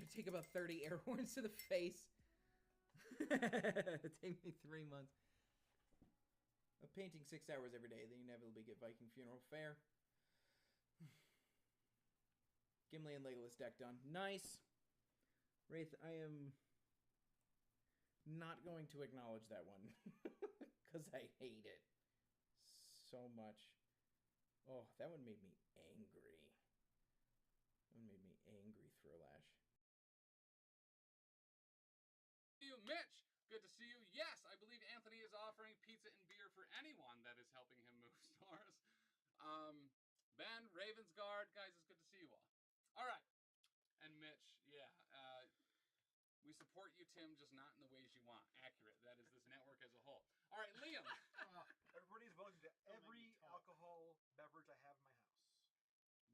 gonna take about 30 air horns to the face. Take me 3 months. Painting 6 hours every day, then inevitably get Viking funeral. Fair. Gimli and Legolas deck done. Nice. Wraith, I am not going to acknowledge that one. Because I hate it so much. Oh, that one made me angry. That one made me angry, Throwlash. You, Mitch! Good to see you. Yes, I believe Anthony is offering pizza and beer for anyone that is helping him move stores. Ben, Ravensguard, guys, it's good to see you all. All right. And Mitch, yeah, we support you, Tim, just not in the ways you want. Accurate. That is this network as a whole. All right, Liam. Everybody is welcome to every alcohol beverage I have in my house.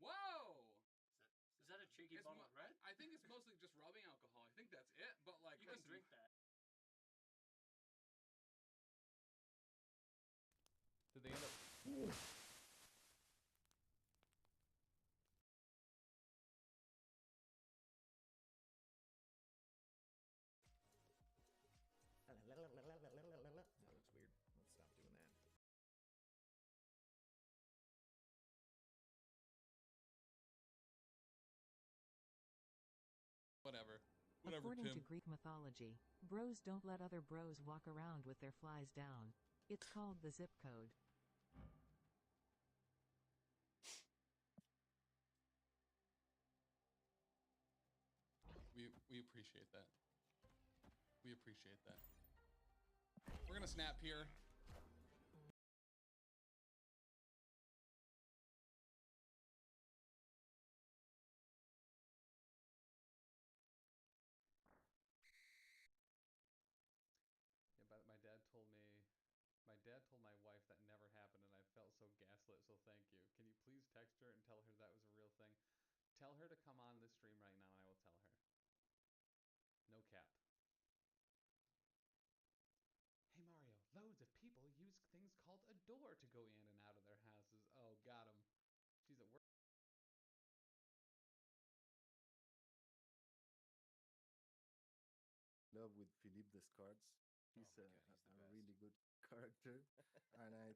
Whoa! Is that a cheeky bottle of red? I think it's mostly just rubbing alcohol. I think that's it. But like, you can drink that. Did they end up? That looks weird. Let's stop doing that. Whatever, According Tim. to Greek mythology, bros don't let other bros walk around with their flies down. It's called the zip code. We appreciate that. We appreciate that. We're gonna snap here. Yeah, but my dad told my wife that never happened, and I felt so gaslit. So thank you. Can you please text her and tell her that was a real thing? Tell her to come on this stream right now, and I will tell her. No cap. Hey Mario, loads of people use things called a door to go in and out of their houses. Oh, got him. She's at work. Love with Philippe Descartes. He's a really good character, and I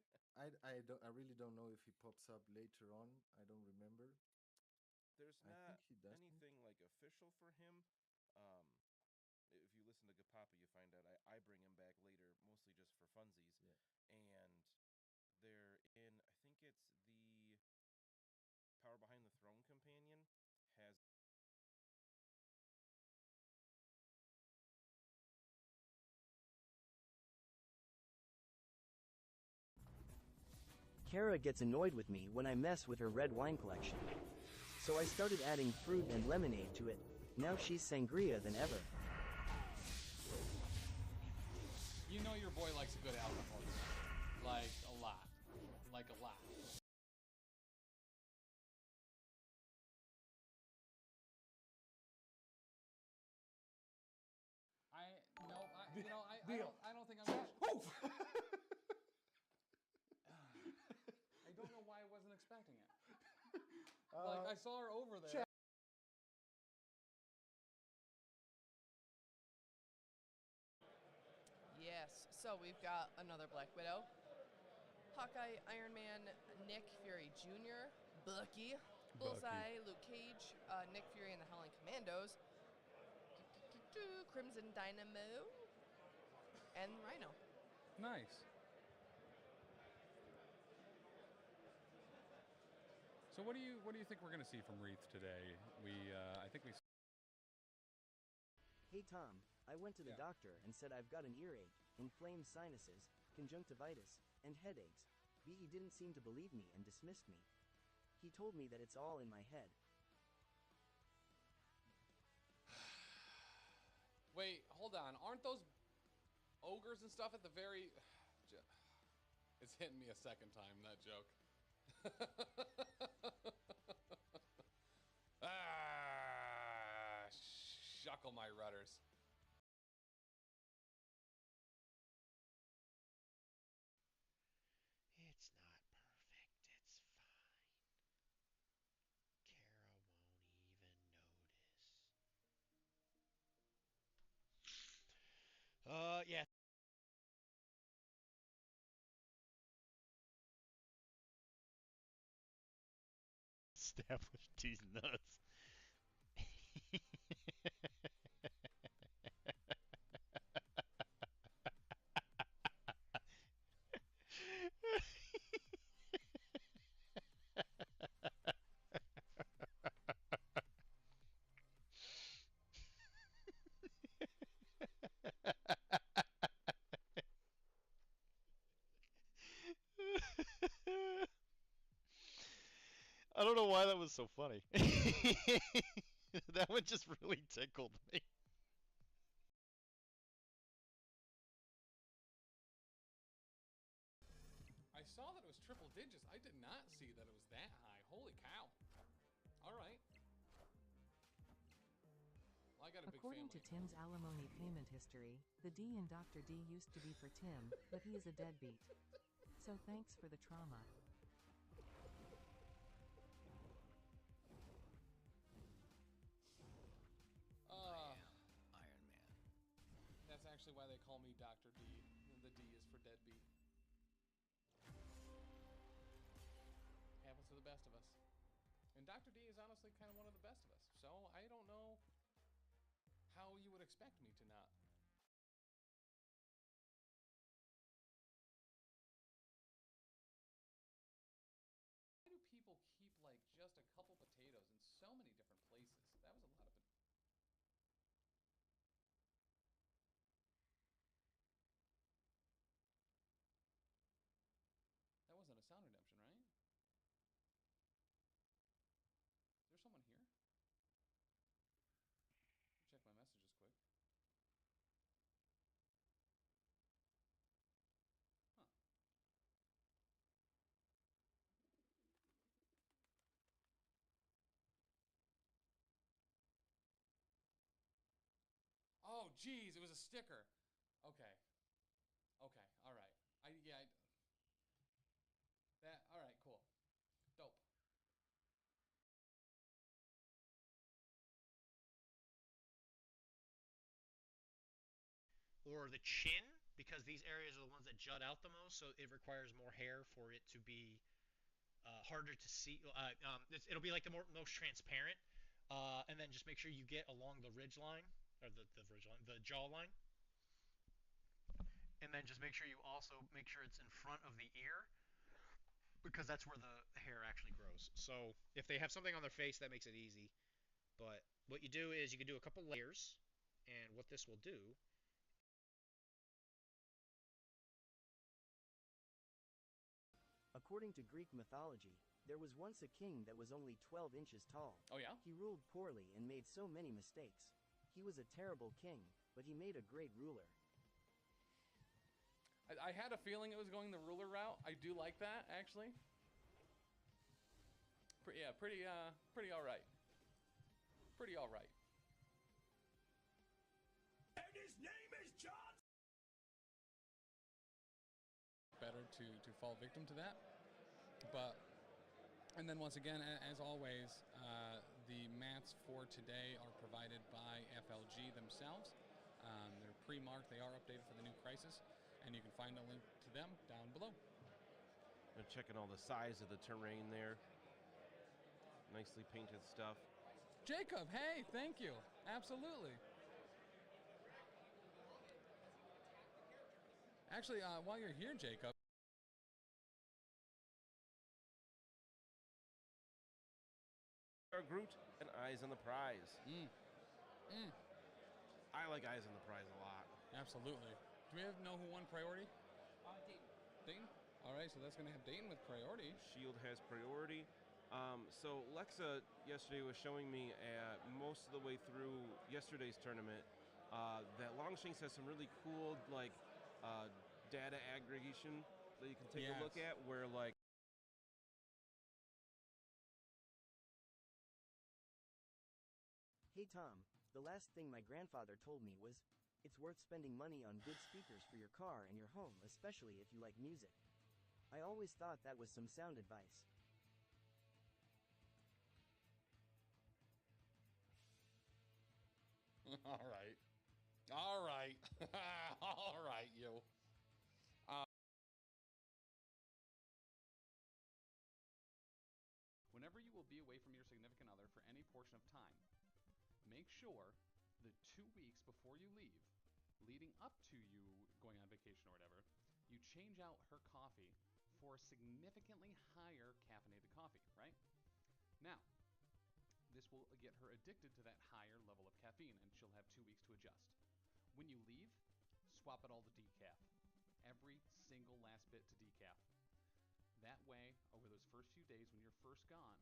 really don't know if he pops up later on. I don't remember. There's I not think he doesn't. anything like official for him. If you listen to Gapapa, you find out I bring him back later, mostly just for funsies. Yeah. And they're in, I think it's the Power Behind the Throne companion has. Kara gets annoyed with me when I mess with her red wine collection. So I started adding fruit and lemonade to it. Now she's sangria than ever. You know your boy likes a good alcohol. Like a lot. Like a lot. I don't think I'm gonna... Oh! I don't know why I wasn't expecting it. Like, I saw her over there. Yes, so we've got another Black Widow. Hawkeye, Iron Man, Nick Fury Jr., Bucky, Bullseye, Luke Cage, Nick Fury and the Howling Commandos, Crimson Dynamo, and Rhino. Nice. So what do you think we're gonna see from Wreath today? I think we. Hey Tom, I went to the doctor and said I've got an earache, inflamed sinuses, conjunctivitis, and headaches. He didn't seem to believe me and dismissed me. He told me that it's all in my head. Wait, hold on. Aren't those ogres and stuff at the very... It's hitting me a second time, that joke. Shuckle my rudders. It's not perfect, it's fine. Kara won't even notice. Yeah. Establish these nuts. I don't know why that was so funny. That one just really tickled me. I saw that it was triple digits. I did not see that it was that high. Holy cow. All right. Well, I got a big According to family. Tim's alimony payment history, the D in Dr. D used to be for Tim, but he is a deadbeat. So thanks for the trauma. Iron Man. That's actually why they call me Dr. D. The D is for deadbeat. Happens to the best of us. And Dr. D is honestly kind of one of the best of us. So I don't know how you would expect me to not. Why do people keep like just a couple potatoes in so many different places? That was a lot of That wasn't a sound redemption, right? Is there someone here? Check my messages quick. Huh. Oh, geez, it was a sticker. Okay. Okay, all right. All right, cool. Dope. Or the chin, because these areas are the ones that jut out the most, so it requires more hair for it to be harder to see. It'll be like the most transparent. And then just make sure you get along the ridge line, or the ridge line, the jaw line. And then just make sure you also make sure it's in front of the ear, because that's where the hair actually grows. So if they have something on their face, that makes it easy. But what you do is you can do a couple layers, and what this will do. According to Greek mythology, there was once a king that was only 12 inches tall. Oh, yeah? He ruled poorly and made so many mistakes. He was a terrible king, but he made a great ruler. I had a feeling it was going the ruler route. I do like that, actually. Pretty all right. Pretty all right. And his name is John. Better to fall victim to that. But, and then once again, as always, the mats for today are provided by FLG themselves. They're pre-marked. They are updated for the new crisis, and you can find a link to them down below. They're checking all the size of the terrain there. Nicely painted stuff. Jacob, hey, thank you. Absolutely. Actually, while you're here, Jacob. Groot and Eyes on the Prize. I like Eyes on the Prize a lot. Absolutely. Do we know who won priority? Dayton? All right, so that's going to have Dayton with priority. Shield has priority. So Lexa yesterday was showing me most of the way through yesterday's tournament that Longshanks has some really cool data aggregation that you can take a look at, where like Hey Tom, the last thing my grandfather told me was, it's worth spending money on good speakers for your car and your home, especially if you like music. I always thought that was some sound advice. All right. All right. All bite you. Whenever you will be away from your significant other for any portion of time, make sure the 2 weeks before you leave, leading up to you going on vacation or whatever, you change out her coffee for a significantly higher caffeinated coffee, right? Now, this will get her addicted to that higher level of caffeine, and she'll have 2 weeks to adjust. When you leave, swap it all to decaf. Every single last bit to decaf. That way, over those first few days when you're first gone,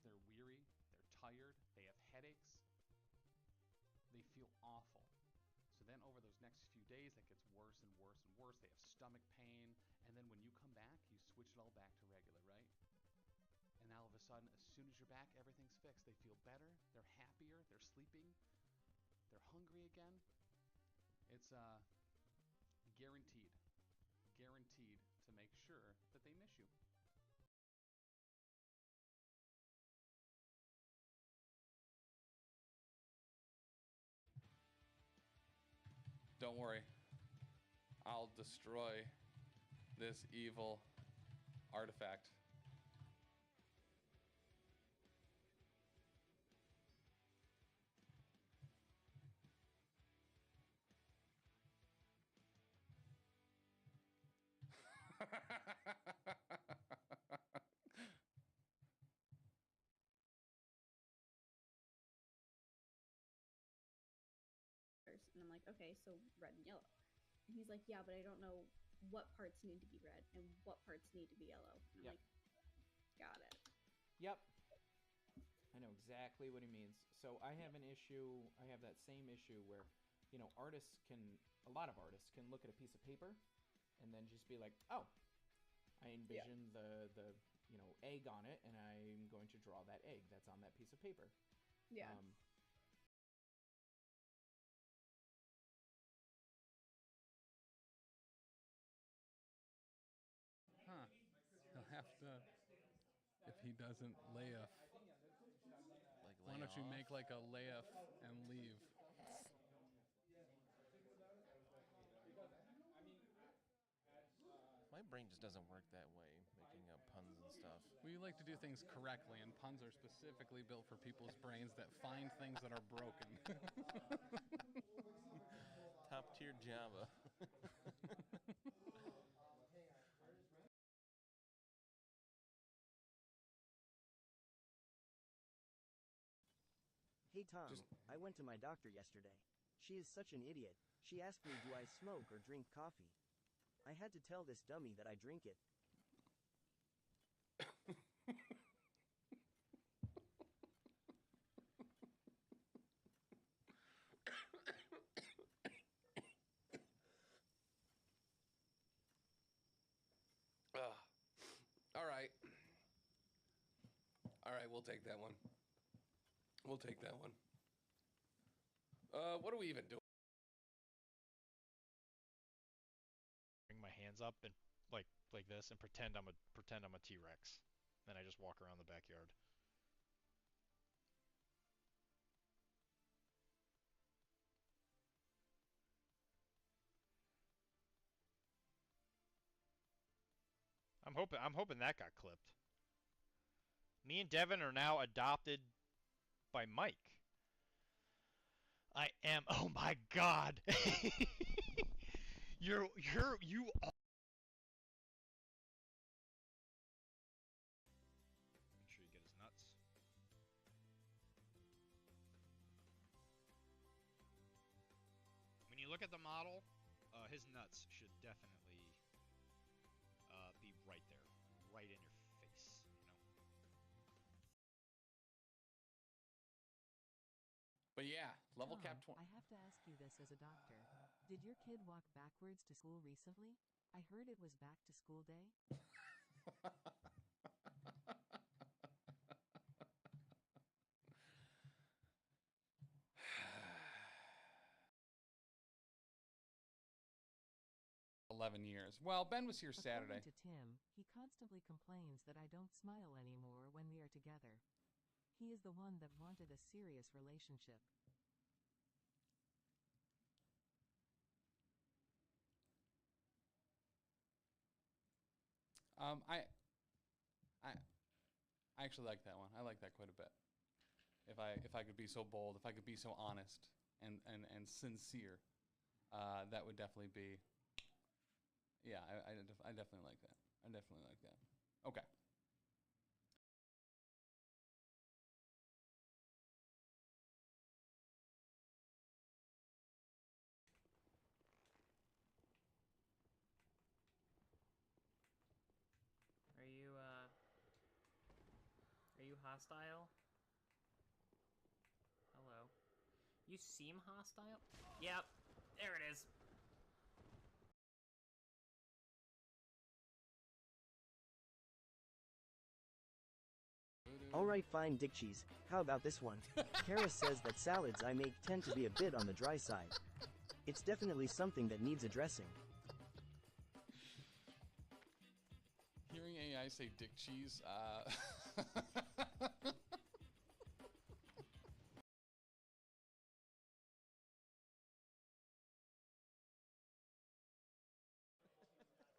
they're weary, they're tired, they have headaches, they feel awful. So then over those next few days, that gets worse and worse and worse. They have stomach pain, and then when you come back, you switch it all back to regular, right? And now all of a sudden, as soon as you're back, everything's fixed. They feel better, they're happier, they're sleeping, they're hungry again. It's guaranteed to make sure that they miss you. Don't worry. I'll destroy this evil artifact. And I'm like, okay, so red and yellow. And he's like, yeah, but I don't know what parts need to be red and what parts need to be yellow. And I'm like, got it. Yep. I know exactly what he means. So I have an issue, I have that same issue where, you know, a lot of artists can look at a piece of paper and then just be like, oh, I envision the you know, egg on it, and I'm going to draw that egg that's on that piece of paper. Yeah. He'll have to, if he doesn't layoff. Why don't you make like a layoff and leave? My brain just doesn't work that way, making up puns and stuff. We like to do things correctly, and puns are specifically built for people's brains that find things that are broken. Top tier Java. Hey Tom, I went to my doctor yesterday. She is such an idiot. She asked me, do I smoke or drink coffee? I had to tell this dummy that I drink it. All right, we'll take that one. We'll take that one. What are we even doing? Bring my hands up and like this and pretend I'm a T-Rex. Then I just walk around the backyard. I'm hoping that got clipped. Me and Devin are now adopted by Mike. I am. Oh my God. you are. Make sure you get his nuts. When you look at the model, his nuts should definitely be right there, right in your face, you know. But yeah, level Tom, cap 20. I have to ask you this as a doctor. Did your kid walk backwards to school recently? I heard it was back to school day. 11 years. Well, Ben was here Saturday. According to Tim, he constantly complains that I don't smile anymore when we are together. He is the one that wanted a serious relationship. I actually like that one. I like that quite a bit. If I could be so bold, if I could be so honest and sincere, that would definitely be. Yeah, I definitely like that. I definitely like that. Okay. Are you hostile? Hello. You seem hostile? Yep, there it is. Alright, fine, Dick Cheese. How about this one? Kara says that salads I make tend to be a bit on the dry side. It's definitely something that needs addressing. Hearing AI say dick cheese,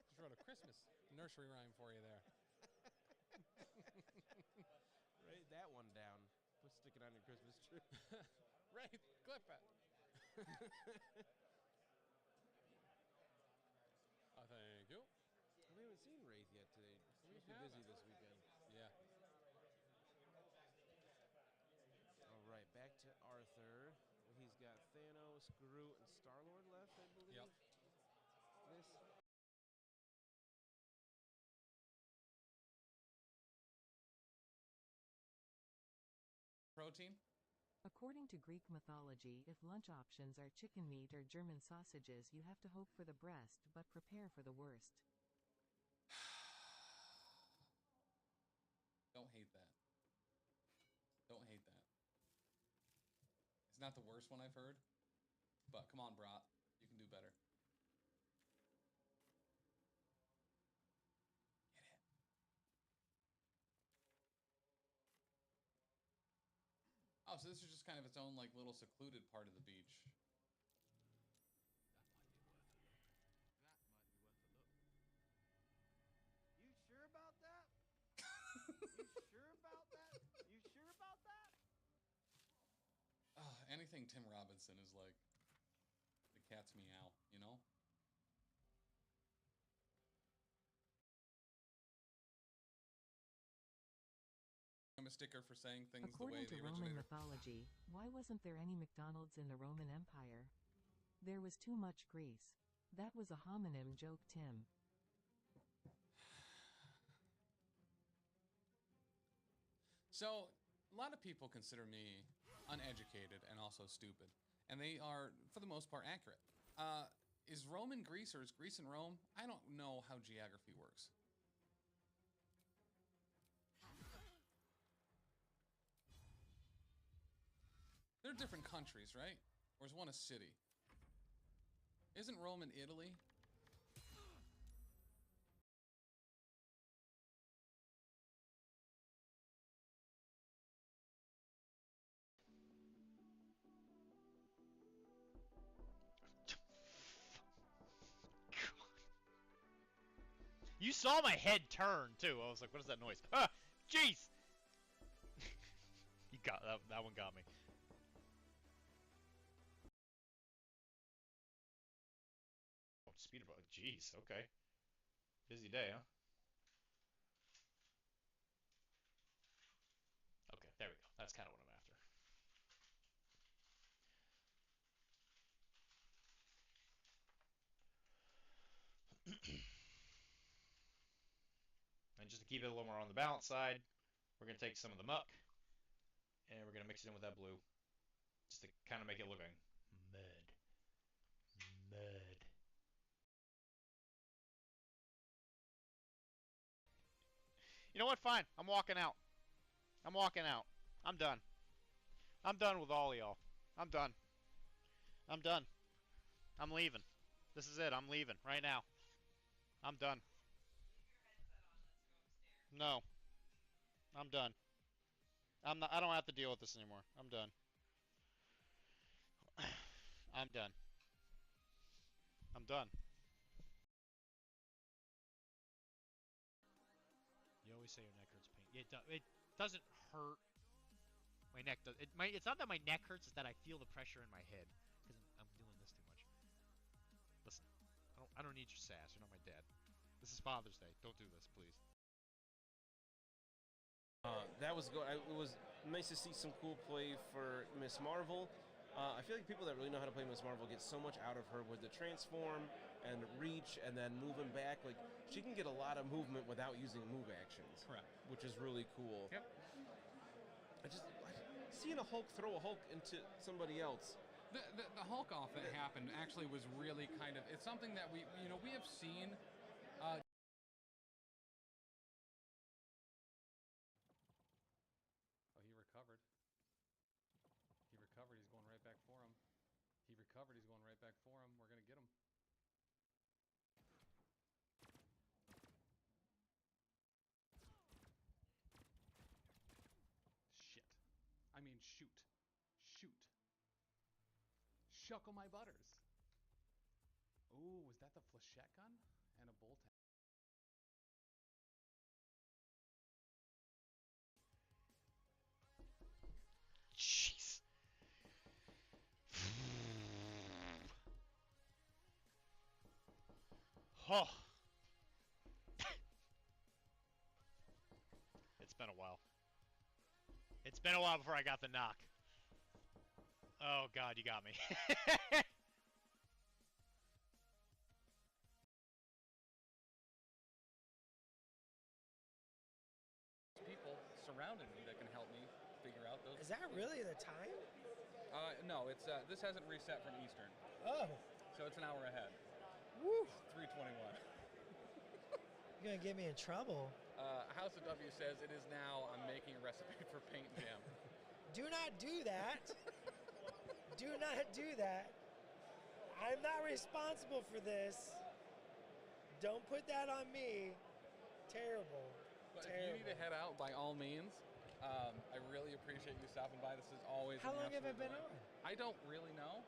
Just wrote a Christmas nursery rhyme for you there. Write that one down. Stick it on your Christmas tree. Right, clip it. Thank you. We haven't seen Wraith yet today. He's busy this weekend. Yeah. All right, back to Arthur. He's got Thanos, Groot, and Star-Lord left, I believe. Yep. Protein? According to Greek mythology, if lunch options are chicken meat or German sausages, you have to hope for the best, but prepare for the worst. Don't hate that. Don't hate that. It's not the worst one I've heard, but come on, Brat. You can do better. Hit it. Oh, so this is just kind of its own, like, little secluded part of the beach. You sure about that? You sure about that? You sure about that? Anything Tim Robinson is like the cat's meow, you know? I'm a sticker for saying things According the way to the Roman originator. mythology, why wasn't there any McDonald's in the Roman Empire? There was too much grease. That was a homonym joke, Tim. So, a lot of people consider me uneducated and also stupid. And they are, for the most part, accurate. Is Rome in Greece or is Greece in Rome? I don't know how geography works. They're different countries, right? Or is one a city? Isn't Rome in Italy? You saw my head turn too. I was like, "What is that noise?" Ah, jeez. You got that. That one got me. Oh, speeder bug. Jeez. Okay. Busy day, huh? Okay, there we go. That's kind of what I'm after. And just to keep it a little more on the balanced side, we're going to take some of the muck, and we're going to mix it in with that blue, just to kind of make it look like mud. Mud. You know what? Fine. I'm walking out. I'm walking out. I'm done. I'm done with all of y'all. I'm done. I'm done. I'm leaving. This is it. I'm leaving right now. I'm done. No. I'm done. I don't have to deal with this anymore. I'm done. I'm done. I'm done. always say your neck hurts pain. It doesn't hurt. My neck does. It's not that my neck hurts. It's that I feel the pressure in my head because I'm doing this too much. Listen, I don't need your sass. You're not my dad. This is Father's Day. Don't do this, please. That was good. It was nice to see some cool play for Miss Marvel. I feel like people that really know how to play Miss Marvel get so much out of her with the transform and reach and then moving back. Like, she can get a lot of movement without using move actions. Correct. Which is really cool. Yep. Seeing a Hulk throw a Hulk into somebody else. The Hulk off that happened actually was really kind of, it's something that we have seen. He recovered. He recovered. He's going right back for him. He recovered. He's going right back for him. We're going to get him. Shit. I mean, shoot. Shoot. Shuckle my butters. Ooh, was that the flechette gun? And a bolt. Jeez. Oh. It's been a while. It's been a while before I got the knock. Oh God, you got me. People surrounding me that can help me figure out those. Is that really the time? No, it's this hasn't reset from Eastern. Oh. So it's an hour ahead. Woo. 3:21. You're gonna get me in trouble. House of W says it is now. I'm making a recipe for paint jam. Do not do that. Do not do that. I'm not responsible for this. Don't put that on me. Terrible. But if you need to head out, by all means. I really appreciate you stopping by. This is always. How long have I been on? I don't really know.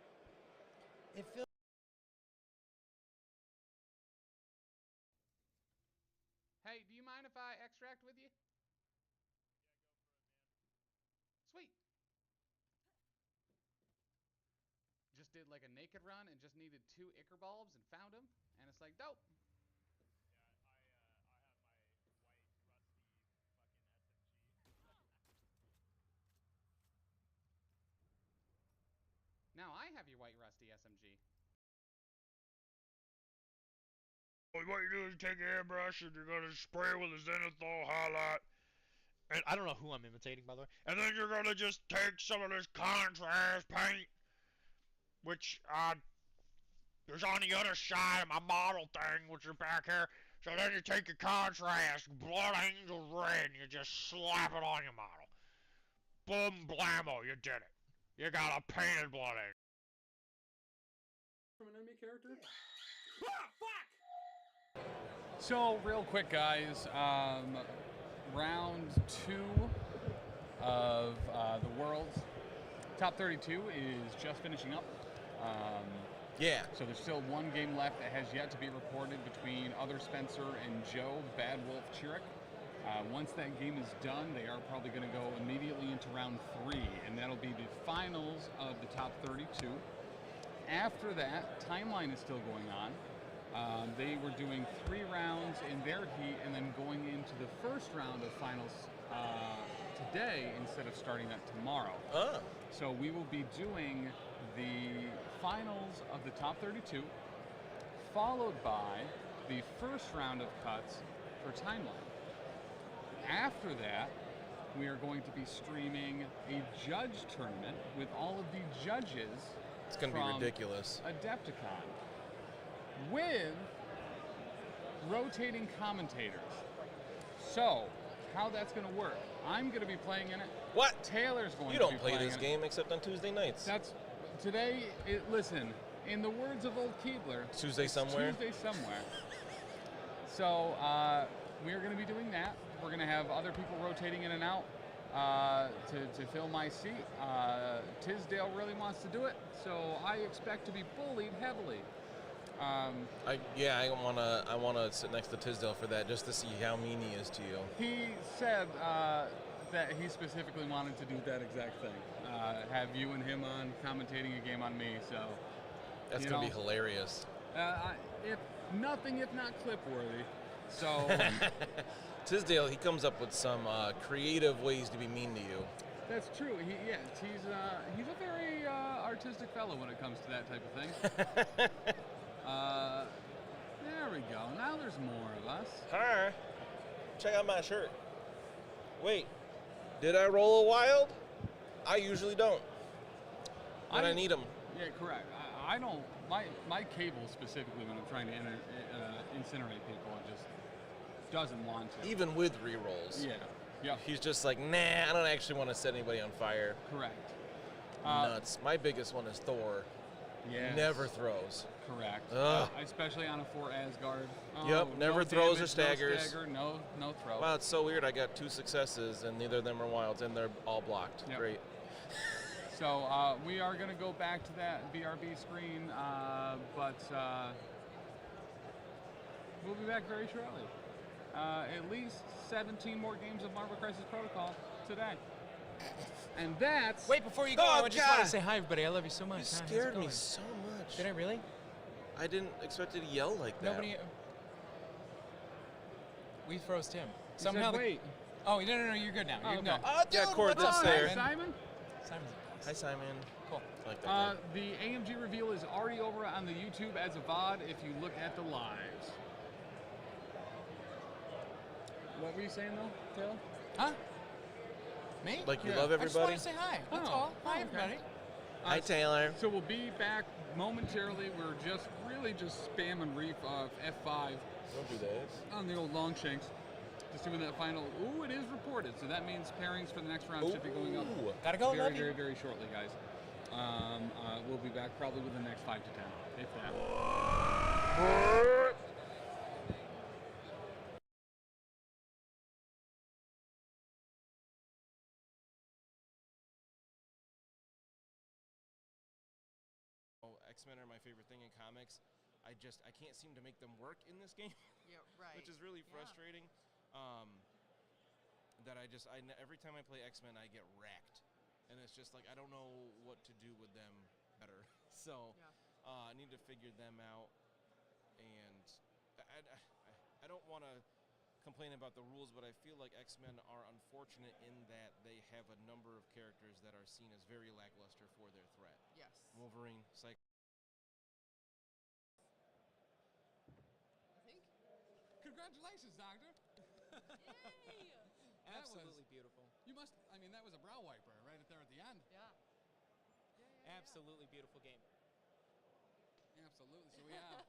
It feels. Hey, do you mind if I extract with you? Sweet. Just did like a naked run and just needed 2 Ichor bulbs and found them, and it's like dope. Now I have your white rusty SMG. What you do is take your airbrush and you're gonna spray with a zenithal highlight. And I don't know who I'm imitating, by the way. And then you're gonna just take some of this contrast paint, which is on the other side of my model thing, which is back here. So then you take your contrast, Blood Angel Red, and you just slap it on your model. Boom, blammo, you did it. You got a painted Blood Angel. From an enemy character? Ah, fuck! So, real quick, guys, round 2 of the World's Top 32 is just finishing up. Yeah. So there's still one game left that has yet to be reported between Other Spencer and Joe, Bad Wolf Chirek. Once that game is done, they are probably going to go immediately into round 3, and that'll be the finals of the Top 32. After that, Timeline is still going on. They were doing 3 rounds in their heat and then going into the first round of finals today instead of starting that tomorrow. Oh. So we will be doing the finals of the top 32, followed by the first round of cuts for Timeline. After that, we are going to be streaming a judge tournament with all of the judges. It's going to be ridiculous. AdeptiCon. With rotating commentators. So, how that's going to work. I'm going to be playing in it. What? Taylor's going to be playing. You playing don't play this game except on Tuesday nights. That's today. Listen, in the words of old Keebler, Tuesday somewhere. Tuesday somewhere. So we are going to be doing that. We're going to have other people rotating in and out to fill my seat. Tisdale really wants to do it, so I expect to be bullied heavily. I wanna sit next to Tisdale for that just to see how mean he is to you. He said that he specifically wanted to do that exact thing. Have you and him on commentating a game on me, so... That's going to be hilarious. If not clip-worthy. So... Tisdale, he comes up with some creative ways to be mean to you. That's true. He's a very artistic fellow when it comes to that type of thing. There we go. Now there's more of us. Hi. Check out my shirt. Wait, did I roll a wild? I usually don't. But I need them. Yeah, correct. I don't. My cable specifically when I'm trying to incinerate people, it just doesn't want to. Even with re-rolls. Yeah. Yeah. He's just like, nah, I don't actually want to set anybody on fire. Correct. Nuts. My biggest one is Thor. Yes. Never throws. Correct. Especially on a 4 Asgard. Yep, never throws or staggers. No stagger, no throw. Wow, it's so weird. I got 2 successes, and neither of them are wilds, and they're all blocked. Yep. Great. So we are going to go back to that BRB screen, but we'll be back very shortly. At least 17 more games of Marvel Crisis Protocol today. And that's... Wait, before you go, I just want to say hi, everybody. I love you so much. You scared me so much. Did I really? I didn't expect you to yell like that. Nobody... We froze Tim. Somehow wait. Oh, no, you're good now. You can go. Oh, dude, yeah, Cord, that's there. Simon? Hi, Simon. Cool. I like that guy. The AMG reveal is already over on the YouTube as a VOD if you look at the lives. What were you saying, though, Taylor? Huh? Me? Like you love everybody? I just want to say hi. That's all. Hi, everybody. Hi, Taylor. So we'll be back momentarily. We're just spamming Reef of F5. Don't do that. On the old Longshanks. Just doing that final. Ooh, it is reported. So that means pairings for the next round should be going up. Gotta go, very, very, very shortly, guys. We'll be back probably within the next 5 to 10, if that. X-Men are my favorite thing in comics. I can't seem to make them work in this game. Yeah, right. Which is really frustrating. Every time I play X-Men, I get racked. And it's just like, I don't know what to do with them better. So, I need to figure them out. And I don't want to complain about the rules, but I feel like X-Men are unfortunate in that they have a number of characters that are seen as very lackluster for their threat. Yes. Wolverine, Cyclops. Congratulations, Doctor. Yay! Absolutely beautiful. That was a brow wiper right there at the end. Yeah. Absolutely beautiful game. Absolutely. So we have...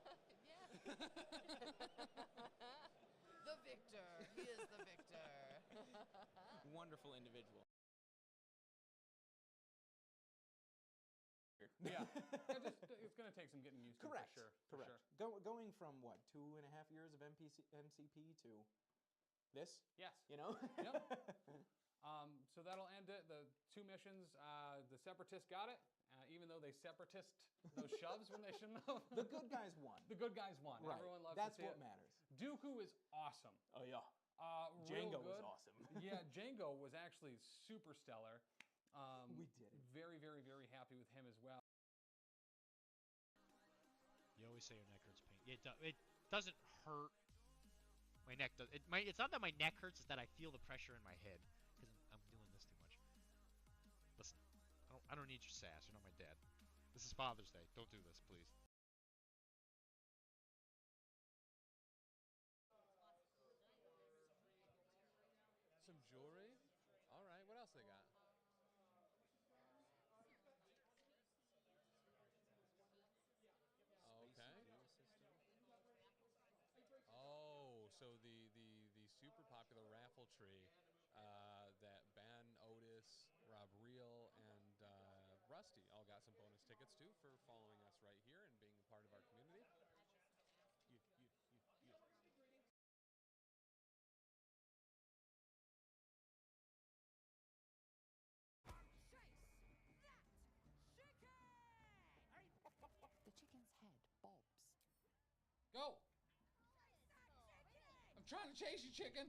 The victor. He is the victor. Wonderful individual. Yeah. It's going to take some getting used to. Correct. For sure. Correct. Going from what, 2.5 years of MCP to this? Yes. You know? Yep. So that'll end it. The 2 missions, the Separatists got it, even though they separatist those shoves when they shouldn't have. The good guys won. The good guys won. Right. Everyone loves That's to see what it. matters. Dooku is awesome. Oh, yeah. Django was awesome. Yeah, Django was actually super stellar. We did it. Very, very, very happy with him as well. You always say your neck hurts pain. It doesn't hurt. My neck does. It's not that my neck hurts. It's that I feel the pressure in my head because I'm doing this too much. Listen, I don't need your sass. You're not my dad. This is Father's Day. Don't do this, please. Some jewelry. All right. What else they got? So the super popular raffle tree that Ben, Otis, Rob Reel, and Rusty all got some bonus tickets to for following us right here and being a part of our community. The chicken's head bobs. trying to chase you, chicken.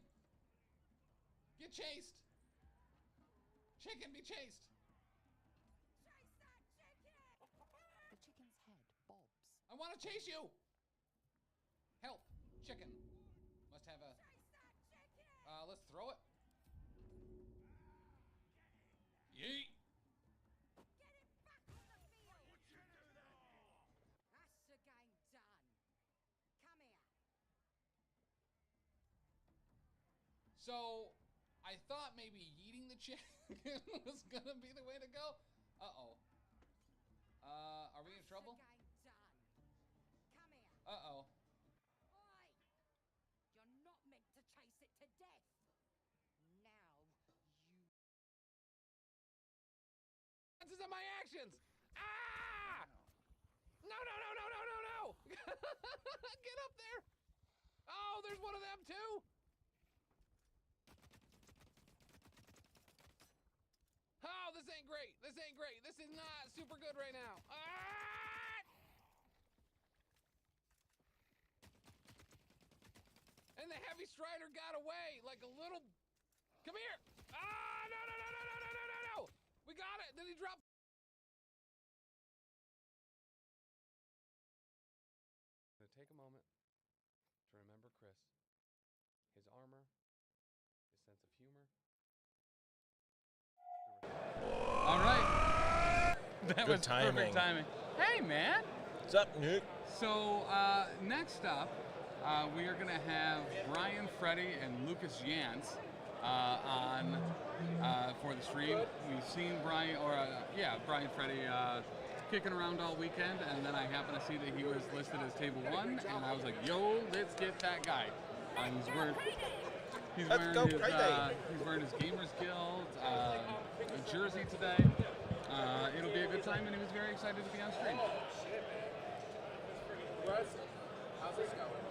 Get chased. Chicken, be chased. The chicken's head bobs. I want to chase you. Help, chicken. Must have a. Let's throw it. Yeet. So, I thought maybe yeeting the chicken was gonna be the way to go. Uh-oh. Are we in trouble? Uh-oh. You're not meant to chase it to death. Now you. This is my actions. Ah! No, no, no, no, no, no, no! Get up there! Oh, there's one of them too. Oh, this ain't great. This ain't great. This is not super good right now. Ah! And the heavy strider got away like a little. Come here. Ah, no, no, no, no, no, no, no, no, no. We got it. Did he drop? I'm gonna take a moment to remember Chris, his armor, his sense of humor. All right. That Good was timing. perfect timing. Hey, man. What's up, Nick? So, next up, we are going to have Brian Freddy and Lucas Yance on for the stream. We've seen Brian Freddy kicking around all weekend, and then I happened to see that he was listed as table 1, and I was like, yo, let's get that guy. He's wearing his Gamers Guild jersey today. It'll be a good time, and he was very excited to be on stream. How's this going?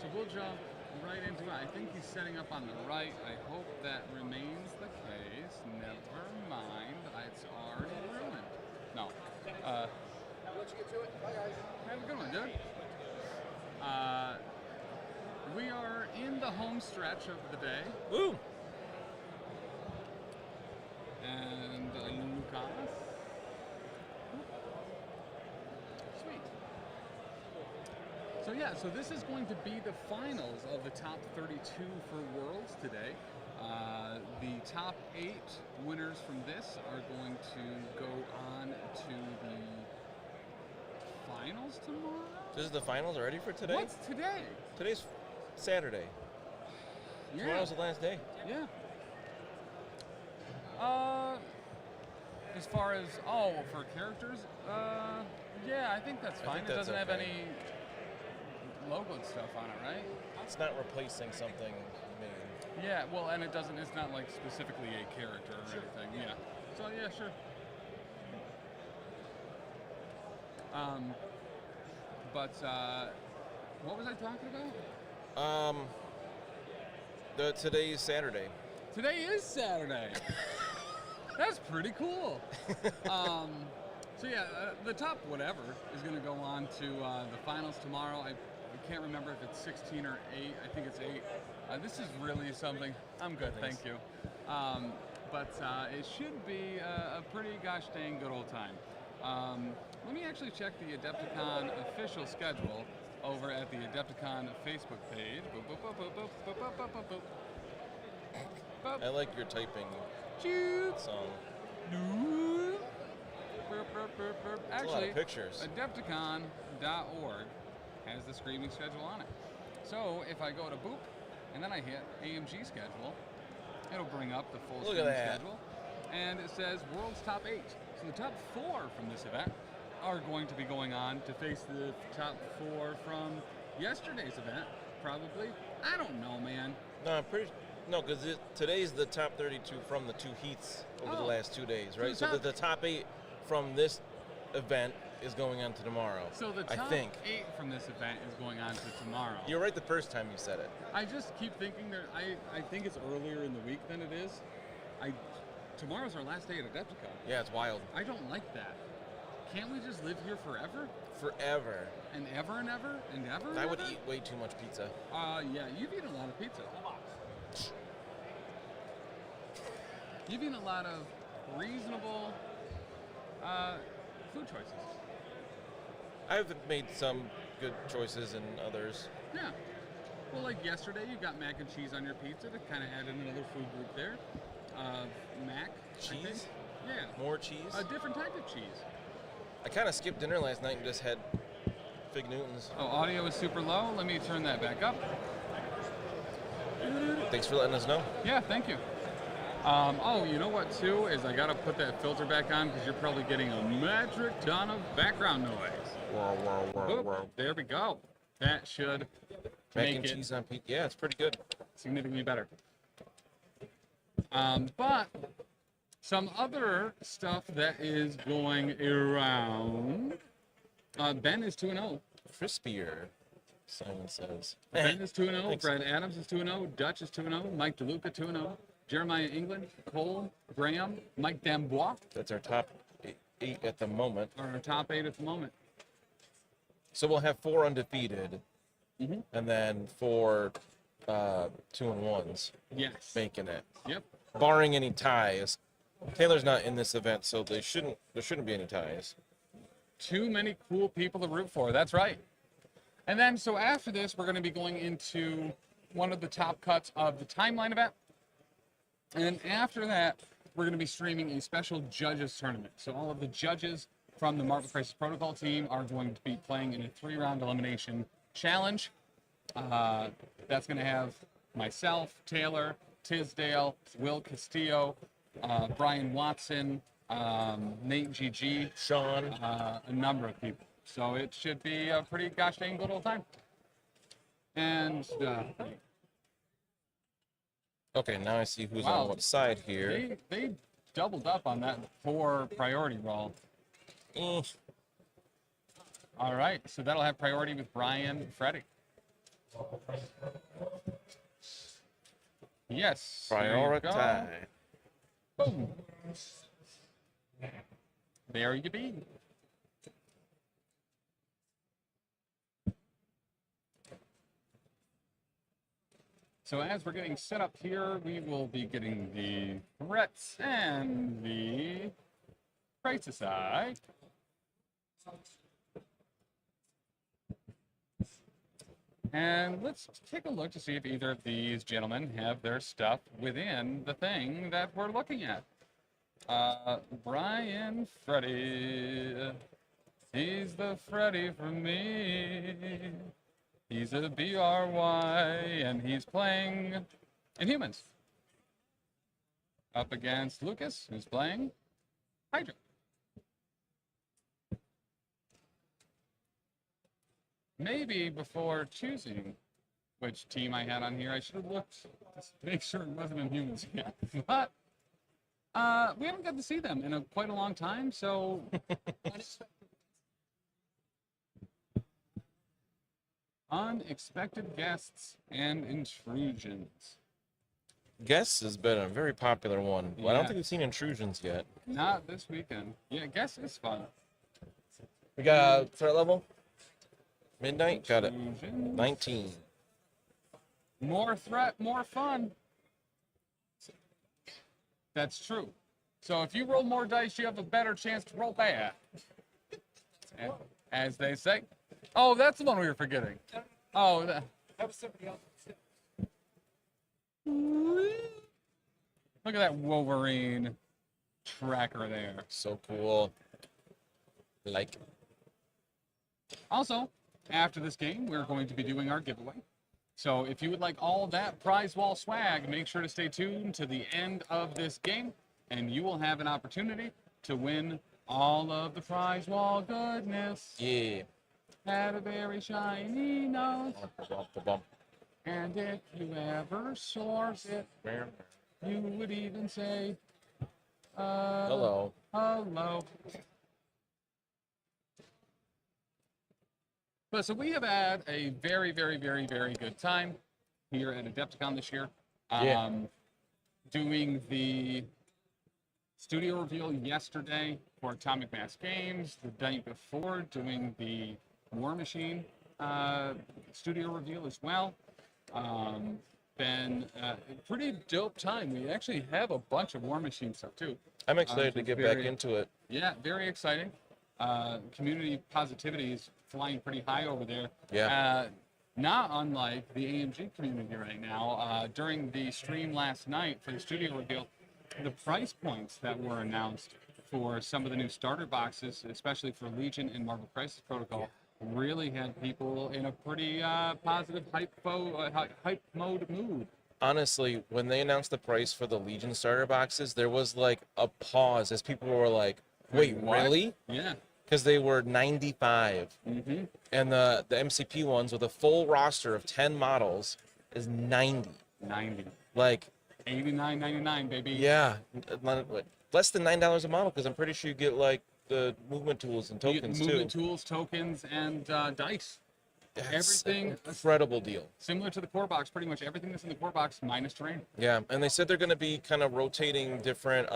So we'll jump right into it. I think he's setting up on the right. I hope that remains the case. Never mind. It's already ruined. No. I'll let you get to it. Bye, guys. Have a good one, dude. We are in the home stretch of the day. Woo! And Lucas. Sweet. So yeah, so this is going to be the finals of the top 32 for Worlds today. The top 8 winners from this are going to go on to the finals tomorrow? This is the finals already for today? What's today? Today's Saturday. Yeah. Tomorrow's the last day. Yeah. As far as, for characters, yeah, I think that's fine. It doesn't have any logoed stuff on it, right? It's not replacing something main. Yeah, well, and it's not like specifically a character or anything. Yeah. So yeah, sure. What was I talking about? Today's Saturday. Today is Saturday. That's pretty cool. So yeah, the top whatever is going to go on to the finals tomorrow. I can't remember if it's 16 or 8. I think it's 8. This is really something. I'm good, thank you. But it should be a pretty gosh dang good old time. Let me actually check the AdeptiCon official schedule over at the AdeptiCon Facebook page. I like your typing song. Actually, a lot of pictures. Adepticon.org has the streaming schedule on it. So if I go to Boop and then I hit AMG schedule, it'll bring up the full streaming schedule. And it says World's Top 8. So the top 4 from this event are going to be going on to face the top 4 from yesterday's event, probably. I don't know, man. No, because today's the top 32 from the 2 heats over the last 2 days, right? So the top 8 from this event is going on to tomorrow. So the top 8 from this event is going on to tomorrow. You're right the first time you said it. I just keep thinking I think it's earlier in the week than it is. Tomorrow's our last day at AdeptiCon. Yeah, it's wild. I don't like that. Can't we just live here forever? Forever. And ever and ever and ever? And I would ever? eat way too much pizza. Yeah, you've eaten a lot of pizza. You've eaten a lot of reasonable food choices. I've made some good choices and others. Yeah. Well, like yesterday, you got mac and cheese on your pizza to kind of add in another food group there. Mac. Cheese? Yeah. More cheese? A different type of cheese. I kind of skipped dinner last night and just had Fig Newtons. Oh, audio is super low. Let me turn that back up. Thanks for letting us know. Yeah, thank you. Oh, you know what, too, is I got to put that filter back on because you're probably getting a metric ton of background noise. Oop, there we go. That should Mac make and it cheese on pizza. Yeah, it's pretty good. significantly better. But some other stuff that is going around. Ben is 2-0. Crispier, Simon says. Ben is 2-0. Thanks. Brad Adams is 2-0. Dutch is 2-0. Mike DeLuca 2-0. Jeremiah England, Cole, Graham, Mike Dambois. That's our top 8 at the moment. Our top 8 at the moment. So we'll have 4 undefeated, and then 4 2-1s. Yes. Making it. Yep. Barring any ties. Taylor's not in this event, so there shouldn't be any ties. Too many cool people to root for. That's right. And then, so after this, we're going to be going into one of the top cuts of the timeline event. And then after that, we're going to be streaming a special judges tournament. So all of the judges from the Marvel Crisis Protocol team are going to be playing in a 3-round elimination challenge. That's going to have myself, Taylor, Tisdale, Will Castillo, Brian Watson, Nate GG, Sean, a number of people. So it should be a pretty gosh dang good old time. And okay, now I see who's wow, on what side here. They doubled up on that 4 priority roll. All right, so that'll have priority with Brian, Freddie. Yes. Prioritize. Boom. There you be. So as we're getting set up here, we will be getting the threats and the price aside. And let's take a look to see if either of these gentlemen have their stuff within the thing that we're looking at. Brian Freddy. He's the Freddy for me. He's a BRY, and he's playing Inhumans. Up against Lucas, who's playing Hydra. Maybe before choosing which team I had on here, I should have looked to make sure it wasn't Inhumans yet. But we haven't got to see them in quite a long time, so... Unexpected guests and intrusions. Guests has been a very popular one. Well, I don't think we've seen intrusions yet. Not this weekend. Yeah, guests is fun. We got threat level? Midnight? Got it. 19. More threat, more fun. That's true. So if you roll more dice, you have a better chance to roll bad. As they say. Oh, that's the one we were forgetting. Oh, that was somebody else. Look at that Wolverine tracker there. So cool. Like. Also, after this game, we're going to be doing our giveaway. So if you would like all that prize wall swag, make sure to stay tuned to the end of this game, and you will have an opportunity to win all of the prize wall goodness. Yeah. Had a very shiny nose. And if you ever source it, you would even say, hello. Hello. But so we have had a very, very, very, very good time here at AdeptiCon this year. Yeah. Doing the studio reveal yesterday for Atomic Mass Games. The night before, doing the War Machine studio reveal as well. Been a pretty dope time. We actually have a bunch of War Machine stuff too. I'm excited to get back into it. Yeah, very exciting. Community positivity is flying pretty high over there. Yeah. Not unlike the AMG community right now. During the stream last night for the studio reveal, the price points that were announced for some of the new starter boxes, especially for Legion and Marvel Crisis Protocol, really had people in a pretty positive hype mode mood. Honestly, when they announced the price for the Legion starter boxes, there was like a pause as people were like, wait, really? Yeah. Because they were $95. And the MCP ones with a full roster of 10 models is $90. Like $89.99, baby. Yeah. Less than $9 a model, because I'm pretty sure you get like the movement tools and tokens too. Movement tools, tokens, and dice. That's everything an incredible deal. Similar to the core box, pretty much everything that's in the core box minus terrain. Yeah, and they said they're going to be kind of rotating different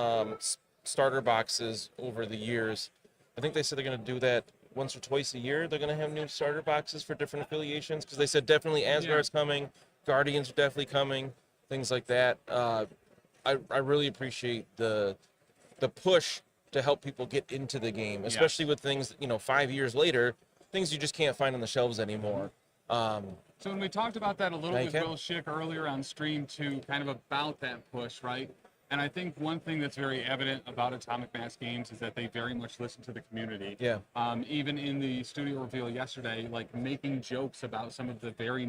starter boxes over the years. I think they said they're going to do that once or twice a year. They're going to have new starter boxes for different affiliations, because they said definitely Asgard's coming, Guardians are definitely coming, things like that. I really appreciate the push to help people get into the game, especially with things, 5 years later, things you just can't find on the shelves anymore. So when we talked about that a little with Will Schick earlier on stream too, kind of about that push, right? And I think one thing that's very evident about Atomic Mass Games is that they very much listen to the community. Yeah. Even in the studio reveal yesterday, like making jokes about some of the very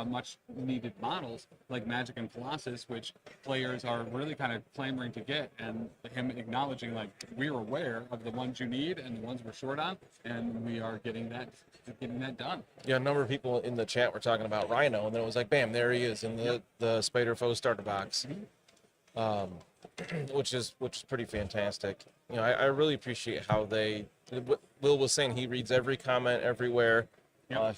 much needed models, like Magic and Colossus, which players are really kind of clamoring to get, and him acknowledging like we're aware of the ones you need and the ones we're short on, and we are getting that done. Yeah, a number of people in the chat were talking about Rhino, and then it was like, bam, there he is in the Spider Foe starter box. Which is pretty fantastic. I really appreciate how Will was saying he reads every comment everywhere.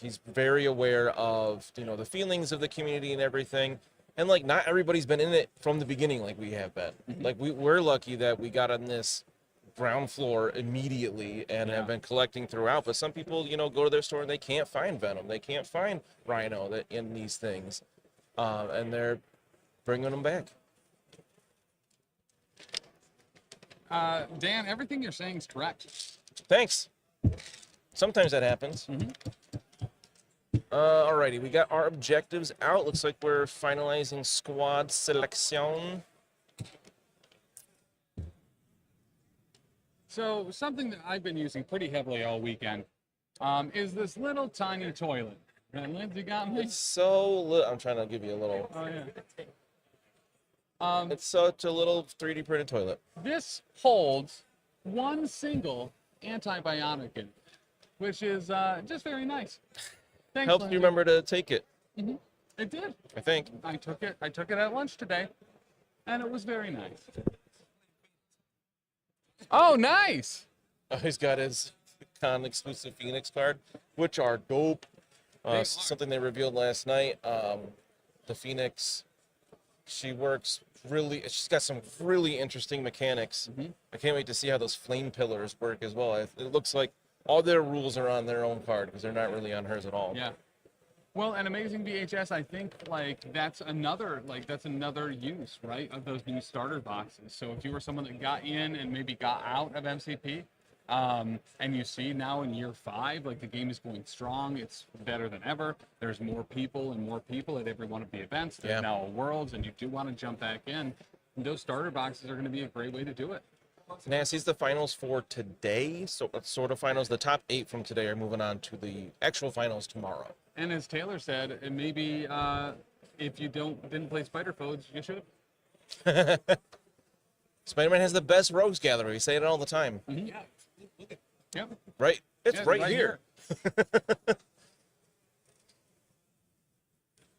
He's very aware of the feelings of the community and everything, and like not everybody's been in it from the beginning like we have been. Like we're lucky that we got on this ground floor immediately and have been collecting throughout, but some people go to their store and they can't find Venom, they can't find Rhino in these things, and they're bringing them back. Dan, everything you're saying is correct. Thanks. Sometimes that happens. Alrighty, we got our objectives out. Looks like we're finalizing squad selection. So something that I've been using pretty heavily all weekend is this little tiny toilet. And Lindsay got me. It's so little. I'm trying to give you a little. Oh yeah. It's such a little 3D printed toilet. This holds one single antibiotic in it, which is just very nice. Thanks, Helps you remember to take it. It did. I think. I took it at lunch today, and it was very nice. Oh, nice! Oh, he's got his con exclusive Phoenix card, which are dope. Something they revealed last night. The Phoenix, she's got some really interesting mechanics. I can't wait to see how those flame pillars work as well. It looks like all their rules are on their own card, because they're not really on hers at all. Yeah. Well, an Amazing VHS, I think that's another use, right, of those new starter boxes. So if you were someone that got in and maybe got out of MCP, and you see now in year 5, like the game is going strong, it's better than ever. There's more people at every one of the events. There's now Worlds, and you do want to jump back in. Those starter boxes are going to be a great way to do it. Nasty's the finals for today, so sort of finals. The top 8 from today are moving on to the actual finals tomorrow. And as Taylor said, maybe if you didn't play Spider-Foes, you should. Spider-Man has the best rogues gallery. We say it all the time. Yeah. Yep. Right? It's right here.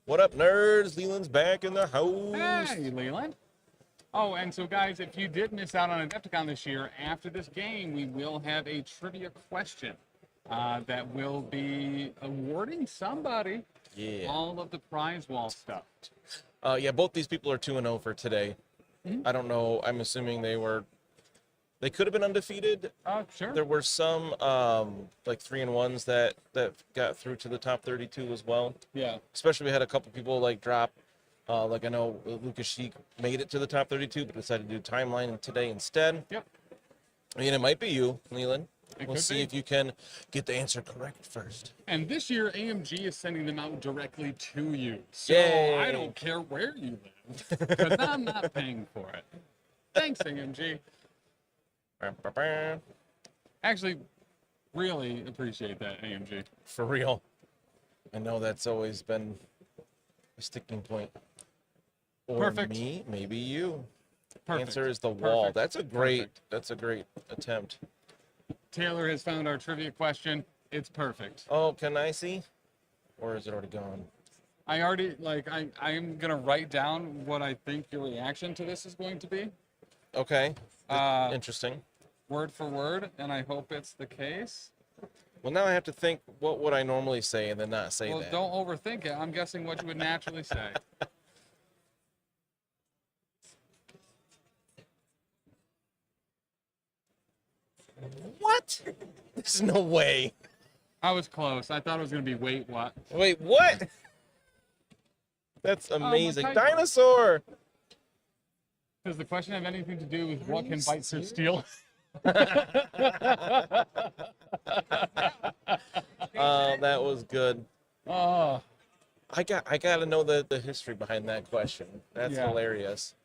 What up, nerds? Leland's back in the house. Hey, Leland. Oh, and so guys, if you did miss out on AdeptiCon this year, after this game, we will have a trivia question that will be awarding somebody all of the prize wall stuff. Yeah, both these people are 2-0 for today. I don't know. I'm assuming they were They could have been undefeated. Sure. There were some like 3-1s that got through to the top 32 as well. Yeah. Especially we had a couple people like drop. Like I know Lucas Sheik made it to the top 32, but decided to do timeline today instead. Yep. I mean, it might be you, Leland. It We'll could see be. if you can get the answer correct first. And this year, AMG is sending them out directly to you. So Yay. I don't care where you live, because I'm not paying for it. Thanks, AMG. Actually, really appreciate that, AMG. For real. I know that's always been a sticking point. Or Perfect. me, maybe you. Perfect. Answer is the wall. Perfect. That's a great attempt. Taylor has found our trivia question. It's perfect. Oh, can I see? Or is it already gone? I already, I'm going to write down what I think your reaction to this is going to be. Okay. Interesting. Word for word, and I hope it's the case. Well, now I have to think, what would I normally say and then not say Well, that? don't overthink it. I'm guessing what you would naturally say. What? There's no way. I was close. I thought it was going to be wait, what? Wait, what? That's amazing. my Dinosaur! Does the question have anything to do with what can bite through steel? Oh, that was good. Oh. I got to know the history behind that question. That's Yeah. hilarious.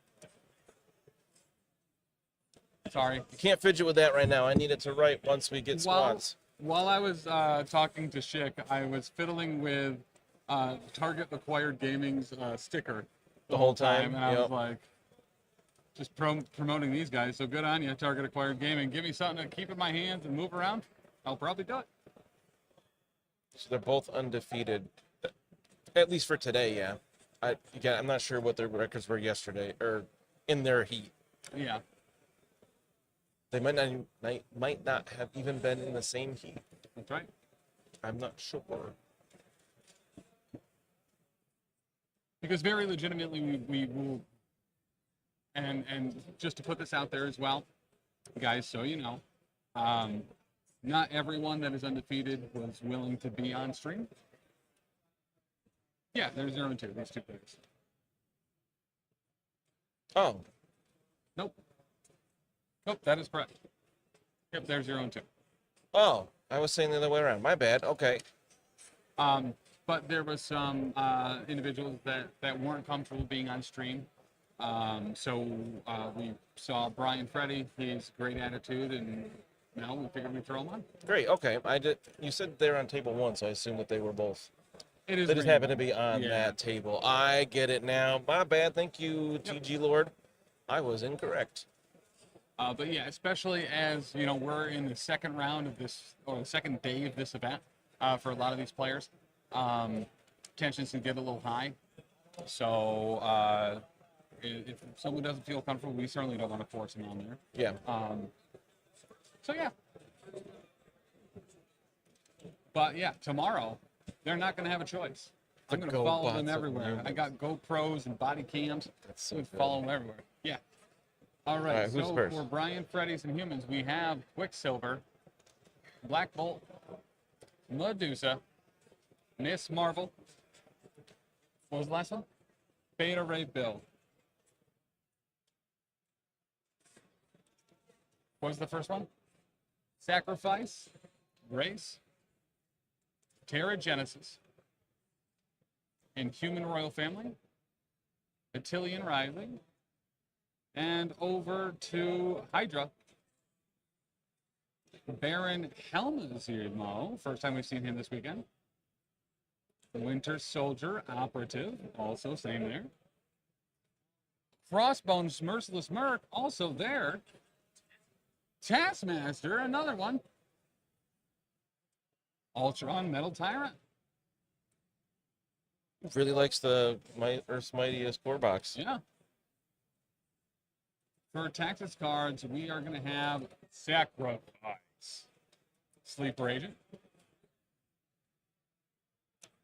Sorry. You can't fidget with that right now. I need it to write once we get squats. While I was talking to Schick, I was fiddling with Target Acquired Gaming's sticker The whole time, and I yep. was like, just promoting these guys. So good on you, Target Acquired Gaming. Give me something to keep in my hands and move around. I'll probably do it. So they're both undefeated, at least for today, yeah. I'm not sure what their records were yesterday, or in their heat. Yeah. They might not have even been in the same heat. That's right. I'm not sure. Because very legitimately, we will, and just to put this out there as well, guys, so you know, not everyone that is undefeated was willing to be on stream. Yeah, they're 0-2, these two players. Oh. Nope. Nope, that is correct. Yep, they're 0-2. Oh, I was saying the other way around. My bad. Okay. But there was some individuals that weren't comfortable being on stream. So we saw Brian Freddy, his great attitude, and now we figured we'd throw him on. Great. Okay. You said they're on table 1, so I assume that they were both. It is. They just happen to be rainbow. on Yeah. that table. I get it now. My bad. Thank you, TG Lord. I was incorrect. But yeah, especially as you know, we're in the second round of this, or the second day of this event for a lot of these players. Tensions can get a little high. So if someone doesn't feel comfortable, we certainly don't want to force them on there. Yeah. So yeah. But yeah, tomorrow they're not going to have a choice. I'm going to follow them everywhere. I got GoPros and body cams. That's so I'm going to follow them everywhere. Yeah. All right. Who's So first? for Brian, Freddy's, and Humans, we have Quicksilver, Black Bolt, Medusa, Miss Marvel. What was the last one? Beta Ray Bill. What was the first one? Sacrifice, Grace, Terra Genesis, Inhuman Royal Family, Attilian Rising, and over to Hydra. Baron Helmsimo, first time we've seen him this weekend. Winter Soldier Operative, also same there. Frostbone's Merciless Merc, also there. Taskmaster, another one. Ultron Metal Tyrant. Really likes the Earth's Mightiest core box. Yeah. For Tactics cards, we are going to have Sacrifice, Sleeper Agent,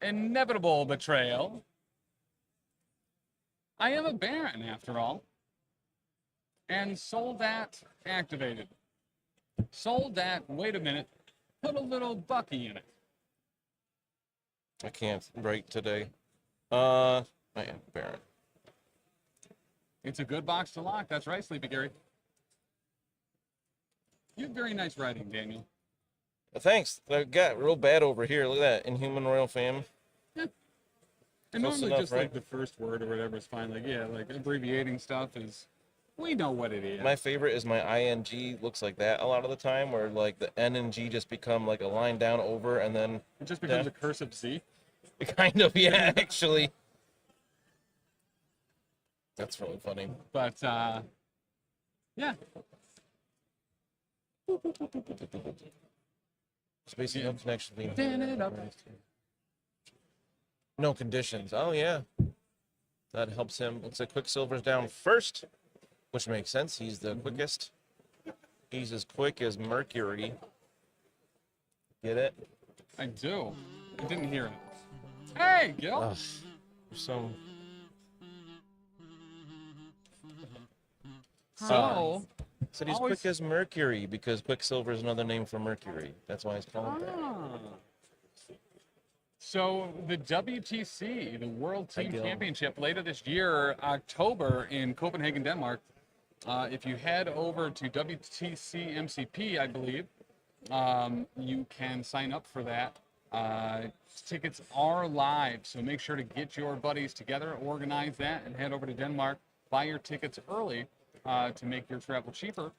Inevitable Betrayal. I am a Baron, after all. And Soldat activated. Sold that, wait a minute, put a little Bucky in it. I can't write today. I am Baron. It's a good box to lock. That's right, Sleepy Gary. You have very nice writing, Daniel. Thanks. I got real bad over here. Look at that. Inhuman Royal Fam. Yeah. And Close normally enough, just right? like the first word or whatever is fine. Like, yeah, like abbreviating stuff is, we know what it is. My favorite is my ing looks like that a lot of the time, where like the N and G just become like a line down over, and then it just becomes a cursive Z. Kind of, yeah, actually. That's really funny. But yeah. Spacing up connection being Dan it up. no conditions. Oh yeah. That helps him. Looks like Quicksilver's down first, which makes sense. He's the quickest. He's as quick as Mercury. Get it? I do. I didn't hear it. Hey, Gil. Ugh, some. So, said he's quick as Mercury because Quicksilver is another name for Mercury. That's why he's called that. So the WTC, the World Team Championship, later this year, October in Copenhagen, Denmark. If you head over to WTC MCP, I believe, you can sign up for that. Tickets are live, so make sure to get your buddies together, organize that, and head over to Denmark. Buy your tickets early to make your travel cheaper,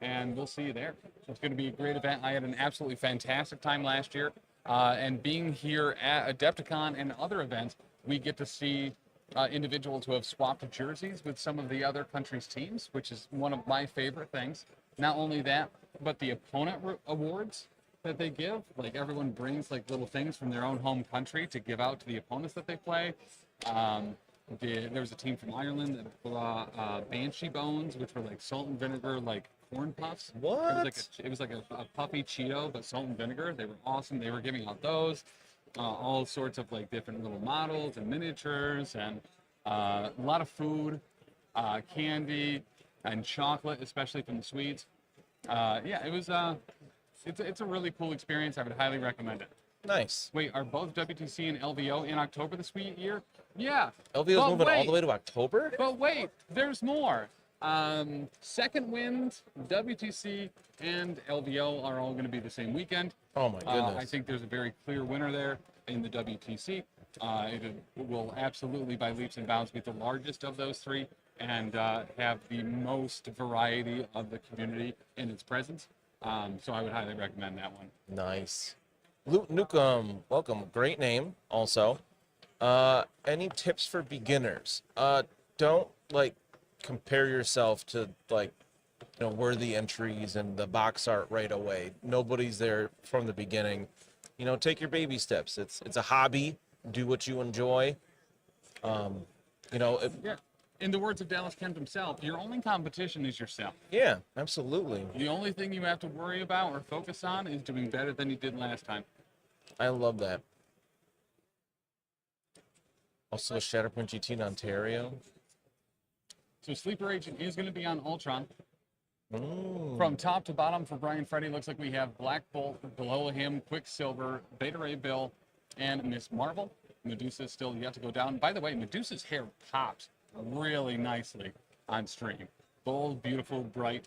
and we'll see you there. So it's going to be a great event. I had an absolutely fantastic time last year, and being here at AdeptiCon and other events, we get to see individuals who have swapped jerseys with some of the other countries' teams, which is one of my favorite things. Not only that, but the opponent awards that they give. Like, everyone brings like little things from their own home country to give out to the opponents that they play. There was a team from Ireland that brought Banshee Bones, which were like salt and vinegar, like corn puffs. What? It was like a puffy Cheeto, but salt and vinegar. They were awesome. They were giving out those. All sorts of like different little models and miniatures, and a lot of food, candy, and chocolate, especially from the Swedes. Yeah, it was. It's a really cool experience. I would highly recommend it. Nice. Wait, are both WTC and LVO in October this year? Yeah. LVO's moving all the way to October? But wait, there's more. Second Wind, WTC, and LVO are all going to be the same weekend. Oh my goodness. I think there's a very clear winner there in the WTC. It will absolutely, by leaps and bounds, be the largest of those three and have the most variety of the community in its presence. So I would highly recommend that one. Nice. Nukem, welcome. Great name, also. Any tips for beginners? Don't, like, compare yourself to, like, you know, worthy entries and the box art right away. Nobody's there from the beginning. You know, take your baby steps. It's a hobby. Do what you enjoy. You know. Yeah. In the words of Dallas Kemp himself, your only competition is yourself. Yeah, absolutely. The only thing you have to worry about or focus on is doing better than you did last time. I love that. Also, Shatterpoint GT in Ontario. So Sleeper Agent is going to be on Ultron. Ooh. From top to bottom for Brian Freddy, looks like we have Black Bolt, below him, Quicksilver, Beta Ray Bill, and Miss Marvel. Medusa's still yet to go down. By the way, Medusa's hair pops really nicely on stream. Bold, beautiful, bright.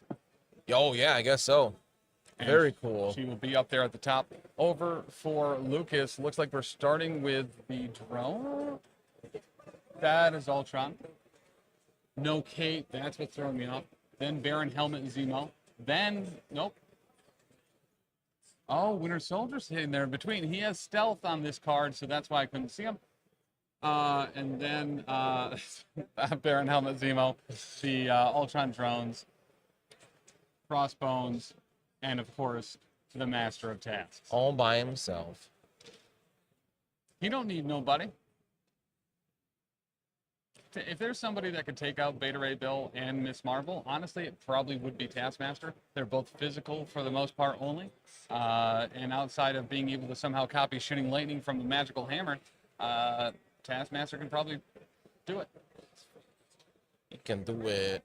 Oh, yeah, I guess so. And very cool. She will be up there at the top. Over for Lucas, looks like we're starting with the drone. That is Ultron. No Kate, that's what's throwing me off. Then Baron Helmet and Zemo. Then, nope. Oh, Winter Soldier's sitting there in between. He has stealth on this card, so that's why I couldn't see him. And then Baron Helmet, Zemo, the Ultron drones, Crossbones, and of course, the Master of Tasks. All by himself. He don't need nobody. If there's somebody that could take out Beta Ray Bill and Miss Marvel, honestly, it probably would be Taskmaster. They're both physical for the most part only. And outside of being able to somehow copy shooting lightning from the magical hammer, Taskmaster can probably do it. He can do it.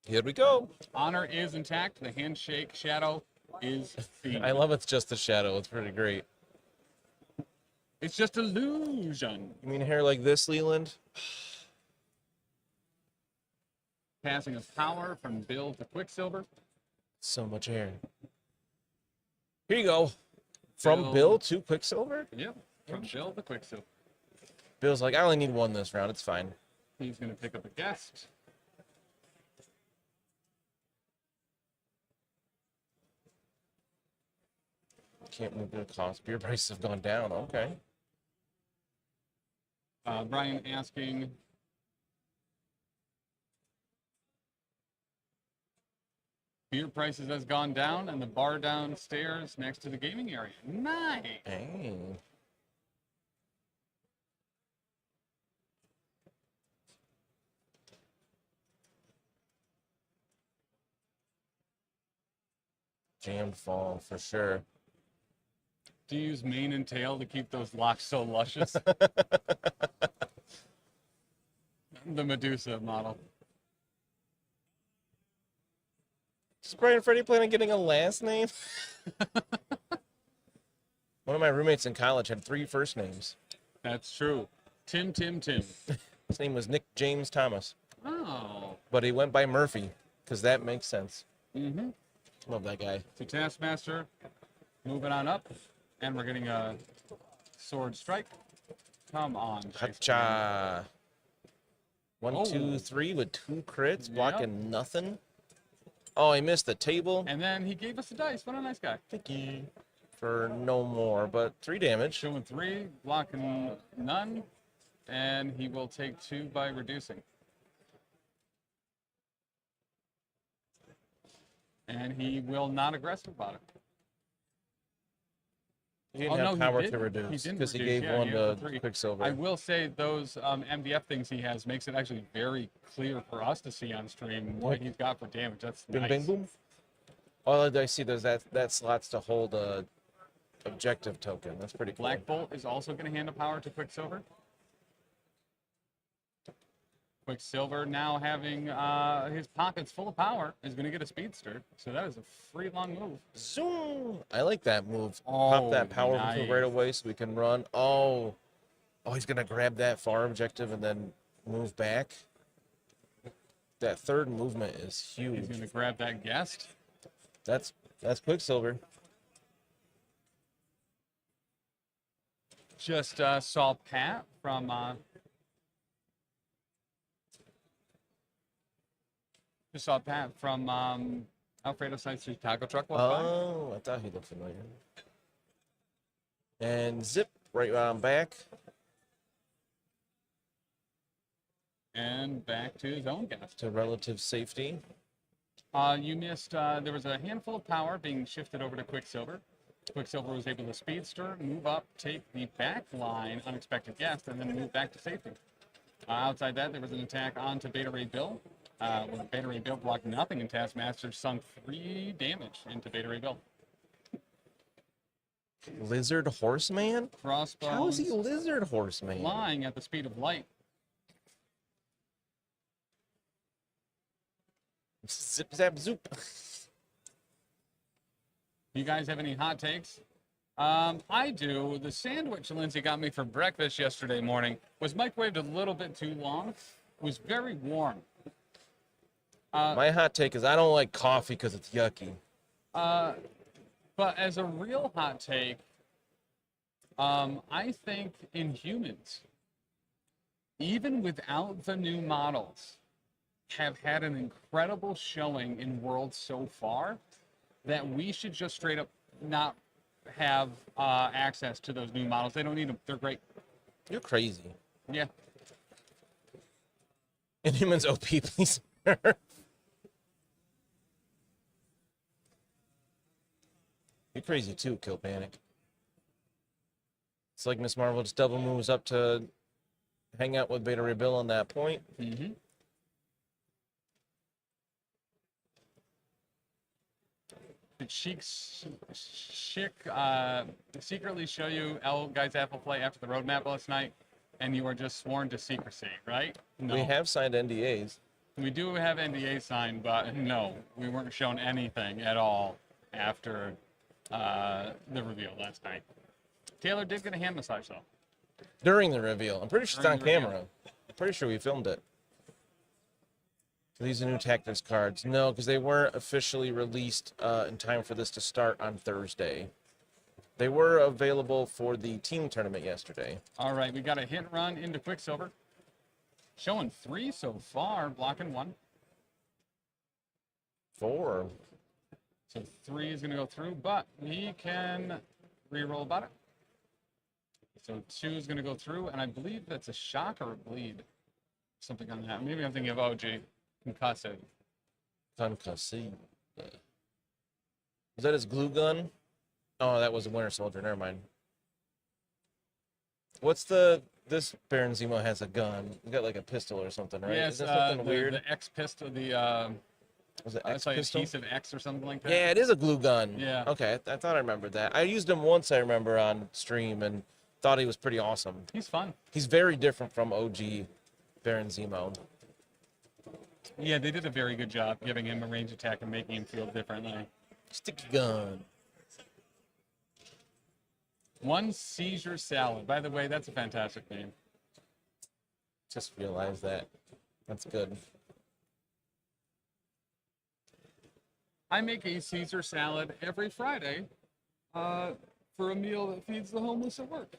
Here we go. Honor is intact. The handshake shadow is seen. I love it's just the shadow. It's pretty great. It's just illusion. You mean hair like this, Leland? Passing of power from Bill to Quicksilver. So much hair. Here you go. From Bill to Quicksilver? Yep. From Bill to Quicksilver. Bill's like, I only need one this round. It's fine. He's going to pick up a guest. Can't move the cost. Beer prices have gone down. Okay. Brian asking, beer prices has gone down and the bar downstairs next to the gaming area. Nice. Hey. Jammed fall for sure. Do you use mane and tail to keep those locks so luscious? The Medusa model. Does Brian Freddy plan on getting a last name? One of my roommates in college had 3 first names. That's true. Tim. His name was Nick James Thomas. Oh. But he went by Murphy, because that makes sense. Mm-hmm. Love that guy. To Taskmaster, moving on up. And we're getting a sword strike. Come on. Hacha. 1, 2, 3 with 2 crits, blocking nothing. Oh, he missed the table. And then he gave us the dice. What a nice guy. Thank you. For no more, but 3 damage. Showing 3, blocking none. And he will take 2 by reducing. And he will not aggressive about it. He didn't have power to reduce because he gave one to Quicksilver. I will say those MDF things he has makes it actually very clear for us to see on stream what he's got for damage. That's Bing, nice. bing, boom. Oh, I see. There's that slots to hold a objective token. That's pretty cool. Black Bolt is also going to hand a power to Quicksilver. Quicksilver now having his pockets full of power is going to get a speedster. So that is a free long move. Zoom! I like that move. Oh, Pop that power nice. move right away so we can run. Oh, he's going to grab that far objective and then move back. That third movement is huge. He's going to grab that guest. That's Quicksilver. Just saw Pat from Alfredo Side Street Taco Truck. Oh, I thought he looked familiar. And zip right back. And back to his own guest. To relative safety. You missed, there was a handful of power being shifted over to Quicksilver. Quicksilver was able to speedster, move up, take the back line, unexpected guest, and then move back to safety. Outside that, there was an attack onto Beta Ray Bill. When Beta Ray Bill blocked nothing, and Taskmaster sunk 3 damage into Beta Ray Bill. Lizard Horseman? Crossbones. How is he Lizard Horseman? Flying at the speed of light. Zip, zap, zoop. You guys have any hot takes? I do. The sandwich Lindsay got me for breakfast yesterday morning was microwaved a little bit too long. It was very warm. My hot take is I don't like coffee because it's yucky. But as a real hot take, I think Inhumans, even without the new models, have had an incredible showing in Worlds so far that we should just straight up not have access to those new models. They don't need them. They're great. You're crazy. Yeah. Inhumans OP, please. You're crazy too, Kill Panic. It's like Miss Marvel just double moves up to hang out with Beta Ray Bill on that point. Mm-hmm. Did Chic secretly show you El Guy's Apple Play after the roadmap last night, and you were just sworn to secrecy, right? No. We have signed NDAs. We do have NDA signed, but no, we weren't shown anything at all after the reveal last night. Taylor did get a hand massage, though. During the reveal. I'm pretty sure it's on camera. I'm pretty sure we filmed it. These are new tactics cards. No, because they weren't officially released in time for this to start on Thursday. They were available for the team tournament yesterday. All right, we got a hit run into Quicksilver. Showing 3 so far, blocking 1. 4. So 3 is going to go through, but he can re-roll about it. So 2 is going to go through, and I believe that's a shock or a bleed. Something on that. Maybe I'm thinking of OG. Concussive. Concussive. Is that his glue gun? Oh, that was a Winter Soldier. Never mind. What's this Baron Zemo has a gun. He's got like a pistol or something, right? Yes, is that something weird? The X pistol, was it X like pistol? adhesive X or something like that? Yeah, it is a glue gun. Yeah. Okay, I thought I remembered that. I used him once, I remember, on stream, and thought he was pretty awesome. He's fun. He's very different from OG Baron Zemo. Yeah, they did a very good job giving him a range attack and making him feel differently. Sticky gun. 1 Seizure Salad. By the way, that's a fantastic name. Just realized that. That's good. I make a Caesar salad every Friday for a meal that feeds the homeless at work.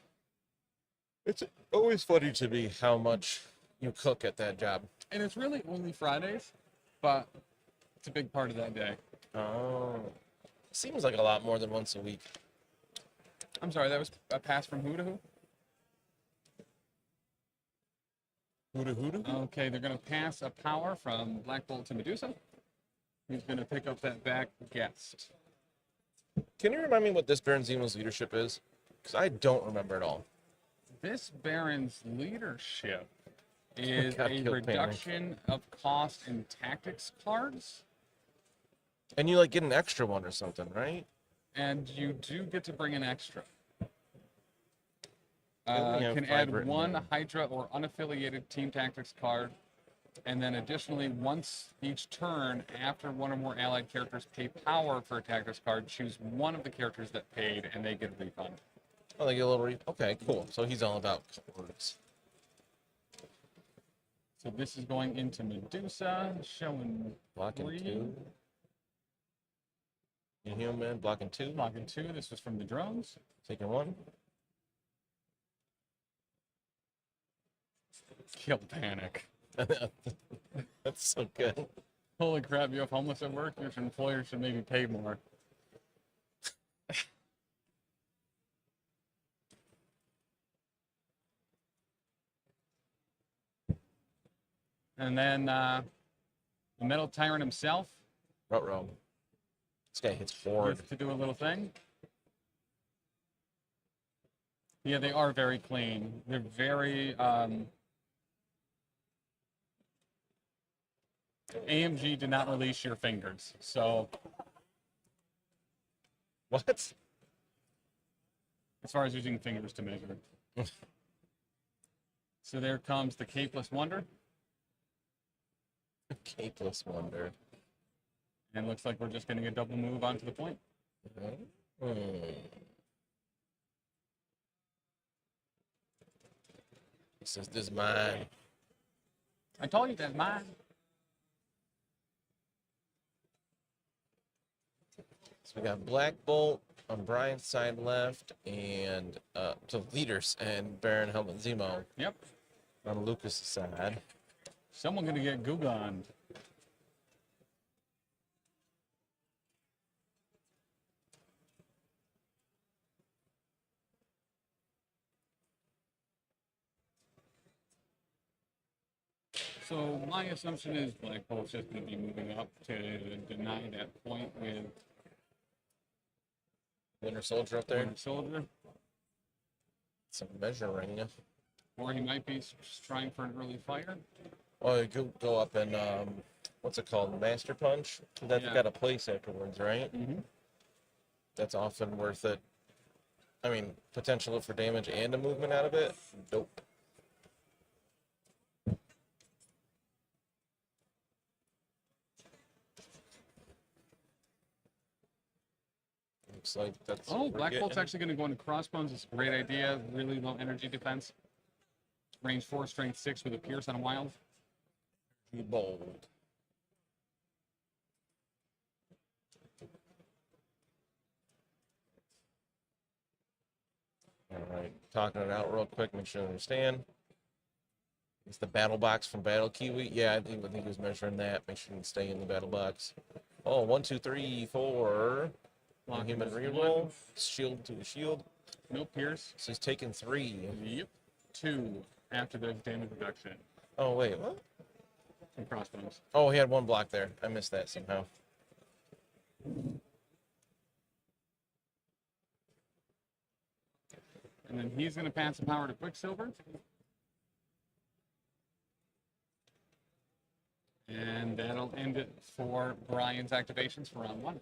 It's always funny to me how much you cook at that job. And it's really only Fridays, but it's a big part of that day. Oh. Seems like a lot more than once a week. I'm sorry, that was a pass from who to who? Who to who to who? Okay, they're going to pass a power from Black Bolt to Medusa. He's going to pick up that back guest. Can you remind me what this Baron Zemo's leadership is? Because I don't remember at all. This Baron's leadership is a reduction of cost in tactics cards. And you like get an extra one or something, right? And you do get to bring an extra. have Can 5 add written 1 down. Hydra or unaffiliated team tactics card. And then additionally, once each turn, after 1 or more allied characters pay power for a tactics card, choose one of the characters that paid and they get a refund. Oh, they get a little okay, cool. So he's all about cards. So this is going into Medusa, showing Blocking 3. 2. Inhuman, blocking 2. Blocking 2. This was from the drones. Taking 1. Kill panic. That's so good. Holy crap, you have homeless at work? Your employer should maybe pay more. And then the Metal Tyrant himself. Ruh-roh. This guy hits forward. To do a little thing. Yeah, they are very clean. They're very AMG did not release your fingers, so what? As far as using fingers to measure. So there comes the Capeless Wonder. Capeless Wonder. And looks like we're just getting a double move onto the point. This is mine. I told you that's mine. So we got Black Bolt on Brian's side left, and so leaders and Baron Helmet Zemo. Yep. On Lucas' side. Someone gonna get Gugoned. So my assumption is Black Bolt's just going to be moving up to deny that point with Winter Soldier up there. Winter Soldier. Some measuring. Or he might be trying for an early fire. Oh, you could go up and what's it called? Master Punch. That's got a place afterwards, right? Mm-hmm. That's often worth it. I mean, potential for damage and a movement out of it. Dope. Looks like that's. Oh, what we're Black Bolt's getting. actually going to go into Crossbones. It's a great idea. Really low energy defense. Range 4, strength 6 with a pierce on a wild. Bold. All right, talking it out real quick, make sure you understand. It's the battle box from Battle Kiwi. Yeah, I think he was measuring that. Make sure you stay in the battle box. Oh, 1, 2, 3, 4. Human reroll. Shield to a shield. No pierce. So he's taking 3. Yep. 2 after the damage reduction. Oh, wait, what? From Crossbones. Oh, he had 1 block there. I missed that somehow. And then he's going to pass the power to Quicksilver. And that'll end it for Brian's activations for round 1.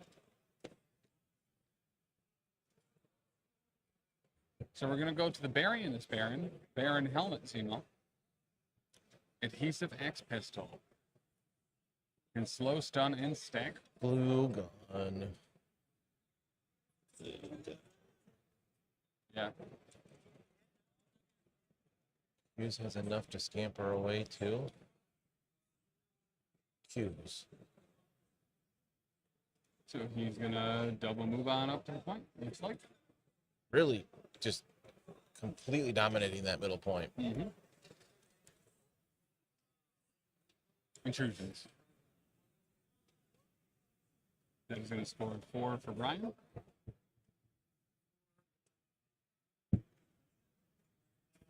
So we're going to go to the Baron in this Baron. Baron Helmet Zemo. Adhesive X Pistol. Can slow, stun, and stack. Blue gun. Yeah. Hughes has enough to scamper away too. Hughes. So he's going to double move on up to the point, looks like. Really just completely dominating that middle point. Mm-hmm. Intrusions. That is going to score 4 for Brian.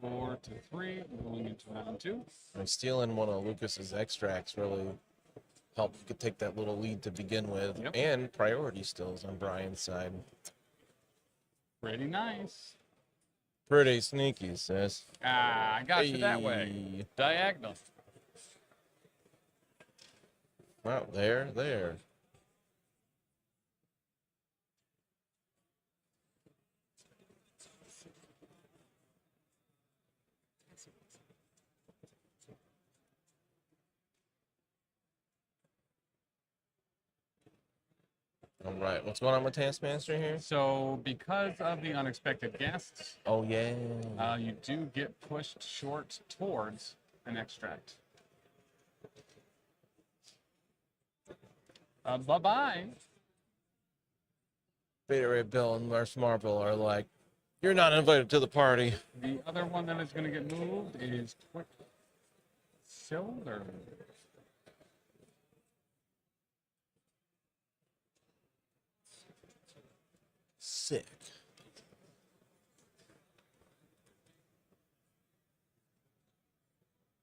Four to 3, going into round 2. And stealing one of Lucas's extracts really helped take that little lead to begin with. Yep. And priority stills on Brian's side. Pretty nice. Pretty sneaky, sis. Ah, I got you that way. Hey. Diagonal. Wow, there. All right, what's going on with Taskmaster here? So, because of the unexpected guests, Oh, yeah. you do get pushed short towards an extract. Bye-bye. Beta Ray Bill and Mars Marble are like, you're not invited to the party. The other one that is going to get moved is Quicksilver. Sick.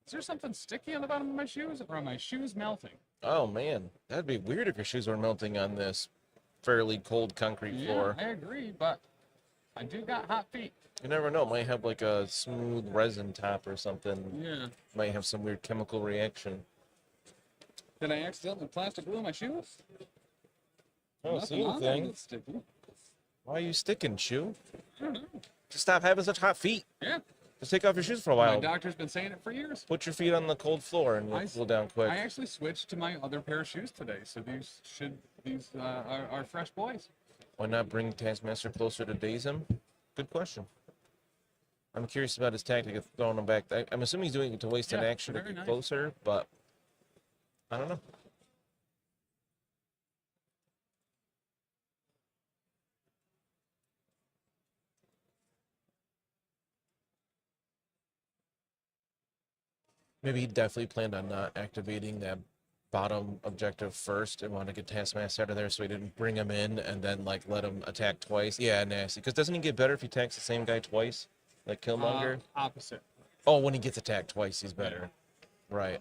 Is there something sticky on the bottom of my shoes, or are my shoes melting? Oh, man. That'd be weird if your shoes were melting on this fairly cold concrete floor. Yeah, I agree, but I do got hot feet. You never know. Might have like a smooth resin top or something. Yeah. Might have some weird chemical reaction. Did I accidentally plastic glue my shoes? I don't see Nothing on there anything. that's sticky. Why are you sticking, shoe? I don't know. Just stop having such hot feet. Yeah. Just take off your shoes for a My while. doctor's been saying it for years. Put your feet on the cold floor and you'll cool down quick. I actually switched to my other pair of shoes today, so these are fresh boys. Why not bring Taskmaster closer to daze him? Good question. I'm curious about his tactic of throwing him back. I'm assuming he's doing it to waste an Yeah, action to very get nice. closer, but I don't know. Maybe he definitely planned on not activating that bottom objective first and wanted to get Taskmaster out of there so he didn't bring him in and then like let him attack twice. Yeah, nasty. Because doesn't he get better if he attacks the same guy twice? Like Killmonger? Opposite. Oh, when he gets attacked twice, he's better. Right.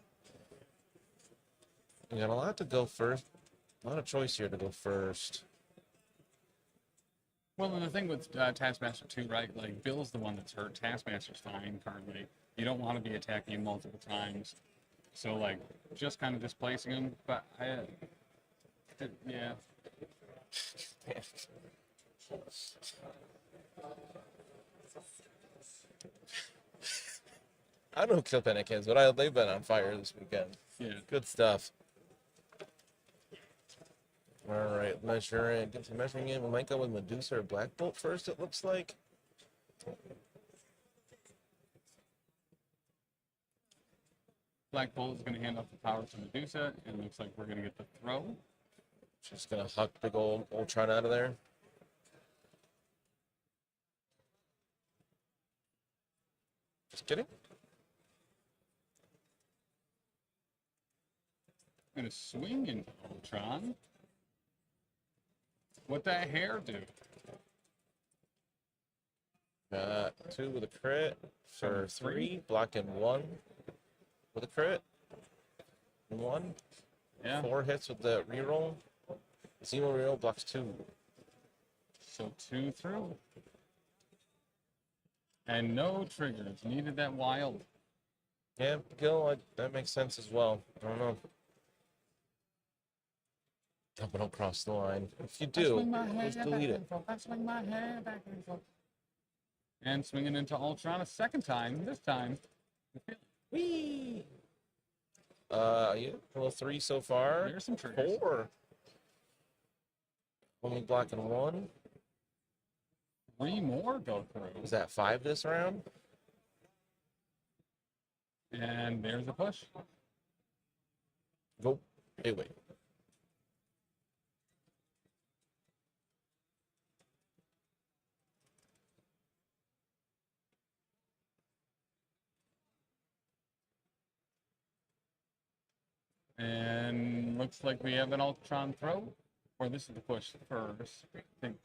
You got a lot to go first. A lot of choice here to go first. Well, and the thing with Taskmaster 2, right? Like, Bill's the one that's hurt. Taskmaster's fine currently. You don't want to be attacking him multiple times. So, like, just kind of displacing him. But, yeah. I don't know who Kill Panic is, but they've been on fire this weekend. Yeah. Good stuff. All right, measuring. Get to measuring in. We might go with Medusa or Black Bolt first, it looks like. Black Bolt is going to hand off the power to Medusa, and it looks like we're going to get the throw. She's going to huck big old Ultron out of there. Just kidding. Going to swing into Ultron. What that hair do? Got 2 with a crit for 3, blocking 1 with a crit. 1. Yeah. 4 hits with the reroll. Zemo reroll blocks 2. So 2 through. And no triggers. Needed that wild. Yeah, Gil, that makes sense as well. I don't know. Hope I don't cross the line. If you do, just delete it. I swing my hand back and forth. And swinging into Ultron a second time. This time. Whee! Yeah, well, 3 so far. There's some triggers. 4. Only blocking 1. 3 more go through. Is that 5 this round? And there's a push. Go. Hey, wait. And looks like we have an Ultron throw. Or this is the push first. I think.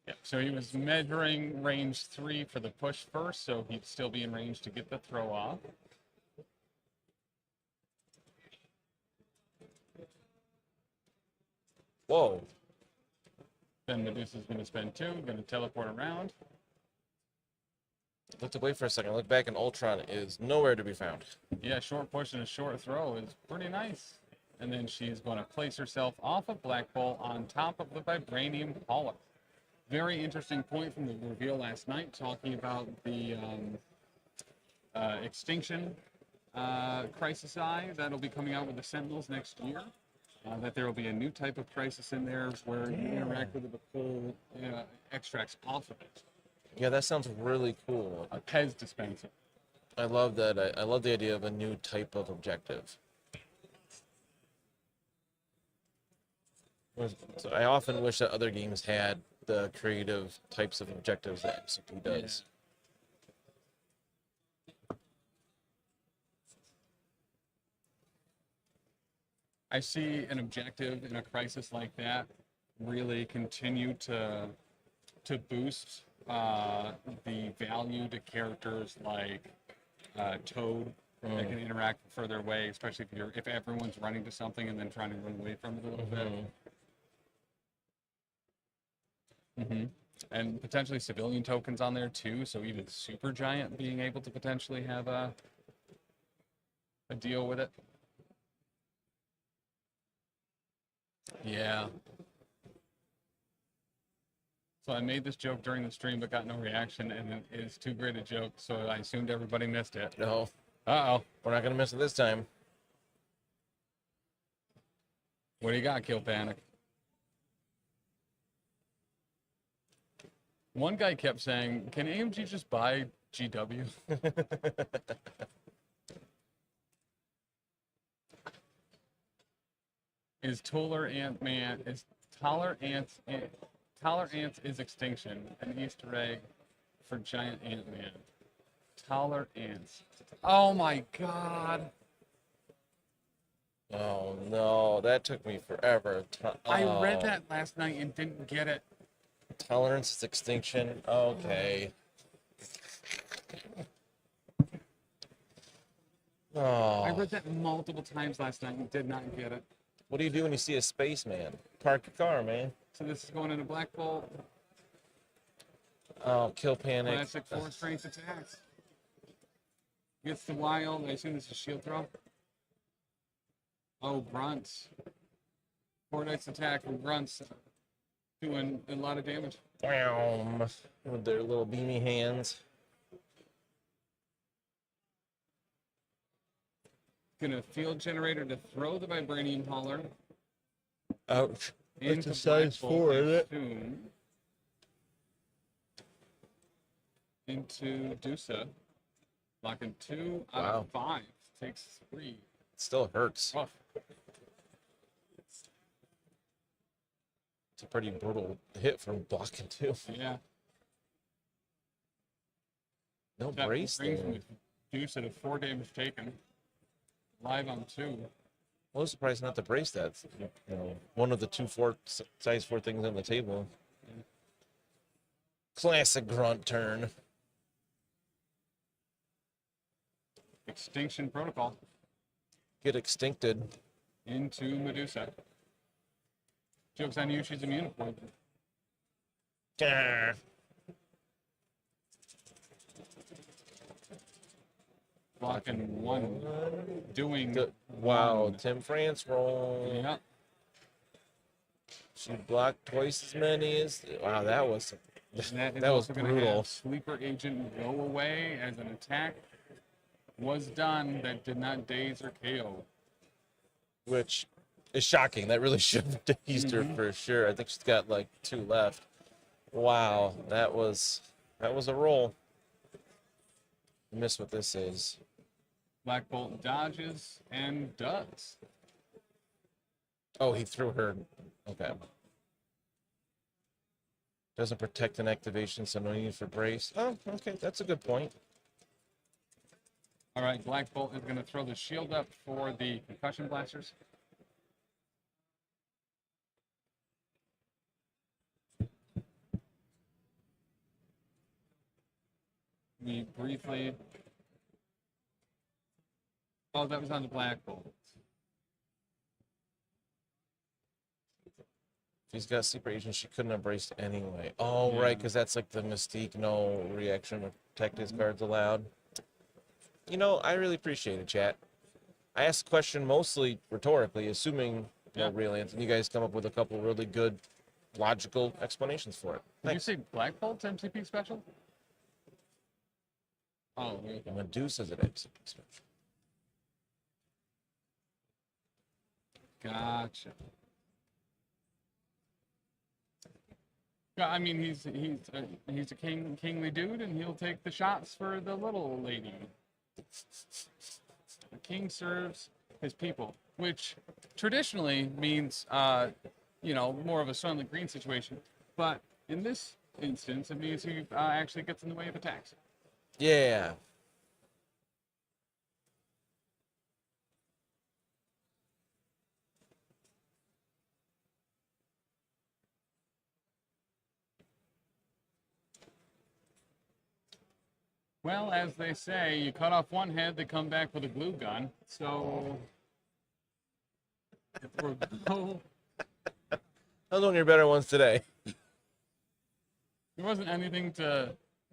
Yep, so he was measuring range 3 for the push first, so he'd still be in range to get the throw off. Whoa. Then Medusa's going to spend 2, going to teleport around. Looked away for a second. Look back, and Ultron is nowhere to be found. Yeah, short push and a short throw is pretty nice. And then she's going to place herself off of Black Bolt on top of the Vibranium Hauler. Very interesting point from the reveal last night, talking about the Extinction Crisis Eye that'll be coming out with the Sentinels next year. That there will be a new type of crisis in there where you interact with it to pull extracts off of it. Yeah, that sounds really cool. A Pez dispenser. I love that. I love the idea of a new type of objective. So I often wish that other games had the creative types of objectives that MCP does. I see an objective in a crisis like that really continue to boost the value to characters like Toad that can interact further away, especially if everyone's running to something and then trying to run away from it a little bit. And potentially civilian tokens on there too, so even Supergiant being able to potentially have a deal with it. Yeah. So I made this joke during the stream but got no reaction, and it is too great a joke, so I assumed everybody missed it. No. Uh-oh. We're not going to miss it this time. What do you got, Kill Panic? One guy kept saying, can AMG just buy GW? Is Tolerance is Extinction, an Easter egg for Giant Ant-Man. Tolerance. Oh my god. Oh no, that took me forever. I read that last night and didn't get it. Tolerance is Extinction. Okay. Oh. I read that multiple times last night and did not get it. What do you do when you see a spaceman? Park your car, man. So this is going into Black Bolt. Oh, Kill Panic. Classic 4 strength attacks. Gets the wild. I assume this is shield throw. Oh, grunts. Fortnite's attack from grunts doing a lot of damage. With their little beamy hands. Gonna field generator to throw the vibranium hauler. Ouch. Into That's a size Black Bolt 4, isn't it? soon. Into Dusa. Locking 2 out of 5. Takes 3. It still hurts. Rough. It's a pretty brutal hit from blocking 2. Yeah. No That brace brings there. him with Dusa to 4 damage taken. Live on 2. I was surprised not to brace that. You know, one of the two size 4 things on the table. Classic grunt turn. Extinction Protocol. Get extincted. Into Medusa. Joke's on you, she's immune to poison. Grr. Blocking 1. Doing Wow, 1. Tim France roll. Yeah. She blocked twice as many as. Wow, that was That is that was also gonna brutal. have Sleeper Agent go away as an attack was done that did not daze or KO. Which is shocking. That really should have dazed her for sure. I think she's got like 2 left. Wow, that was a roll. Miss what this is. Black Bolt dodges and does. Oh, he threw her. Okay. Doesn't protect an activation, so no need for brace. Oh, okay, that's a good point. All right, Black Bolt is going to throw the shield up for the concussion blasters. We briefly. Oh, that was on the Black Bolt. If he's got Sleeper Agent, she couldn't have braced anyway. Oh, right, because that's like the Mystique, no reaction or protect his cards allowed. You know, I really appreciate it, chat. I asked the question mostly rhetorically, assuming no real answer. You guys come up with a couple really good, logical explanations for it. Did you say Black Bolt's MCP special? Oh, Medusa's an MCP special. Gotcha. Yeah, I mean he's a kingly dude, and he'll take the shots for the little lady. The king serves his people, which traditionally means you know, more of a Sunlit Green situation, but in this instance, it means he actually gets in the way of attacks. Yeah. Well, as they say, you cut off one head, they come back with a glue gun. So, if we're That was one of your better ones today. there wasn't anything to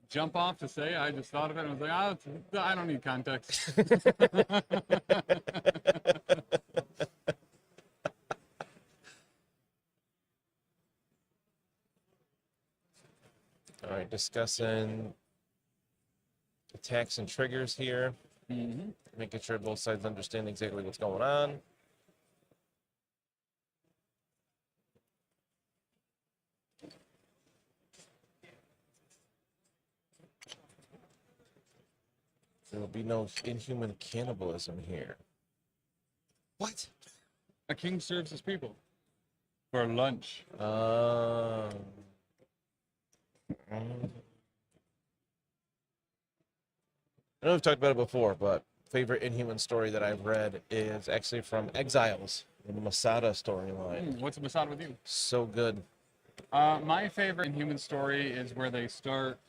jump off to say. I just thought of it and was like, oh, I don't need context. All right, discussing attacks and triggers here. Making sure both sides understand exactly what's going on. There will be no inhuman cannibalism here. What? A king serves his people for lunch. I know we've talked about it before, but favorite Inhuman story that I've read is actually from Exiles, the Masada storyline. What's a Masada with you? So good. My favorite Inhuman story is where they start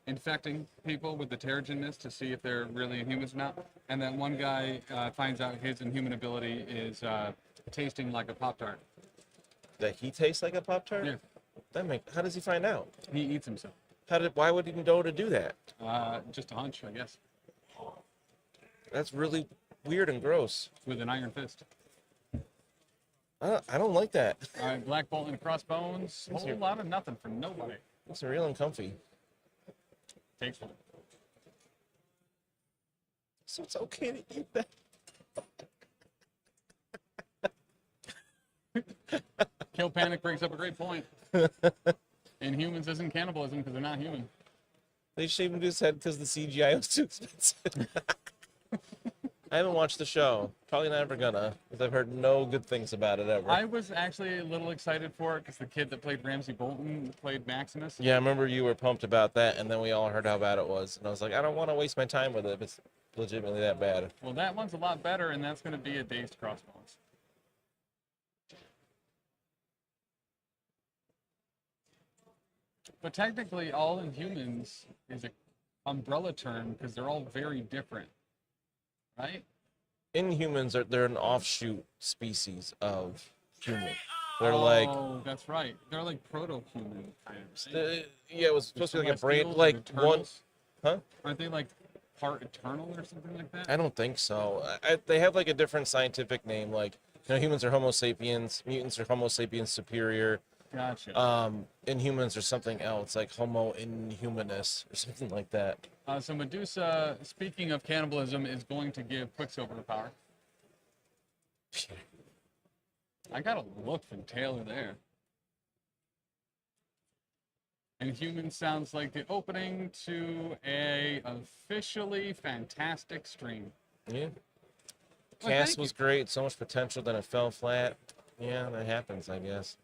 infecting people with the Terrigen mist to see if they're really Inhumans or not. And then one guy finds out his Inhuman ability is tasting like a Pop-Tart. That he tastes like a Pop-Tart? Yeah. How does he find out? He eats himself. Why would he know to do that? Just a hunch, I guess. That's really weird and gross. With an iron fist. I don't like that. All right, Black Bolt and Crossbones. Whole lot of nothing for nobody. It's real uncomfy. Takes one. So it's okay to eat that. Kill Panic brings up a great point. Inhumans isn't cannibalism because they're not human. They shaved him to his head because the CGI was too expensive. I haven't watched the show. Probably never gonna, because I've heard no good things about it ever. I was actually a little excited for it because the kid that played Ramsey Bolton played Maximus. Yeah, I remember you were pumped about that, and then we all heard how bad it was. And I was like, I don't want to waste my time with it if it's legitimately that bad. Well, that one's a lot better, and that's going to be a Dazed Crossbones. But technically, all Inhumans is an umbrella term because they're all very different, right? Inhumans they're an offshoot species of human. They're Oh, that's right. They're like proto-human kind of. Yeah, it was supposed to be like a brain, Celestials like and one, Eternals? huh? Aren't they like part eternal or something like that? I don't think so. They have like a different scientific name. Like, you know, humans are Homo sapiens, mutants are Homo sapiens superior. Gotcha. Inhumans are something else, like Homo inhumanus or something like that. So Medusa, speaking of cannibalism, is going to give Quicksilver power. I got a look from Taylor there. And Human sounds like the opening to a officially fantastic stream. Yeah. Well, Cast thank was great, so much potential, then it fell flat. Yeah, that happens, I guess.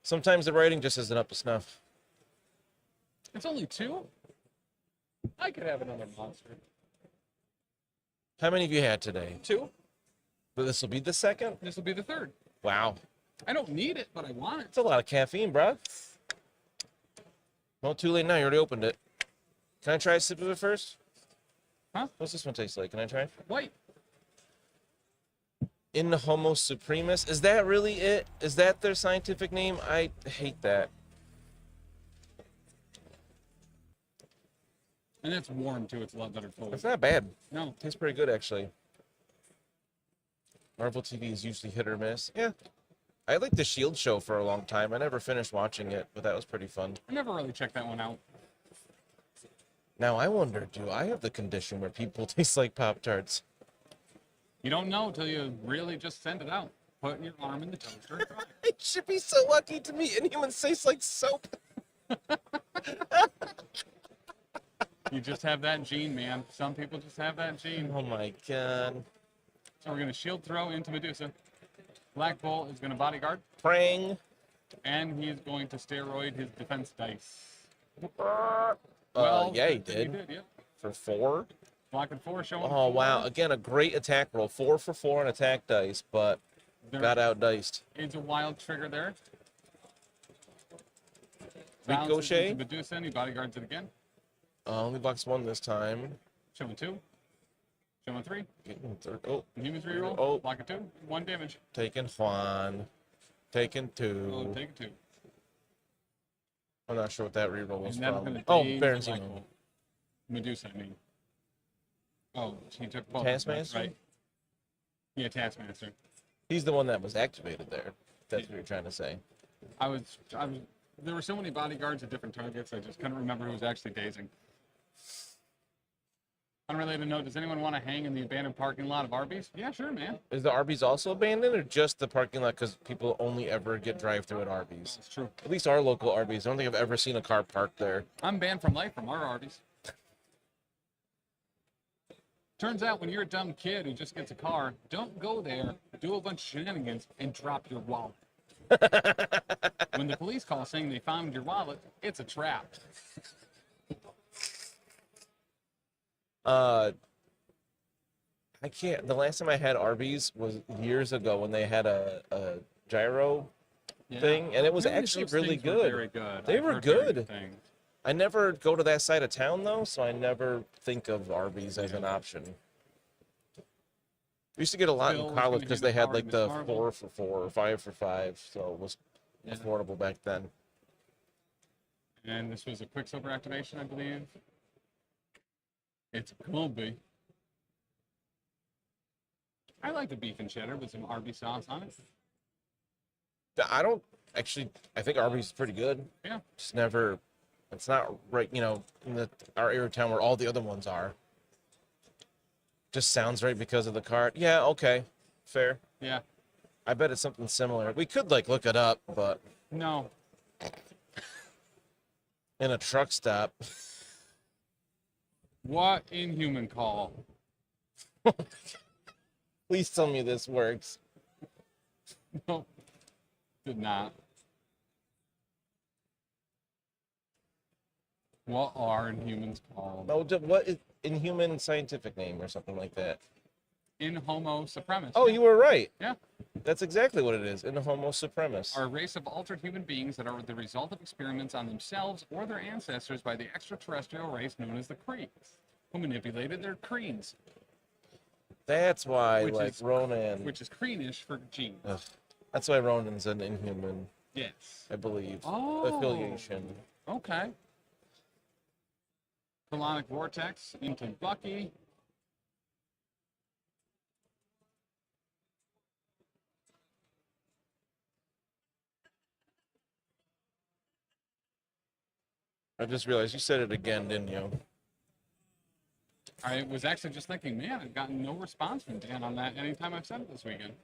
Sometimes the writing just isn't up to snuff. It's only 2? I could have another monster. How many have you had today? 2? But this will be the second? This will be the 3rd. Wow. I don't need it, but I want it. It's a lot of caffeine, bruh. Well, too late now. You already opened it. Can I try a sip of it first? Huh? What's this one taste like? Can I try? White. In the Homo Supremus. Is that really it? Is that their scientific name? I hate that. And it's warm, too. It's a lot better flavor. It's not bad. No. Tastes pretty good, actually. Marvel TV is usually hit or miss. Yeah. I liked the S.H.I.E.L.D. show for a long time. I never finished watching it, but that was pretty fun. I never really checked that one out. Now, I wonder, do I have the condition where people taste like Pop-Tarts? You don't know until you really just send it out. Put your arm in the toaster. Try it. It should be so lucky to me. Inhumans taste like soap. You just have that gene, man. Some people just have that gene. Oh my god. So we're going to shield throw into Medusa. Black Bolt is going to bodyguard. Prang. And he is going to steroid his defense dice. Yeah, he did. He did, yeah. For 4. Blocking 4, showing Oh, 4. wow. Again, a great attack roll. 4 for 4 on attack dice, but got outdiced. It's a wild trigger there. Ricochet. Medusa, and he bodyguards it again. Only blocks 1 this time. Showing 2. Showing 3. Getting 3rd. Oh. Humans reroll. Oh. Blocking 2. 1 damage. Taking Juan. Taking 2. Oh, taking 2. I'm not sure what that reroll was And that's from. gonna Oh, daze Baron Black Zemo. Bolt. Medusa, I mean. Oh, he took both. Taskmaster? Right. Yeah, Taskmaster. He's the one that was activated there. That's what you're trying to say. I was. There were so many bodyguards at different targets, I just couldn't remember who was actually dazing. Unrelated note, does anyone want to hang in the abandoned parking lot of Arby's? Yeah, sure, man. Is the Arby's also abandoned, or just the parking lot because people only ever get drive-through at Arby's? That's true. At least our local Arby's. I don't think I've ever seen a car parked there. I'm banned from life from our Arby's. Turns out when you're a dumb kid who just gets a car, don't go there, do a bunch of shenanigans, and drop your wallet. When the police call saying they found your wallet, it's a trap. I can't. The last time I had Arby's was years ago when they had a gyro thing, and it was Really, actually those really things were good. very good. They I've were heard very good. good things. I never go to that side of town though, so I never think of Arby's as an option. We used to get a lot Bill in was college gonna because give they had power like to the Miss Marvel. 4 for 4 or 5 for 5, so it was Yeah. affordable back then. And this was a Quicksilver activation, I believe. It's gonna be. I like the beef and cheddar with some Arby's sauce on it. I don't actually. I think Arby's is pretty good. Yeah. Just never. It's not right, you know, in our area of town where all the other ones are. Just sounds right because of the cart. Yeah. Okay. Fair. Yeah. I bet it's something similar. We could like look it up, but No. in a truck stop. What inhuman call? Please tell me this works. No. Did not. What are inhumans called? No, what is inhuman scientific name or something like that? In Homo supremus. Oh, you were right. Yeah. That's exactly what it is. In Homo supremus. Are a race of altered human beings that are the result of experiments on themselves or their ancestors by the extraterrestrial race known as the Kreens, who manipulated their creens. That's why, like, Ronan. Which is Kreenish for gene. Ugh. That's why Ronan's an inhuman. Yes. I believe. Oh. Affiliation. Okay. Colonic vortex into Bucky. I just realized you said it again, didn't you? I was actually just thinking, man, I've gotten no response from Dan on that anytime I've said it this weekend.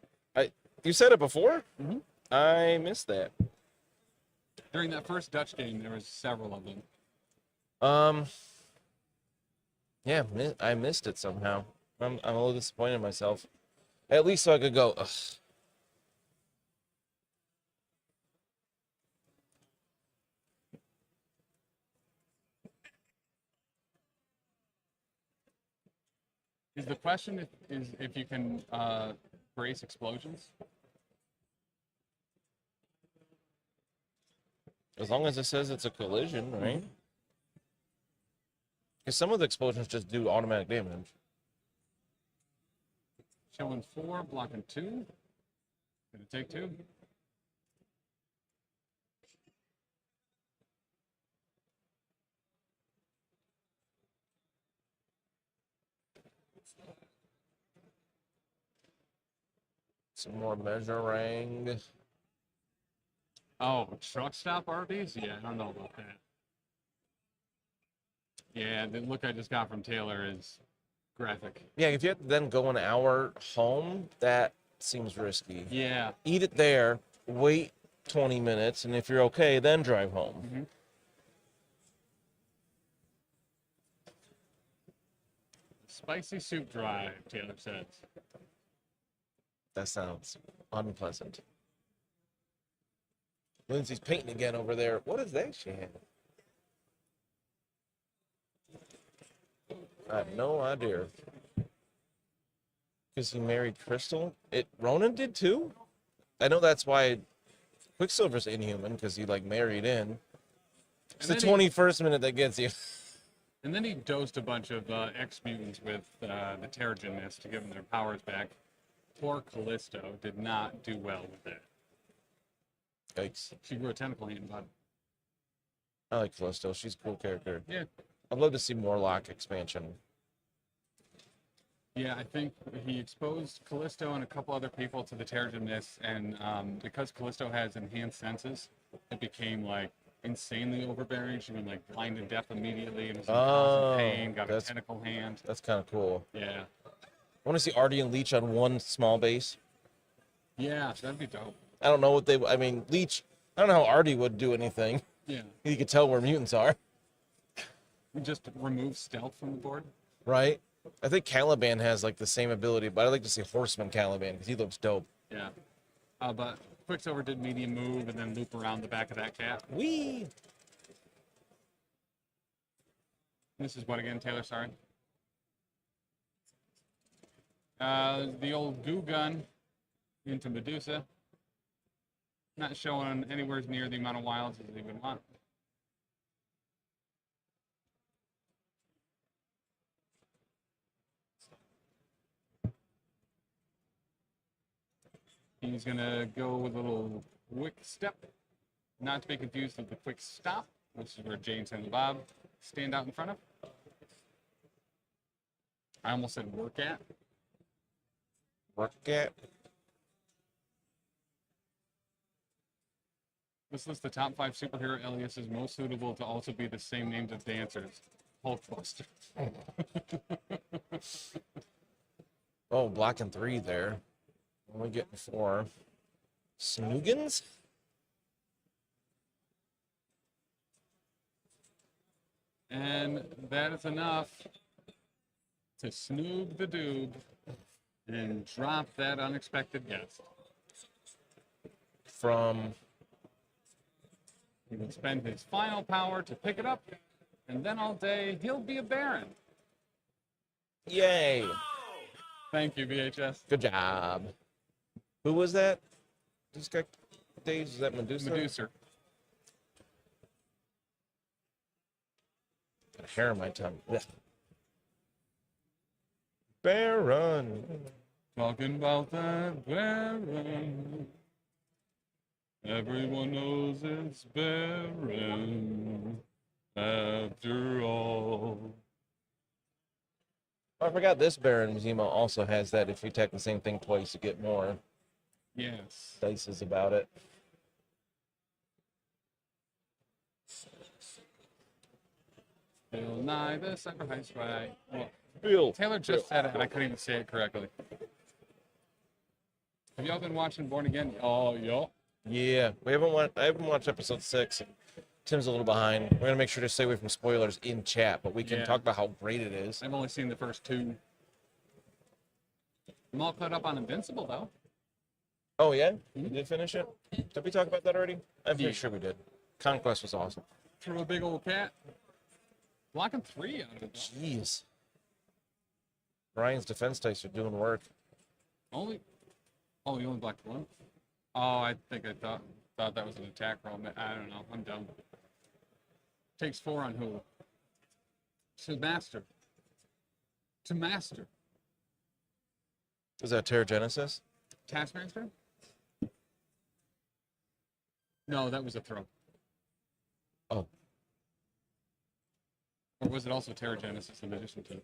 You said it before? Mm-hmm. I missed that. During that first Dutch game, there was several of them. Yeah, I missed it somehow. I'm a little disappointed in myself. At least so I could go, ugh. Is the question if you can brace explosions? As long as it says it's a collision, right? Because some of the explosions just do automatic damage. Showing 4, blocking 2. Gonna take 2. Some more measuring. Oh, truck stop Arby's? Yeah, I don't know about that. Yeah, the look I just got from Taylor is graphic. Yeah, if you have to then go an hour home, that seems risky. Yeah. Eat it there, wait 20 minutes, and if you're okay, then drive home. Mm-hmm. Spicy soup drive, Taylor says. That sounds unpleasant. Lindsay's painting again over there. What is that she had? I have no idea. Because he married Crystal? Ronan did too? I know that's why Quicksilver's inhuman, because he like married in. It's the 21st minute that gets you. And then he dosed a bunch of X-mutants with the Terrigen Mist to give them their powers back. Poor Callisto did not do well with that. Yikes. She grew a tentacle hand, bud. I like Callisto. She's a cool character. Yeah. I'd love to see more Locke expansion. Yeah, I think he exposed Callisto and a couple other people to the Terrigen Mist, and because Callisto has enhanced senses, it became like insanely overbearing. She went like blind and deaf immediately and was in constant pain, got a tentacle hand. That's kind of cool. Yeah. I want to see Artie and Leech on one small base. Yeah, that'd be dope. I don't know what I mean, Leech, I don't know how Artie would do anything. Yeah. He could tell where mutants are. Just remove stealth from the board. Right? I think Caliban has like the same ability, but I'd like to see Horseman Caliban because he looks dope. Yeah. But Quicksilver did medium move and then loop around the back of that cat. Whee! This is what again, Taylor? Sorry. The old goo gun into Medusa. Not showing anywhere near the amount of wilds as they would want. He's going to go with a little quick step, not to be confused with the quick stop, which is where James and Bob stand out in front of. I almost said work at. Work at? This lists the top 5 superhero aliases most suitable to also be the same names of dancers. Hulkbuster. Oh, blocking 3 there. Only getting 4. Snoogans? And that is enough to snoog the doob and drop that unexpected guest. From... He will spend his final power to pick it up, and then all day he'll be a baron. Yay! Thank you, VHS. Good job. Who was that? This guy, Dave, is that Medusa? Medusa. Got hair on my tongue. Ugh. Baron. Talking about that baron. Everyone knows it's Baron, after all. I forgot this Baron Zemo also has that. If you attack the same thing twice, you get more. Yes. Dices about it. Bill Nye the Sacrifice, right? Well, Bill. Taylor just said it, and I couldn't even say it correctly. Have y'all been watching Born Again? Oh, yo. Yeah, I haven't watched episode 6. Tim's a little behind. We're gonna make sure to stay away from spoilers in chat, but we can talk about how great it is. I've only seen the first 2. I'm all caught up on Invincible, though. Oh, yeah? You did finish it? Did we talk about that already? I'm pretty sure we did. Conquest was awesome. Threw a big old cat. Blocking 3 out of it. Jeez. Brian's defense dice are doing work. Oh, you only blocked 1? Oh, I think I thought that was an attack roll. I don't know. I'm dumb. Takes 4 on who? To master. To master. Is that Terragenesis? Taskmaster? No, that was a throw. Oh. Or was it also Terragenesis in addition to the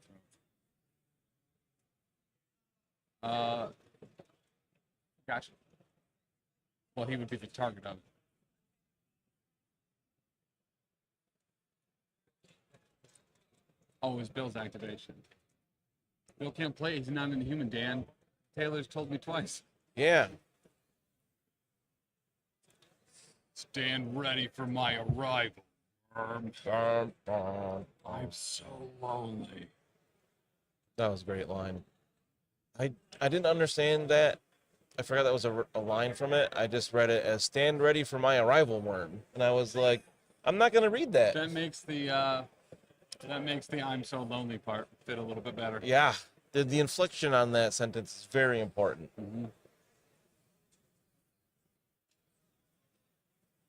throw? Gotcha. Well, he would be the target of it. Oh, it was Bill's activation. Bill can't play. He's not an human, Dan. Taylor's told me twice. Yeah. Stand ready for my arrival. I'm so lonely. That was a great line. I didn't understand that. I forgot that was a line from it. I just read it as "Stand ready for my arrival, worm," and I was like, "I'm not gonna read that." That makes the "I'm so lonely" part fit a little bit better. Yeah, the inflection on that sentence is very important. Mm-hmm.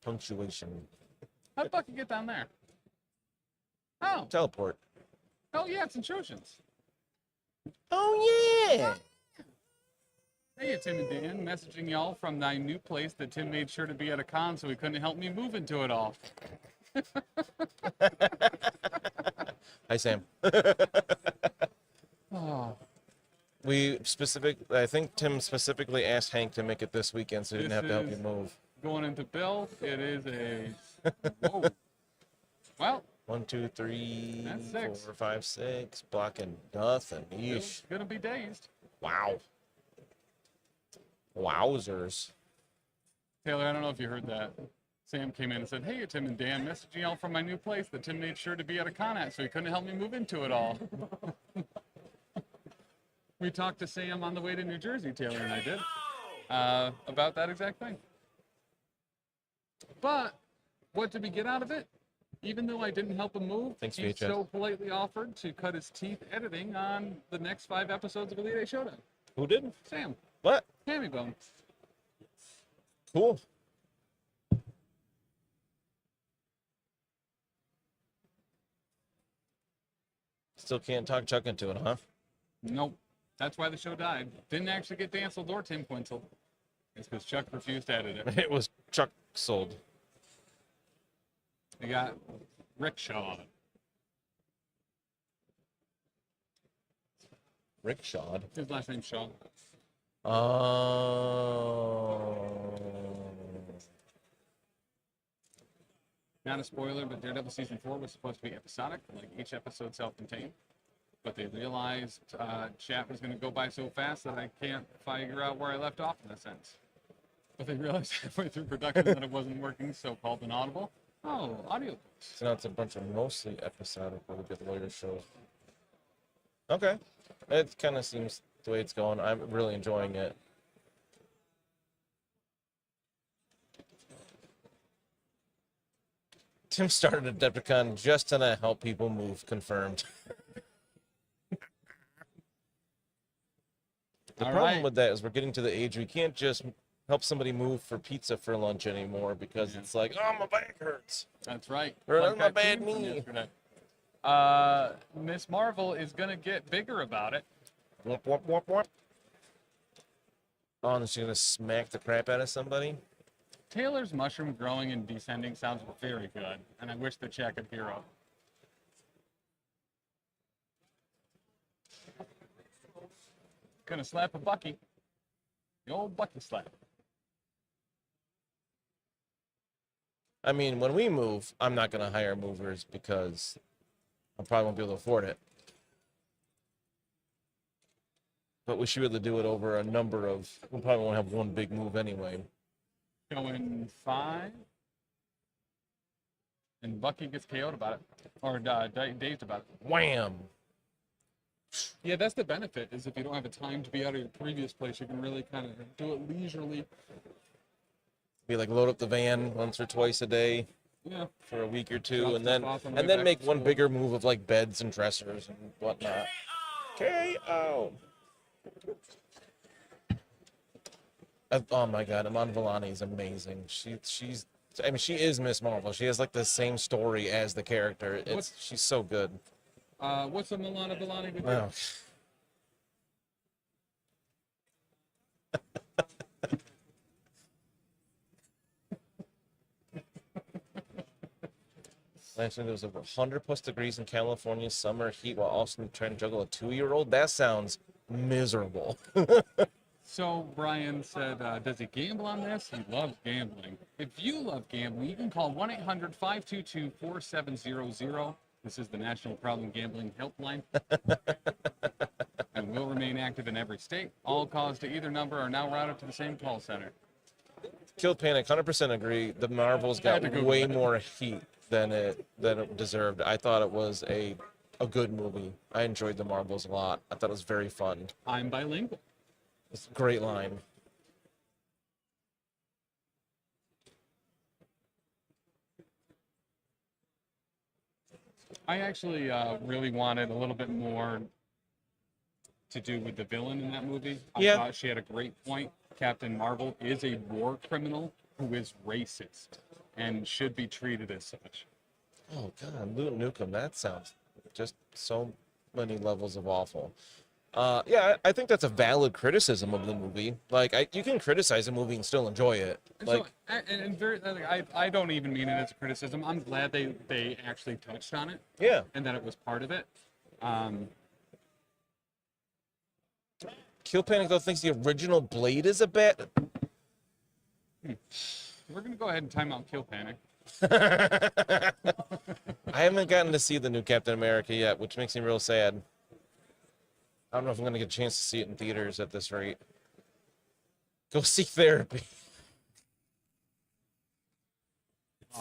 Punctuation. How'd Bucky get down there? Oh. Teleport. Oh yeah, it's intrusions. Oh yeah. Hey, Tim and Dan, messaging y'all from thy new place that Tim made sure to be at a con so he couldn't help me move into it all. Hi, Sam. Oh. I think Tim specifically asked Hank to make it this weekend so he didn't have to help you move. Going into Bill, it is a... Whoa. Well. 1, 2, 3, That's 4, 6. 5, 6. Blocking nothing. Yeesh. Gonna be dazed. Wow. Wowzers. Taylor, I don't know if you heard that. Sam came in and said, "Hey, Tim and Dan, messaging y'all from my new place that Tim made sure to be at a con at, so he couldn't help me move into it all." We talked to Sam on the way to New Jersey, Taylor and I did, about that exact thing. But what did we get out of it? Even though I didn't help him move, Thanks, he VHS. so politely offered to cut his teeth editing on the next 5 episodes of Elite Eight Showdown. Who did? Sam. What? Hammy Bone. Cool. Still can't talk Chuck into it, huh? Nope. That's why the show died. Didn't actually get canceled or Tim Quinzel. It's because Chuck refused to edit it. It was Chuck sold. We got Rickshaw. Rickshaw. His last name's Shaw. Oh. not a spoiler, but Daredevil season 4 was supposed to be episodic, like each episode self-contained. But they realized chat was going to go by so fast that I can't figure out where I left off in a sense. But they realized halfway through production that it wasn't working, so called an audible. Oh, audio. So now it's a bunch of mostly episodic really good lawyer shows. Okay. It kind of seems the way it's going. I'm really enjoying it. Tim started AdeptiCon just to help people move. Confirmed. The problem with that is we're getting to the age we can't just help somebody move for pizza for lunch anymore because it's like, oh, my back hurts. That's right. Or Like my that bad tune from knee. yesterday. Miss Marvel is going to get bigger about it. Whoop, whoop, whoop, whoop. Oh, and she's going to smack the crap out of somebody? Taylor's mushroom growing and descending sounds very good, and I wish the chat could hear it. Gonna slap a Bucky. The old Bucky slap. I mean, when we move, I'm not going to hire movers because I probably won't be able to afford it. But we should be able to do it over a number of... We probably won't have one big move anyway. Going 5. And Bucky gets KO'd about it. Or dazed about it. Wham! Yeah, that's the benefit, is if you don't have a time to be out of your previous place, you can really kind of do it leisurely. Be like load up the van once or twice a day. Yeah. For a week or Drop two, and stuff off on the way then back make to one school. bigger move of like beds and dressers and whatnot. KO! Oh my god, Iman Vellani is amazing. She's I mean, she is Miss Marvel. She has like the same story as the character. She's so good. What's a Milana Vellani with Wow. Actually, there was over 100 plus degrees in California summer heat while also trying to juggle a 2-year-old. That sounds miserable. So Brian said, does he gamble on this? He loves gambling. If you love gambling, you can call 1-800-522-4700. This is the National Problem Gambling Helpline. And will remain active in every state. All calls to either number are now routed to the same call center. Killed Panic, 100% agree. The Marvels got way more heat than it deserved. I thought it was a good movie. I enjoyed the Marvels a lot. I thought it was very fun. I'm bilingual. It's a great line. I actually really wanted a little bit more to do with the villain in that movie. I thought she had a great point. Captain Marvel is a war criminal who is racist and should be treated as such. Oh, God, Luke Nukem, that sounds just so many levels of awful. Yeah, I think that's a valid criticism of the movie. Like, you can criticize a movie and still enjoy it. Like, I don't even mean it as a criticism. I'm glad they actually touched on it. Yeah. And that it was part of it. Kill Panic, though, thinks the original Blade is a bad... We're going to go ahead and time out Kill Panic. I haven't gotten to see the new Captain America yet, which makes me real sad. I don't know if I'm going to get a chance to see it in theaters at this rate. Go seek therapy.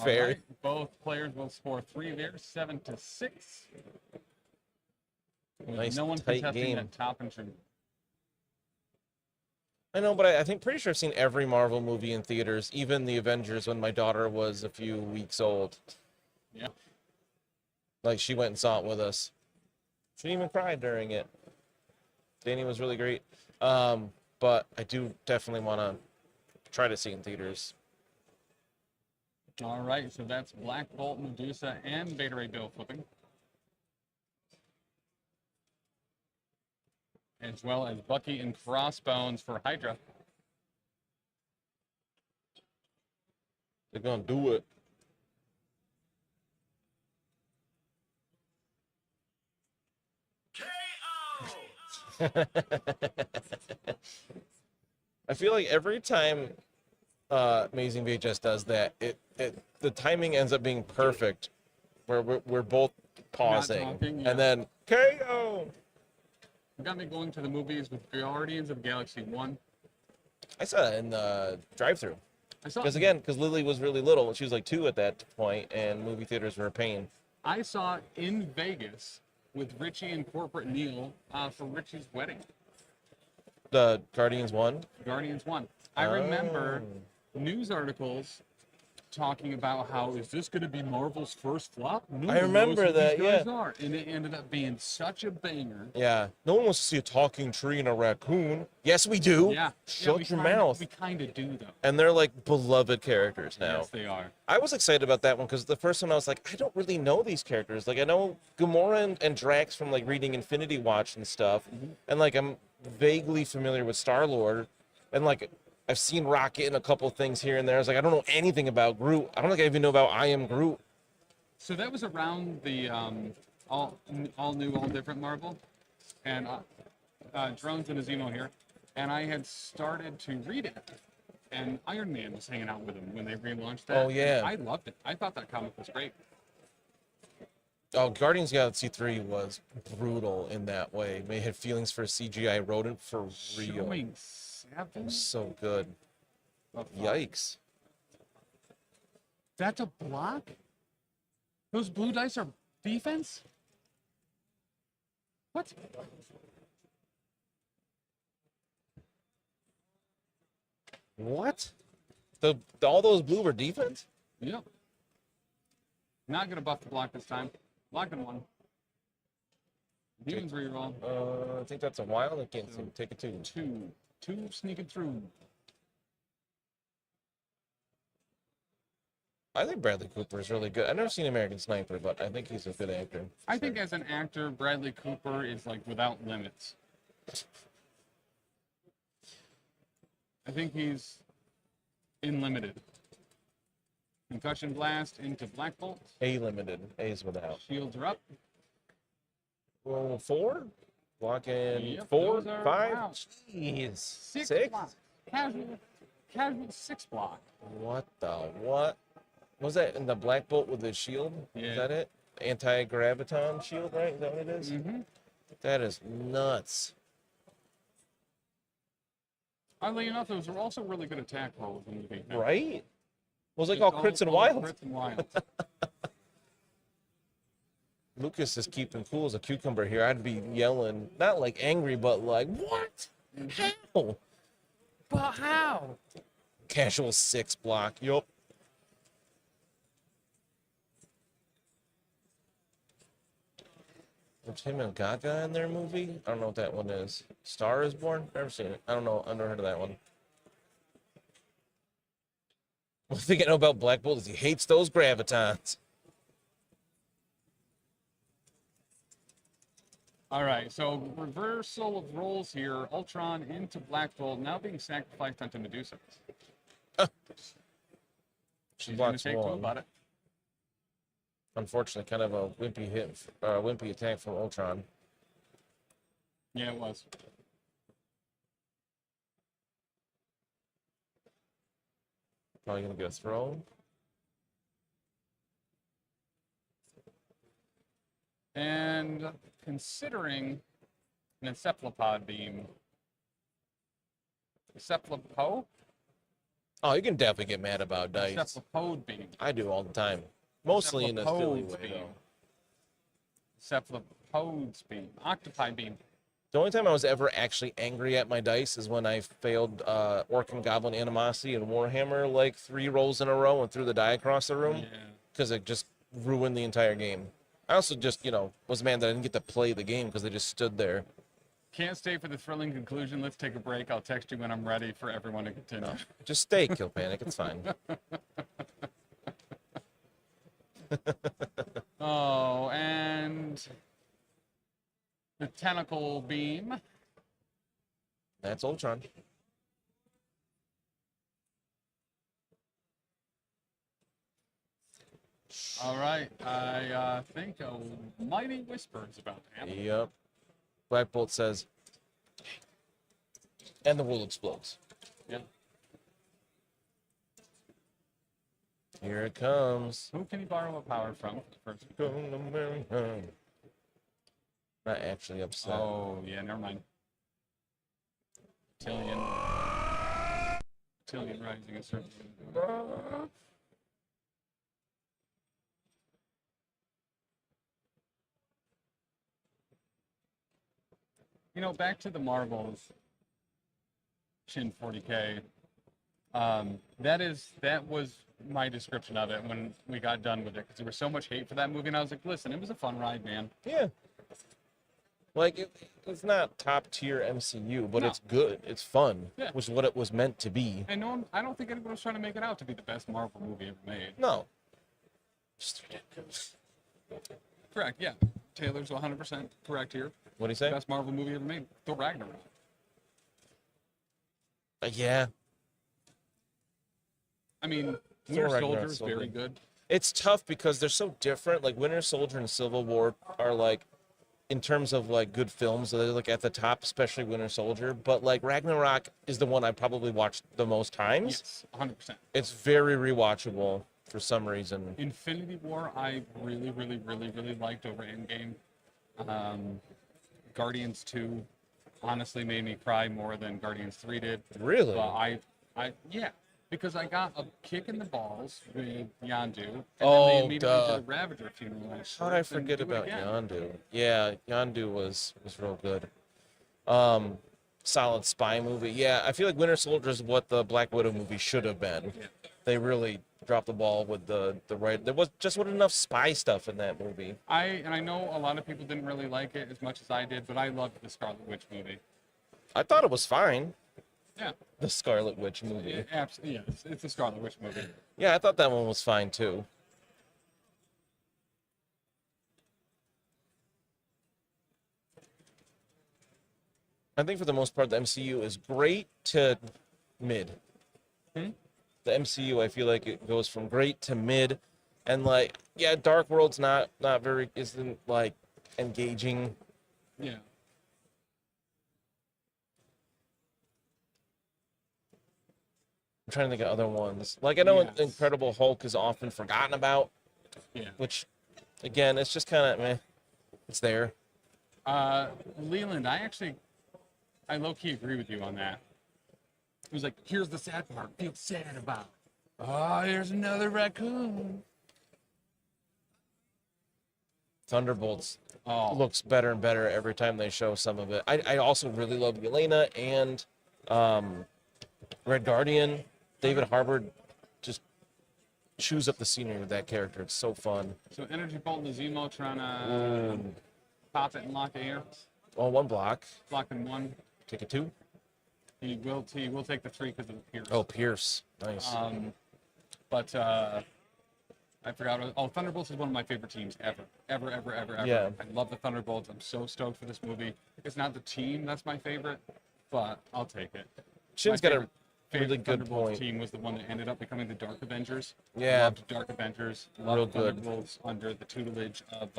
Fair. All right. Both players will score 3 there, 7-6. With Nice, no one tight contesting game. that top and true. I know, but I think pretty sure I've seen every Marvel movie in theaters, even the Avengers when my daughter was a few weeks old. Yeah. Like, she went and saw it with us. She didn't even cry during it. Danny was really great. But I do definitely want to try to see it in theaters. All right, so that's Black Bolt, Medusa, and Beta Ray Bill flipping. As well as Bucky and Crossbones for Hydra. They're going to do it. I feel like every time Amazing VHS does that. The timing ends up being perfect, where we're both pausing, talking, yeah. and then KO. You got me going to the movies with Guardians of the Galaxy 1. I saw that in the drive-thru. I saw Because Lily was really little. She was like 2 at that point, and movie theaters were a pain. I saw it in Vegas with Richie and Corporate Neil for Richie's wedding. The Guardians 1? Guardians 1. I remember news articles talking about how, is this going to be Marvel's first flop? No I remember one knows who that, these guys yeah. are. And it ended up being such a banger. Yeah. No one wants to see a talking tree and a raccoon. Yes, we do. Yeah. Shut your mouth. We kind of do, though. And they're like beloved characters now. Yes, they are. I was excited about that one because the first one I was like, I don't really know these characters. Like, I know Gamora and Drax from like reading Infinity Watch and stuff. And like, I'm vaguely familiar with Star-Lord. And like, I've seen Rocket in a couple things here and there. I was like, I don't know anything about Groot. I don't think I even know about I Am Groot. So that was around the all new, all different Marvel. And Drones and Azimo here. And I had started to read it. And Iron Man was hanging out with him when they relaunched that. Oh, yeah. And I loved it. I thought that comic was great. Oh, Guardians of the Galaxy 3 was brutal in that way. They had feelings for CGI rodent for real. Showing It was so good. Yikes. That's a block? Those blue dice are defense? What? What? All those blue were defense? Yep. Not going to buff the block this time. Blocking one. Demons reroll. I think that's a wild. I can't see. Take a 2. 2 sneaking through. I think Bradley Cooper is really good. I've never seen American Sniper, but I think he's a good actor. I think as an actor, Bradley Cooper is like without limits. I think he's unlimited. Concussion blast into Black Bolt. A limited. A's without. Shields are up. Well, 4? Blocking Yep, 4, those are- 5. wow. Jeez. 6 block. Casual 6 block. What the what? Was that in the Black Bolt with the shield? Yeah. Is that it? Anti-graviton shield, right? Is that what it is? Mm-hmm. That is nuts. Oddly enough, those are also really good attack rolls in the game. Right? It was like Just all crits and wilds. Crits and wilds. Lucas is keeping cool as a cucumber here. I'd be yelling, not like angry, but like, what? How? But how? Casual 6 block. Yup. Was him and Gaga in their movie? I don't know what that one is. Star is Born? Never seen it. I don't know. I've never heard of that one. One thing I know about Black Bolt is he hates those gravitons. All right, so reversal of roles here. Ultron into Black Bolt, now being sacrificed onto Medusa. She's going to take two about it. Unfortunately, kind of a wimpy attack from Ultron. Yeah, it was. Probably going to get a throw. And considering an encephalopod beam. Encephalopo? Oh, you can definitely get mad about dice. Cephalopode beam. I do all the time. Mostly in a silly Cephalopodes way, beam. though. Cephalopodes beam. Octopi beam. The only time I was ever actually angry at my dice is when I failed Orc and Goblin Animosity and Warhammer like 3 rolls in a row and threw the die across the room. Because it just ruined the entire game. I also just, was mad that I didn't get to play the game because they just stood there. Can't stay for the thrilling conclusion. Let's take a break. I'll text you when I'm ready for everyone to continue. No, just stay, Kill Panic. It's fine. Oh, and the tentacle beam. That's Ultron. All right, I think a mighty whisper is about to happen. Yep. Black Bolt says, and the world explodes. Yep. Here it comes. Who can you borrow a power from first? Not actually upset. Oh, yeah, never mind. Tillian Rising is certainly. You know, back to the Marvels, Shin 40K. That was my description of it when we got done with it, because there was so much hate for that movie, and I was like, listen, it was a fun ride, man. Yeah. Like, it's not top tier MCU, but No. it's good. It's fun, Yeah. which is what it was meant to be. And I don't think anyone was trying to make it out to be the best Marvel movie ever made. No. Just ridiculous. Correct, yeah. Taylor's 100% correct here. What'd he say? Best Marvel movie ever made. Thor Ragnarok. Yeah. I mean, Thor Winter Soldier Ragnarok's is so very good. good. It's tough because they're so different. Like, Winter Soldier and Civil War are, like, in terms of, like, good films, they're, like, at the top, especially Winter Soldier. But, like, Ragnarok is the one I probably watched the most times. Yes, 100%. It's very rewatchable for some reason. Infinity War, I really, really, really, really liked over Endgame. Guardians 2 honestly made me cry more than Guardians 3 did. Really? But yeah, because I got a kick in the balls with Yondu, and then Oh, they immediately duh. did a Ravager funeral. How did I forget about Yondu? Yeah, Yondu was real good. Solid spy movie. Yeah, I feel like Winter Soldier is what the Black Widow movie should have been. Yeah. They really dropped the ball with the right. There wasn't enough spy stuff in that movie. I know a lot of people didn't really like it as much as I did, but I loved the Scarlet Witch movie. I thought it was fine. Yeah. The Scarlet Witch movie. Yeah, absolutely. Yeah, it's the Scarlet Witch movie. Yeah, I thought that one was fine too. I think for the most part, the MCU is great to mid. Hmm? The MCU, I feel like it goes from great to mid, and like, yeah, Dark World's isn't like engaging. Yeah. I'm trying to think of other ones. Like, I know Yes. Incredible Hulk is often forgotten about. Yeah. Which, again, it's just kind of meh. It's there. Leland, I low-key agree with you on that. It was like, here's the sad part. Feel sad about. Oh, here's another raccoon. Thunderbolts Oh. looks better and better every time they show some of it. I also really love Yelena and Red Guardian. David Harbour just chews up the scenery with that character. It's so fun. So Energy Bolt and Zemo trying to pop it and lock it here. Oh, one block. Blocking one. Take a 2. He will take the 3 because of the Pierce. Oh, Pierce. Nice. But I forgot. Oh, Thunderbolts is one of my favorite teams ever. Ever. Yeah. I love the Thunderbolts. I'm so stoked for this movie. It's not the team that's my favorite, but I'll take it. Shin's got a really good Thunderbolts point. team was the one that ended up becoming the Dark Avengers. Yeah. Loved Dark Avengers. Loved Real good. Thunderbolts under the tutelage of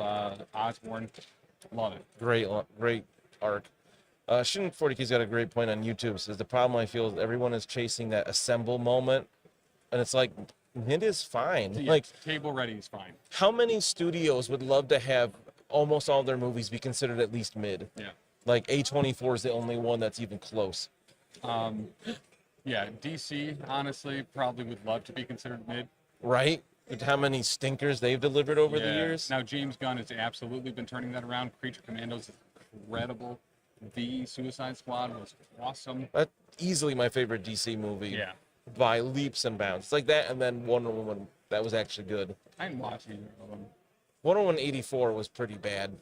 Osborn. Love it. Great arc. Shin 40K's got a great point on YouTube. Says the problem I feel is everyone is chasing that assemble moment, and it's like it is fine. Yes, Like, table ready is fine. how many studios would love to have almost all their movies be considered at least mid? Yeah. Like A24 is the only one that's even close. Yeah, DC honestly probably would love to be considered mid. Right? With how many stinkers they've delivered over the Yeah. years. Now James Gunn has absolutely been turning that around. Creature Commandos is incredible. The Suicide Squad was awesome. That's easily my favorite DC movie. Yeah. By leaps and bounds. It's like that, and then Wonder Woman. That was actually good. I didn't watch either of them. Wonder Woman 84 was pretty bad.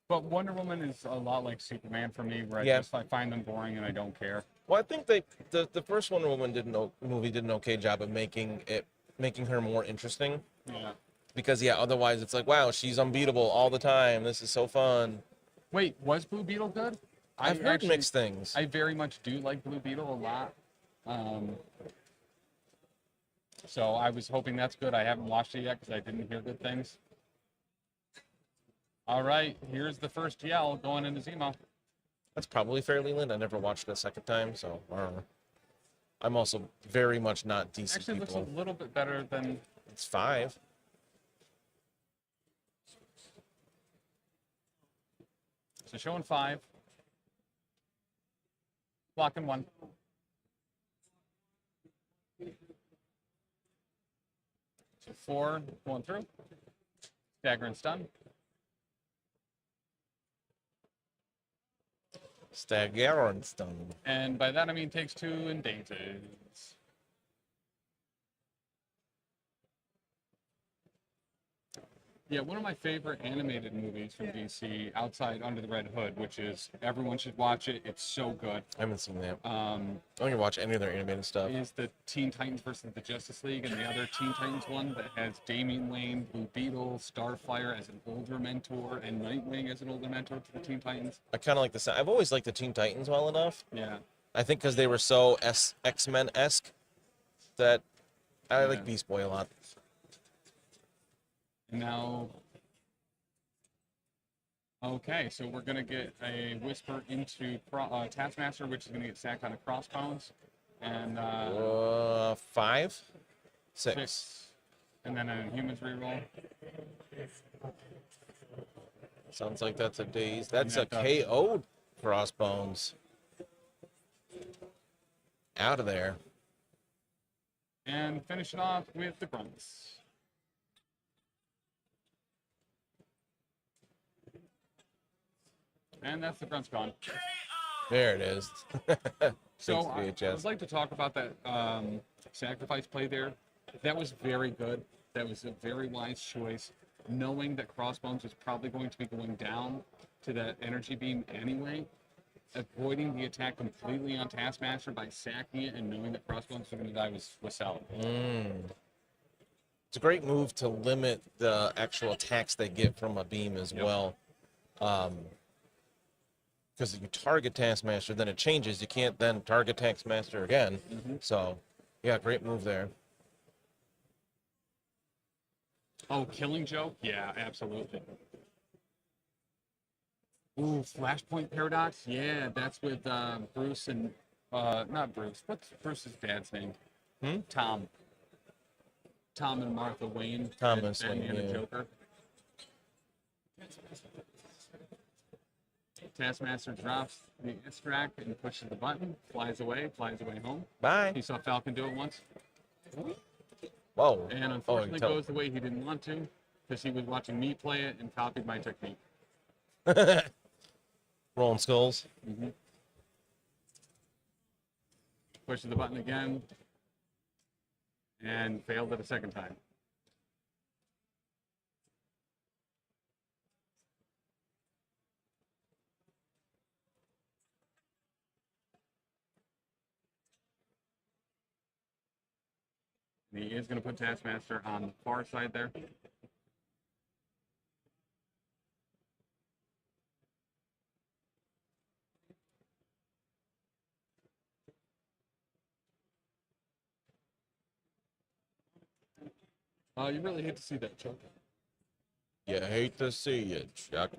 But Wonder Woman is a lot like Superman for me, where I find them boring and I don't care. Well, I think the first Wonder Woman movie did an okay job of making her more interesting. Yeah. Because otherwise it's like, wow, she's unbeatable all the time. This is so fun. Wait, was Blue Beetle good? I've heard mixed things. I very much do like Blue Beetle a lot. So I was hoping that's good. I haven't watched it yet because I didn't hear good things. All right, here's the first yell going into Zemo. That's probably fair, Leland. I never watched it a second time, so I don't know. I'm also very much not decent Actually, it looks people. a little bit better than. It's 5. So showing 5. Blocking 1. So 4 going through. Dagger and stun. Stagger and stun. And by that I mean takes 2 and dazes. Yeah, one of my favorite animated movies from DC, outside Under the Red Hood, which is everyone should watch it. It's so good. I haven't seen that. I don't even watch any of their animated stuff. Is the Teen Titans versus the Justice League, and the other Teen Titans one that has Damian Wayne, Blue Beetle, Starfire as an older mentor, and Nightwing as an older mentor to the Teen Titans. I kind of like the. I've always liked the Teen Titans well enough. Yeah. I think because they were so X-Men-esque that I like Beast Boy a lot. Now, okay, so we're going to get a Whisper into Taskmaster, which is going to get sacked on a Crossbones. And 5? 6. And then a Humans reroll. Sounds like that's a daze. That's a KO Crossbones. Out of there. And finish it off with the Grunts. And that's the Grunts gone. There it is. So I would like to talk about that sacrifice play there. That was very good. That was a very wise choice. Knowing that Crossbones was probably going to be going down to that energy beam anyway, avoiding the attack completely on Taskmaster by sacking it and knowing that Crossbones was going to die was solid. It's a great move to limit the actual attacks they get from a beam as well. Because if you target Taskmaster, then it changes. You can't then target Taskmaster again. So, yeah, great move there. Oh, Killing Joke? Yeah, absolutely. Ooh, Flashpoint Paradox? Yeah, that's with Bruce and... not Bruce. What's Bruce's dad's name? Tom. Tom and Martha Wayne. Thomas and Wayne, yeah. Joker. Taskmaster drops the extract and pushes the button, flies away home. Bye. He saw Falcon do it once. Whoa. And unfortunately goes the way he didn't want to, because he was watching me play it and copied my technique. Rolling skulls. Pushes the button again, and failed it a second time. And he is going to put Taskmaster on the far side there. You really hate to see that, Chuck. You hate to see it, Chuck.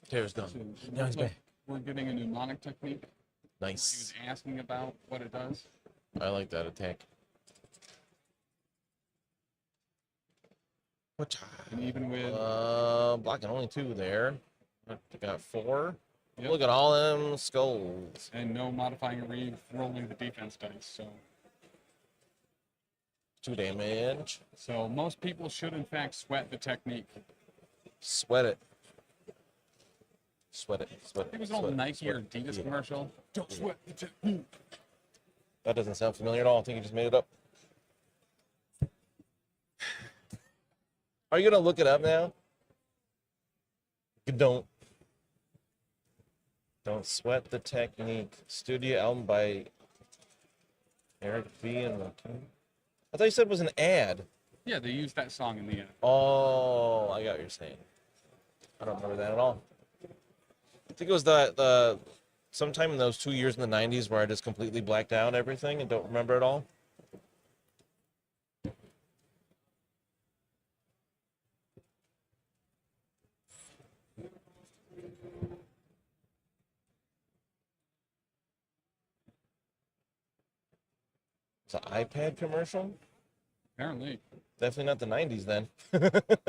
Taylor's done. Now he's back. We're getting a mnemonic technique. Nice. He was asking about what it does. I like that attack. And even with... blocking only 2 there. Got 4. Yep. Look at all them skulls. And no modifying or re-rolling the defense dice, so... 2 damage. So most people should, in fact, sweat the technique. Sweat it. Sweat it. Sweat it. It was an old Nike or Adidas commercial. Don't sweat the technique. That doesn't sound familiar at all. I think you just made it up. Are you going to look it up now? You don't. Don't sweat the technique. Studio album by Eric B. and Rakim. I thought you said it was an ad. Yeah, they used that song in the ad. Oh, I got what you're saying. I don't remember that at all. I think it was the sometime in those 2 years in the 90s where I just completely blacked out everything and don't remember it all. It's an iPad commercial? Apparently. Definitely not the 90s then. It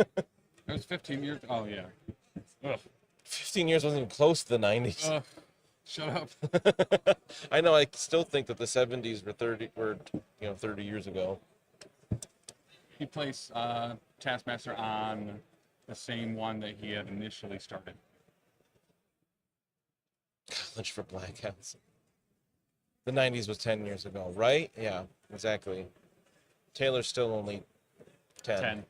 was 15 years. Oh, yeah. Ugh. 15 years wasn't even close to the 90s. Ugh. Shut up. I know, I still think that the 70s were 30 years ago. He placed Taskmaster on the same one that he had initially started. College for Blackouts. The 90s was 10 years ago, right? Yeah, exactly. Taylor's still only 10.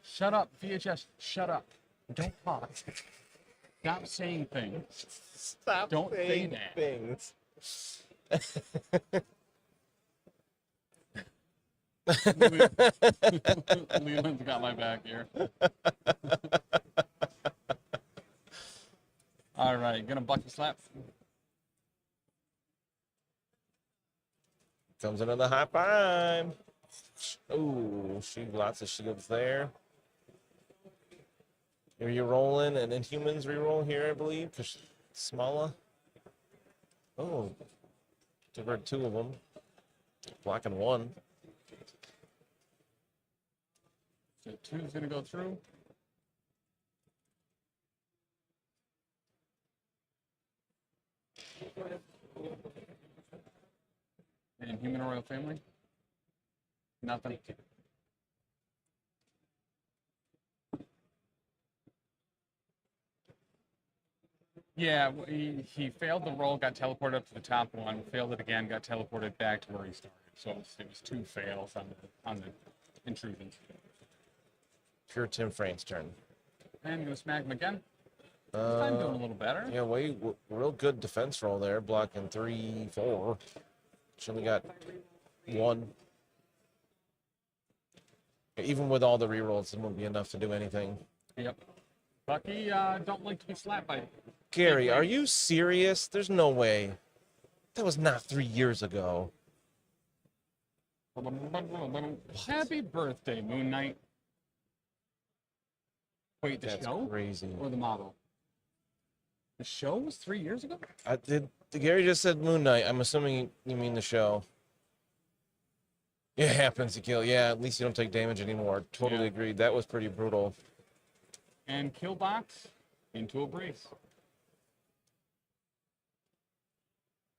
Shut up, VHS. Shut up. Don't talk. Stop saying things. Don't say say that. things. Leland's got my back here. All right, gonna bucket slap. Comes into the high five. Ooh, lots of shields there. Are you rolling an Inhumans reroll here, I believe? Smala. Oh, divert 2 of them. Blocking 1. So 2's gonna go through. And Human Royal Family? Nothing. Yeah, he failed the roll, got teleported up to the top one, failed it again, got teleported back to where he started. So it was 2 fails on the intrusion. Pure Tim Frank's turn. And gonna smack him again. This time doing a little better. Yeah, real good defense roll there, blocking 3, 4. She only got 1. Even with all the rerolls, it won't be enough to do anything. Yep. Bucky don't like to be slapped by. Gary, are you serious? There's no way. That was not 3 years ago. Happy birthday, Moon Knight. Wait, the That's show? Crazy. Or the model? The show was 3 years ago? Gary just said Moon Knight. I'm assuming you mean the show. It happens to kill. Yeah, at least you don't take damage anymore. Totally agreed. That was pretty brutal. And Killbox into a brace.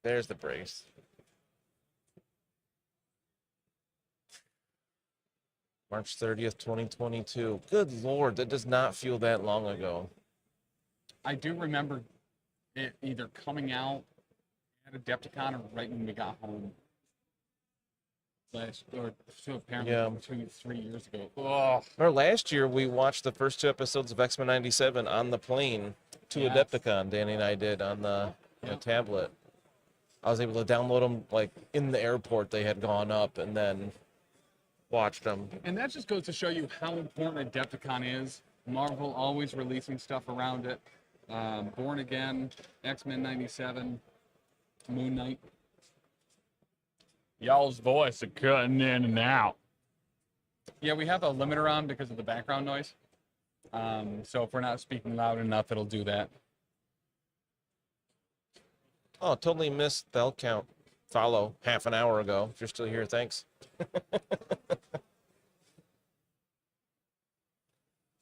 There's the brace. March 30th, 2022. Good Lord, that does not feel that long ago. I do remember it either coming out at AdeptiCon or right when we got home. Apparently 2-3 years ago. Oh. Or last year, we watched the first 2 episodes of X-Men 97 on the plane to AdeptiCon. Danny and I did on the tablet. I was able to download them like in the airport. They had gone up, and then watched them. And that just goes to show you how important Adepticon is. Marvel always releasing stuff around it. Born Again, X-Men 97, Moon Knight. Y'all's voice are cutting in and out. Yeah, we have a limiter on because of the background noise. So if we're not speaking loud enough, it'll do that. Oh, totally missed bell count. Follow half an hour ago. If you're still here, thanks.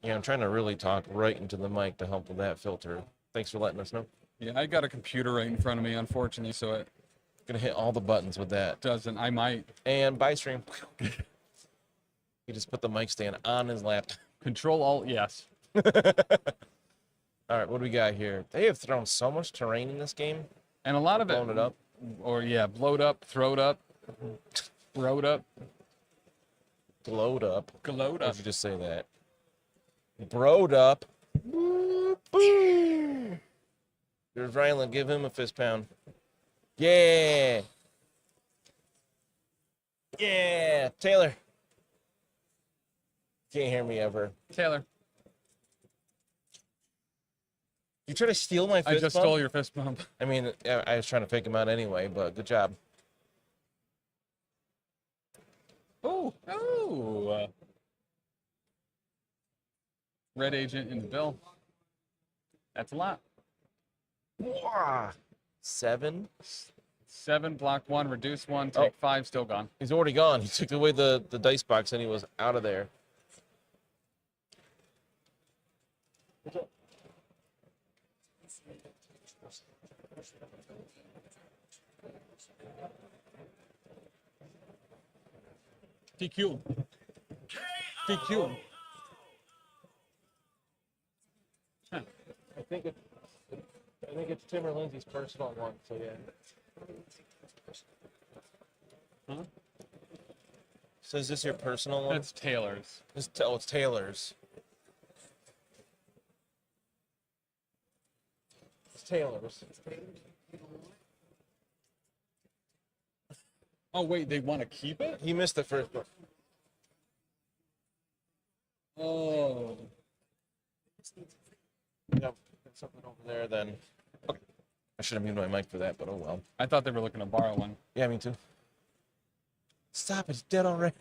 Yeah, I'm trying to really talk right into the mic to help with that filter. Thanks for letting us know. Yeah, I got a computer right in front of me, unfortunately, so it... Gonna hit all the buttons with that. Doesn't. I might. And buy stream. He just put the mic stand on his laptop. Control Alt, yes. All right, what do we got here? They have thrown so much terrain in this game. And a lot of blown it up. Or, yeah, blowed up, throwed up, throwed up. Glowed up. Glowed up. Why did you just say that? Broed up. Boom. There's Ryland. Give him a fist pound. Yeah. Yeah. Taylor. Can't hear me ever. Taylor. You try to steal my fist I just bump? stole your fist bump. I mean, I was trying to fake him out anyway, but good job. Oh. Oh. Red agent in the bill. That's a lot. Wow. 7. 7, block 1, reduce 1, take 5, still gone. He's already gone. He took away the dice box and he was out of there. DQ. DQ. I think it's Tim or Lindsay's personal one, so yeah. Huh? So is this your personal one? That's Taylor's. It's Taylor's. It's Taylor's. Oh, wait, they want to keep it? He missed the first one. Oh. Yep, something over there then. Okay. I should have muted my mic for that, but oh well. I thought they were looking to borrow one. Yeah, me too. Stop, it's dead already.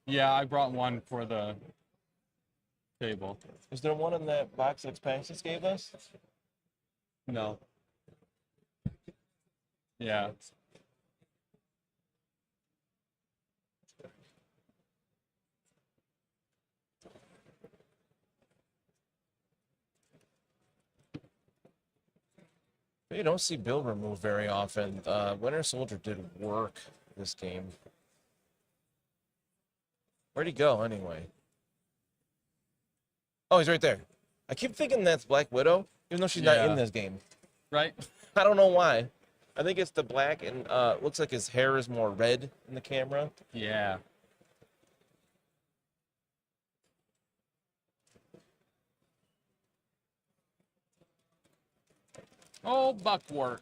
Yeah, I brought one for the table. Is there one in that box that Paxis gave us? No. Yeah. You don't see Bill removed very often. Winter Soldier did work this game. Where'd he go, anyway? Oh, he's right there. I keep thinking that's Black Widow, even though she's not in this game. Right? I don't know why. I think it's the black, and looks like his hair is more red in the camera. Yeah. Oh, buckwort.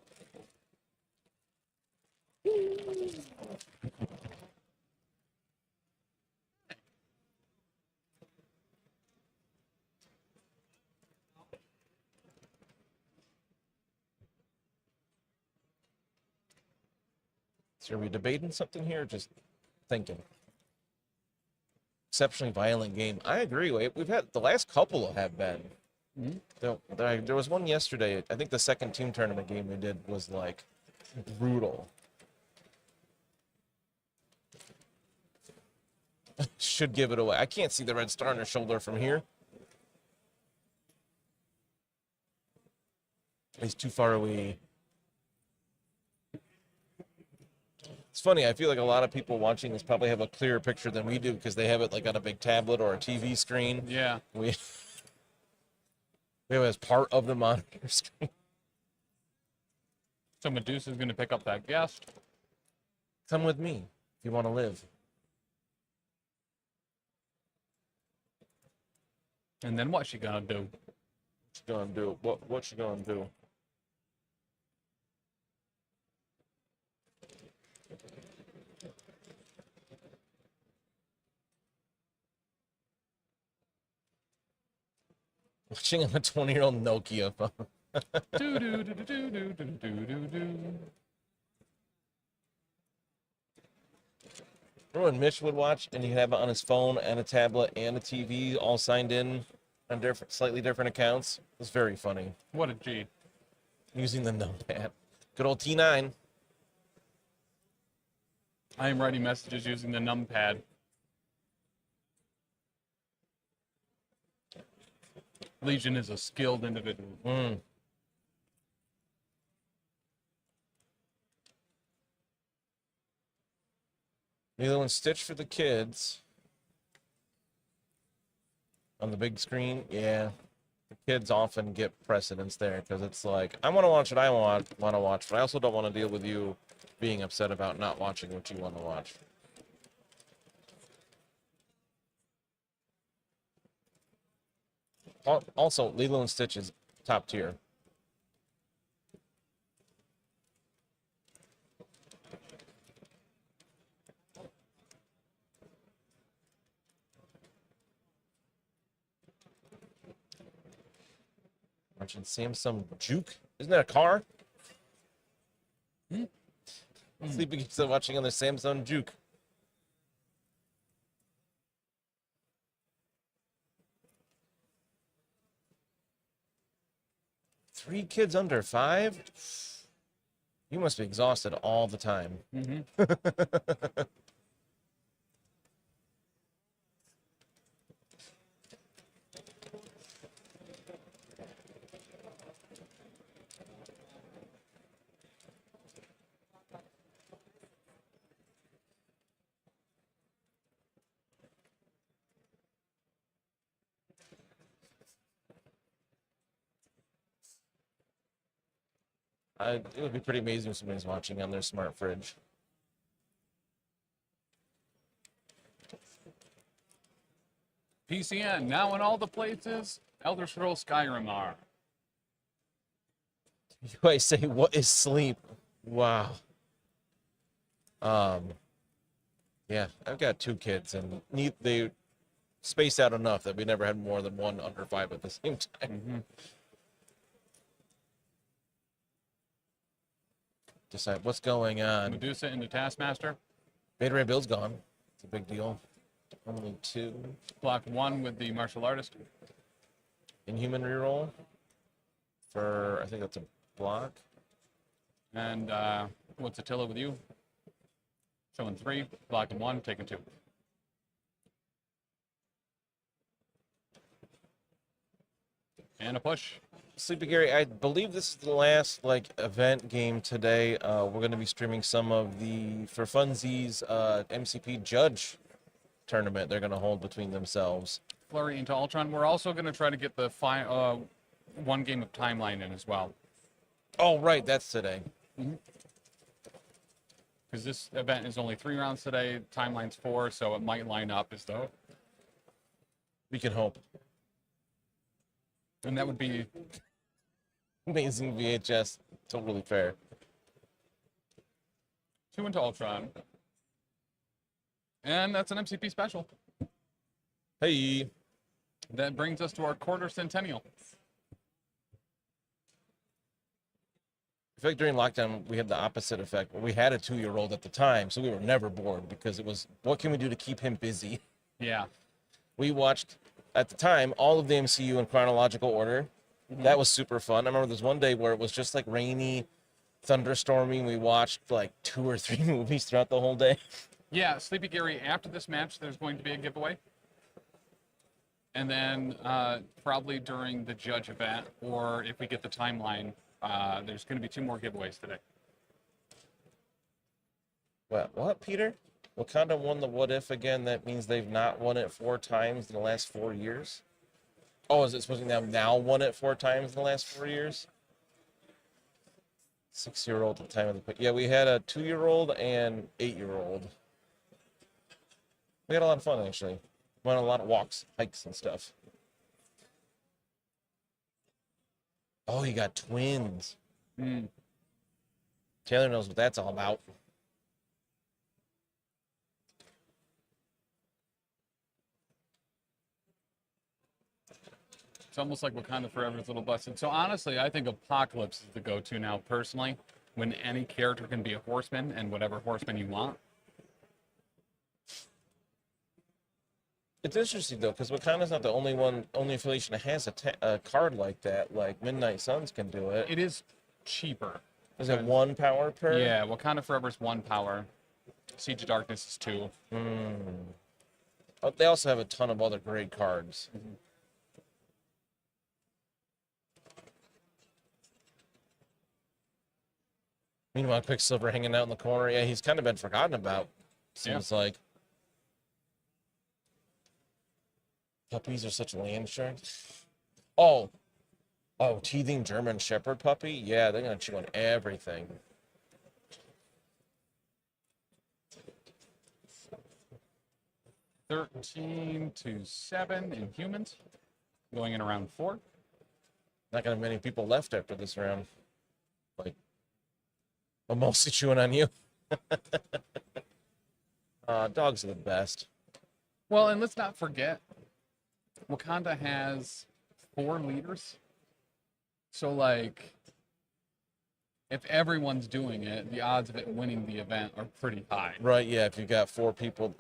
So are we debating something here or just thinking? Exceptionally violent game. I agree. We've had the last couple have been. There was one yesterday. I think the second team tournament game we did was like brutal. Should give it away. I can't see the red star on her shoulder from here. He's too far away. It's funny, I feel like a lot of people watching this probably have a clearer picture than we do because they have it like on a big tablet or a TV screen. Yeah. We have it as part of the monitor screen. So Medusa's going to pick up that guest. Come with me if you want to live. And then what's she going to do? What's she going to do? What's she going to do? Watching on a 20-year-old Nokia phone. Remember when Mitch would watch and he'd have it on his phone and a tablet and a TV all signed in on slightly different accounts? It was very funny. What a G. Using the numpad. Good old T9. I am writing messages using the numpad. Legion is a skilled individual. Lilo and Stitch for the kids. On the big screen, yeah. The kids often get precedence there because it's like, I want to watch what I want to watch, but I also don't want to deal with you being upset about not watching what you want to watch. Also, Lilo and Stitch is top tier. Watching Samsung Juke. Isn't that a car? Sleeping kids are watching on the Samsung Juke. 3 kids under 5? You must be exhausted all the time. Mm-hmm. It would be pretty amazing if somebody's watching on their smart fridge. PCN, now in all the places Elder Scrolls Skyrim are. You say, what is sleep? Wow. Yeah, I've got 2 kids, and they space out enough that we never had more than one under 5 at the same time. Mm-hmm. Decide what's going on. Medusa into Taskmaster. Beta Ray Bill's gone. It's a big deal. Only 2. Block 1 with the martial artist. Inhuman reroll for, I think that's a block. And what's Attila with you? Showing 3, blocking 1, taking 2. And a push. Sleepy Gary, I believe this is the last event game today. We're going to be streaming some of the for funsies MCP Judge tournament they're going to hold between themselves. Flurry into Ultron. We're also going to try to get the one game of Timeline in as well. Oh, right, that's today. Because this event is only 3 rounds today. Timeline's 4, so it might line up as though. We can hope. And that would be amazing VHS. Totally fair. 2 into Ultron. And that's an MCP special. Hey. That brings us to our quarter centennial. I feel like during lockdown, we had the opposite effect. We had a 2-year-old at the time, so we were never bored because it was, what can we do to keep him busy? Yeah. We watched, at the time, all of the MCU in chronological order. Mm-hmm. That was super fun. I remember there's one day where it was just rainy, thunderstorming. We watched 2 or 3 movies throughout the whole day. Yeah, Sleepy Gary, after this match, there's going to be a giveaway. And then probably during the Judge event, or if we get the timeline, there's going to be 2 more giveaways today. What, Peter? Wakanda won the What If again? That means they've not won it 4 times in the last 4 years? Oh, is it supposed to be they've now won it 4 times in the last 4 years? 6-year-old at the time of the pick. Yeah, we had a 2-year-old and 8-year-old. We had a lot of fun, actually. Went on a lot of walks, hikes, and stuff. Oh, you got twins. Taylor knows what that's all about. It's almost like Wakanda Forever's Little Busted. So honestly, I think Apocalypse is the go-to now, personally, when any character can be a horseman and whatever horseman you want. It's interesting, though, because Wakanda's not the only affiliation that has a card like that. Like, Midnight Suns can do it. It is cheaper. Is it 1 power per? Yeah, Wakanda Forever's 1 power. Siege of Darkness is 2. Oh, they also have a ton of other great cards. Meanwhile, Quicksilver hanging out in the corner. Yeah, he's kind of been forgotten about, seems like. Puppies are such land sharks. Oh, teething German Shepherd puppy? Yeah, they're going to chew on everything. $13 to 7 in humans. Going in around 4. Not going to have many people left after this round. I'm mostly chewing on you. Dogs are the best. Well, and let's not forget, Wakanda has 4 leaders. So, if everyone's doing it, the odds of it winning the event are pretty high. Right, yeah, if you've got 4 people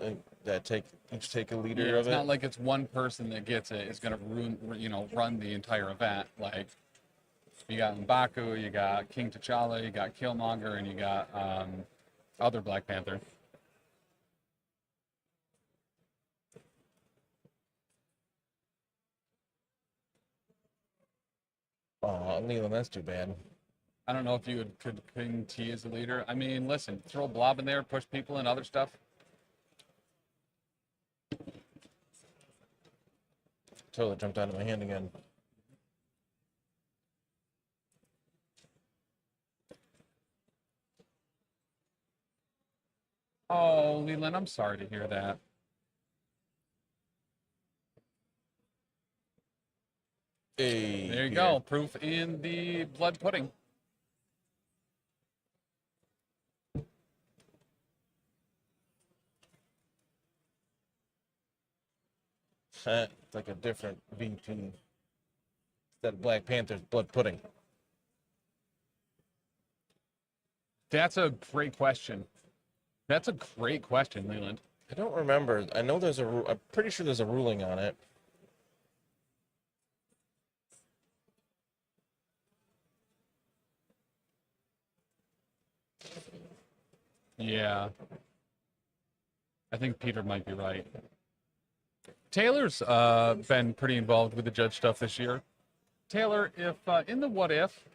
that each take a leader of it. It's not like it's one person that gets it is going to run the entire event. You got M'Baku, you got King T'Challa, you got Killmonger, and you got other Black Panther. Oh, Leland, that's too bad. I don't know if you could King T as the leader. I mean, listen, throw Blob in there, push people and other stuff. Totally jumped out of my hand again. Oh, Leland, I'm sorry to hear that. Hey, there you Peter. go. Proof in the blood pudding. It's like a different VP. Instead of Black Panther's blood pudding. That's a great question. That's a great question, Leland. I don't remember. I know there's I'm pretty sure there's a ruling on it. Yeah. I think Peter might be right. Taylor's been pretty involved with the judge stuff this year. Taylor, if in the what if,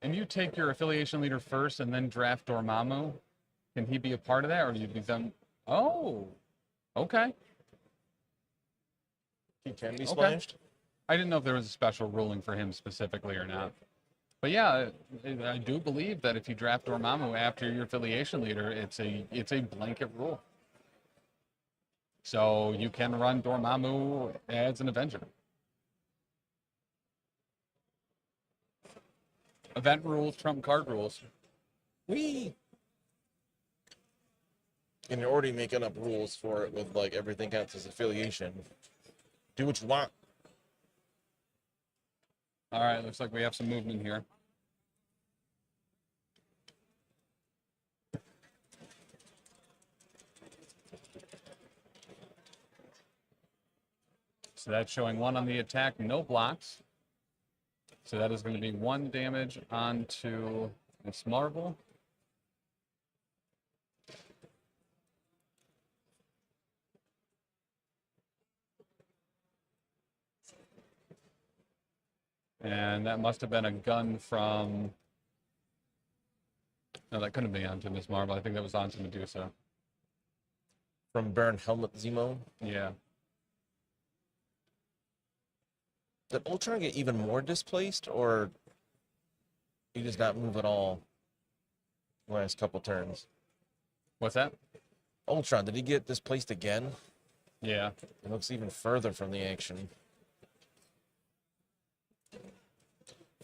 and you take your affiliation leader first and then draft Dormammu, can he be a part of that, or do you be done? Oh, okay. He can be splashed? I didn't know if there was a special ruling for him specifically or not. But yeah, I do believe that if you draft Dormammu after your affiliation leader, it's a blanket rule. So you can run Dormammu as an Avenger. Event rules trump card rules. Whee! And you're already making up rules for it with like everything counts as affiliation. Do what you want. All right, looks like we have some movement here. So that's showing 1 on the attack, no blocks. So that is going to be 1 damage onto Miss Marvel. And that must have been a gun from... No, that couldn't be onto Miss Marvel. I think that was onto Medusa. From Baron Helmut Zemo? Yeah. Did Ultron get even more displaced, or he does not move at all the last couple turns? What's that? Ultron, did he get displaced again? Yeah. It looks even further from the action.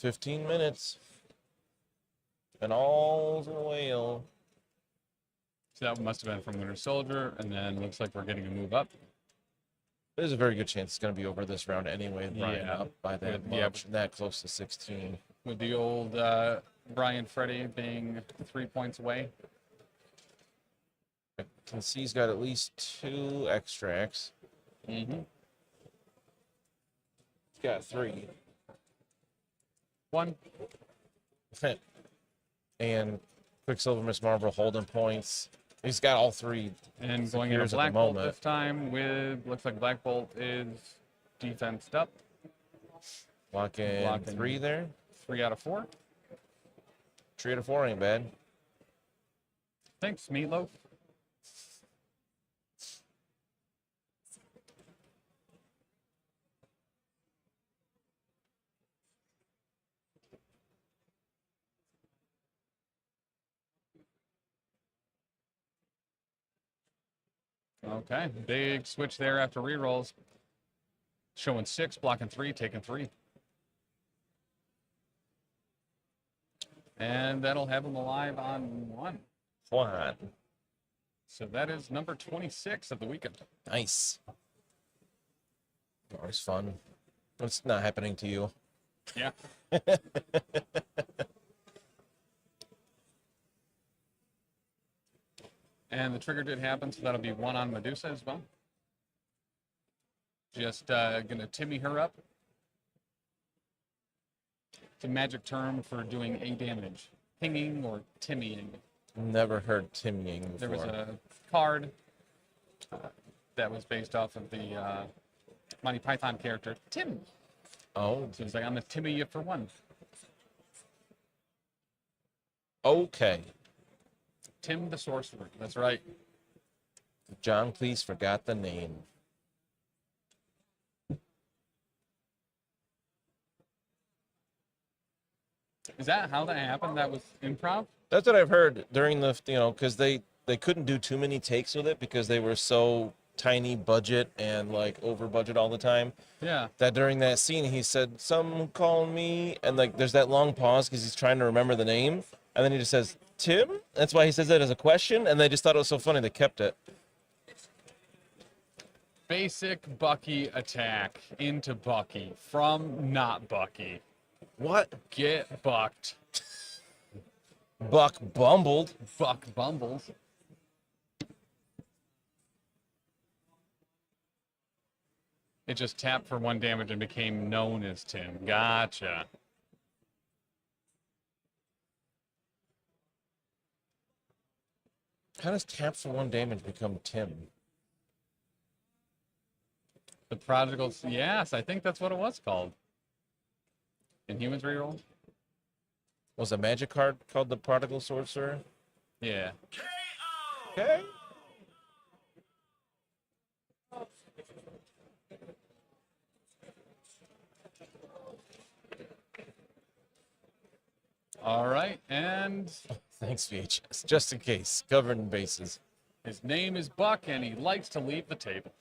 15 minutes. And all's well. So that must have been from Winter Soldier, and then looks like we're getting a move up. There's a very good chance it's going to be over this round anyway. Brian Yeah. up by that much, that close to 16. With the old Brian Freddy being 3 points away. I can see he's got at least 2 extracts. Mm-hmm. He's got 3. 1. And Quicksilver, Miss Marvel holding points. He's got all 3. And going into Black Bolt this time with, looks like Black Bolt is defensed up. Blocking 3 there. 3 out of 4. 3 out of 4 ain't bad. Thanks, Meatloaf. Okay, big switch there after rerolls. Showing 6, blocking 3, taking 3. And that'll have him alive on 1. 1. So that is number 26 of the weekend. Nice. Always fun. What's not happening to you? Yeah. And the trigger did happen, so that'll be 1 on Medusa as well. Just gonna Timmy her up. It's a magic term for doing a damage. Pinging or timmying. Never heard timmying before. There was a card that was based off of the Monty Python character, Tim. Oh. So it's like, I'm going to timmy you for one. Okay. Tim the Sorcerer. That's right. John Cleese forgot the name. Is that how that happened? That was improv? That's what I've heard during the, because they couldn't do too many takes with it because they were so tiny budget and like over budget all the time. Yeah. That during that scene he said, "Some call me," and like there's that long pause because he's trying to remember the name, and then he just says, "Tim." That's why he says that as a question, and they just thought it was so funny they kept it. Basic Bucky attack into Bucky from not Bucky. What? Get bucked. Buck bumbled. Buck bumbles. It just tapped for 1 damage and became known as Tim. Gotcha. How does tap for 1 damage become Tim? The prodigal, yes, I think that's what it was called. In Humans Reroll? Was a magic card called the Prodigal Sorcerer? Yeah. Okay. All right, and... Thanks, VHS. Just in case. Covered in bases. His name is Buck, and he likes to leave the table.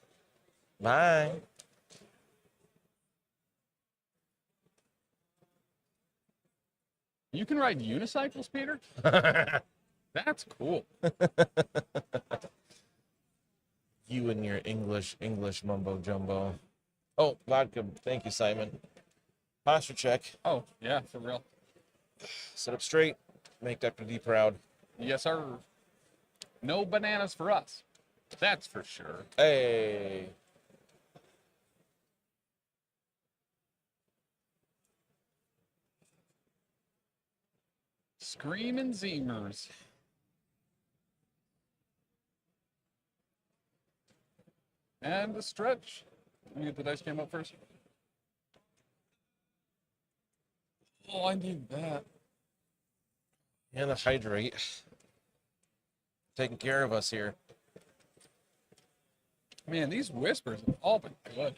Bye. You can ride unicycles, Peter? That's cool. You and your English mumbo jumbo. Oh, vodka. Thank you, Simon. Posture check. Oh, yeah, for real. Sit up straight. Make Dr. D proud. Yes, sir. No bananas for us. That's for sure. Hey. Screaming Zeemers. And a stretch. Let me get the dice game up first. Oh, I need that. And the hydrate. Taking care of us here. Man, these whispers have all been good.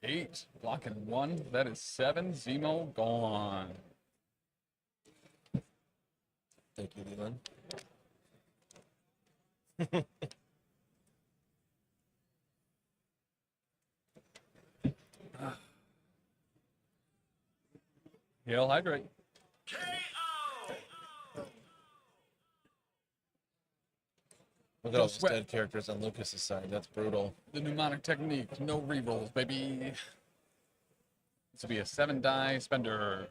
8, blocking 1. That is 7. Zemo gone. Thank you, Leland. Hail hydrate. Look at all those dead characters on Lucas's side. That's brutal. The mnemonic technique. No rerolls, baby. This will be a 7-die spender.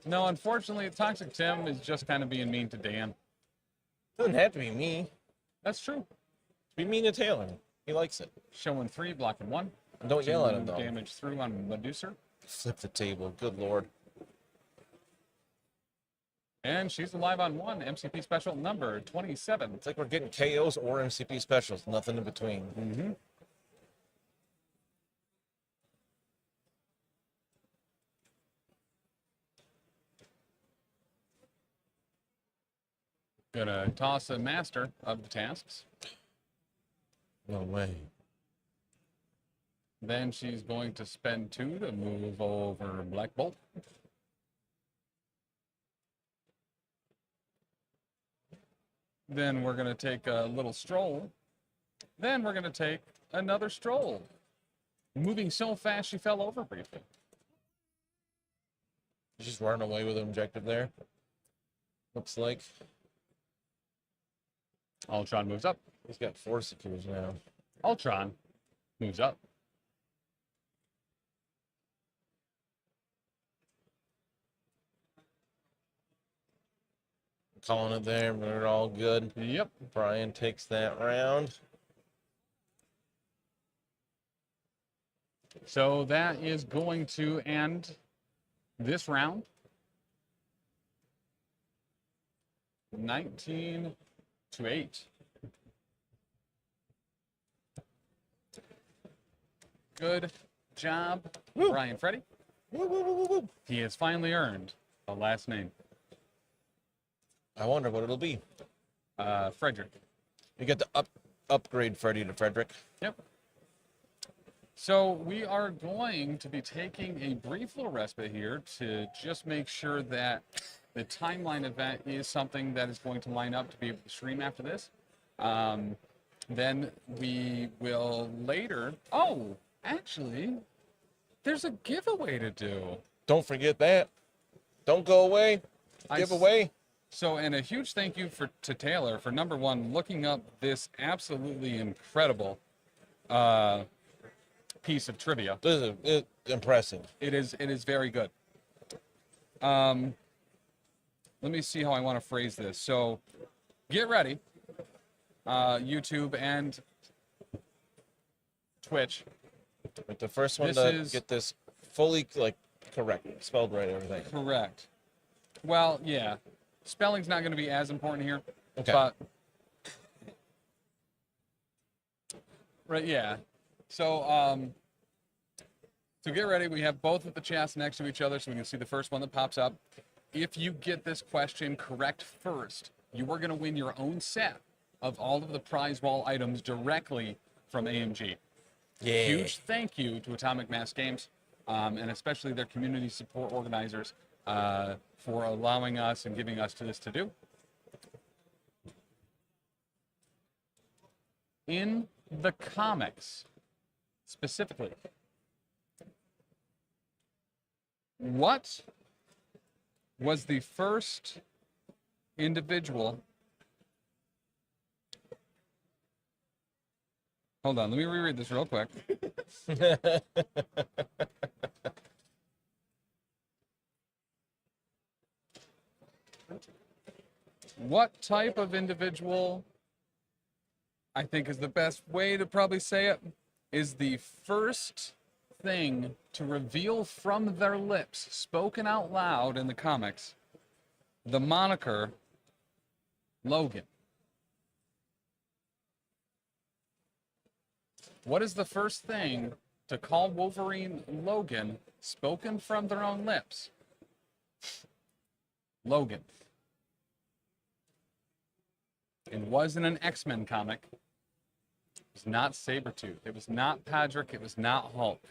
No, unfortunately, Toxic Tim is just kind of being mean to Dan. Doesn't have to be me. That's true. Be mean to Taylor. He likes it. Showing 3, blocking 1. And don't yell at him, though. Damage through on Medusa. Flip the table. Good lord. And she's alive on 1. MCP special number 27. It's like we're getting KOs or MCP specials. Nothing in between. Mm-hmm. Gonna toss a master of the tasks. No way. Then she's going to spend 2 to move over Black Bolt. Then we're going to take a little stroll. Then we're going to take another stroll. Moving so fast she fell over briefly. She's running away with an objective there. Looks like. Ultron moves up. He's got 4 secures now. Ultron moves up. Calling it there, but we're all good. Yep. Brian takes that round. So that is going to end this round. 19-8. Good job, Brian Freddy. He has finally earned a last name. I wonder what it'll be. Frederick. You get to upgrade Freddy to Frederick. Yep. So we are going to be taking a brief little respite here to just make sure that the timeline event is something that is going to line up to be able to stream after this. Then we will later... Oh, actually, there's a giveaway to do. Don't forget that. Don't go away. Giveaway. So, and a huge thank you to Taylor for, number one, looking up this absolutely incredible piece of trivia. This is impressive. It is very good. Let me see how I want to phrase this. So, get ready, YouTube and Twitch. But the first one to get this fully correct, spelled right, everything. Correct. Well, yeah, spelling's not going to be as important here. Okay. But right, yeah. So, so get ready. We have both of the chats next to each other, so we can see the first one that pops up. If you get this question correct first, you are going to win your own set of all of the prize wall items directly from AMG. Yeah. Huge thank you to Atomic Mass Games, and especially their community support organizers for allowing us and giving us this to do. In the comics, specifically, what was the first individual? Hold on, let me reread this real quick. What type of individual, I think is the best way to probably say it, is the first thing to reveal from their lips, spoken out loud in the comics, the moniker Logan? What is the first thing to call Wolverine Logan, spoken from their own lips? Logan. It wasn't an X-Men comic. It was not Sabretooth. It was not Patrick. It was not Hulk.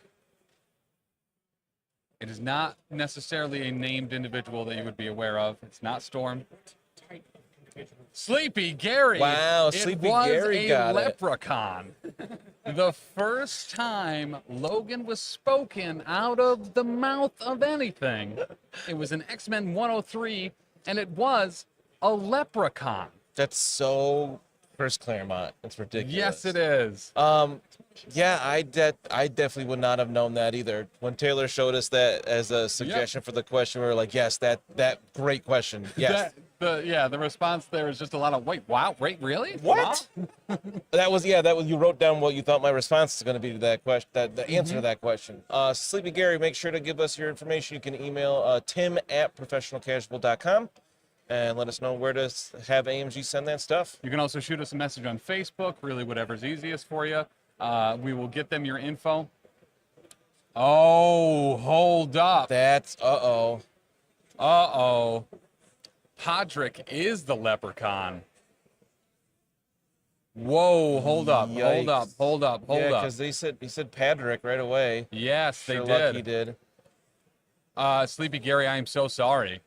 It is not necessarily a named individual that you would be aware of. It's not Storm. Sleepy Gary. Wow, Sleepy Gary got it. It was a leprechaun. The first time Logan was spoken out of the mouth of anything, it was in X-Men 103, and it was a leprechaun. That's so Chris Claremont. It's ridiculous. Yes, it is. Yeah, I definitely would not have known that either. When Taylor showed us that as a suggestion for the question, we were like, yes, that great question. Yes. The response there is just a lot of wait, really? What? Wow? that was you wrote down what you thought my response is going to be to that question, the answer to that question. Sleepy Gary, make sure to give us your information. You can email tim@professionalcasual.com and let us know where to have AMG send that stuff. You can also shoot us a message on Facebook, really whatever's easiest for you. We will get them your info. Oh, hold up. That's uh-oh. Uh-oh. Podrick is the leprechaun. Whoa, hold up, Yikes. hold up. Yeah, because he said Patrick right away. Yes, they Sure did. He did. Sleepy Gary, I am so sorry.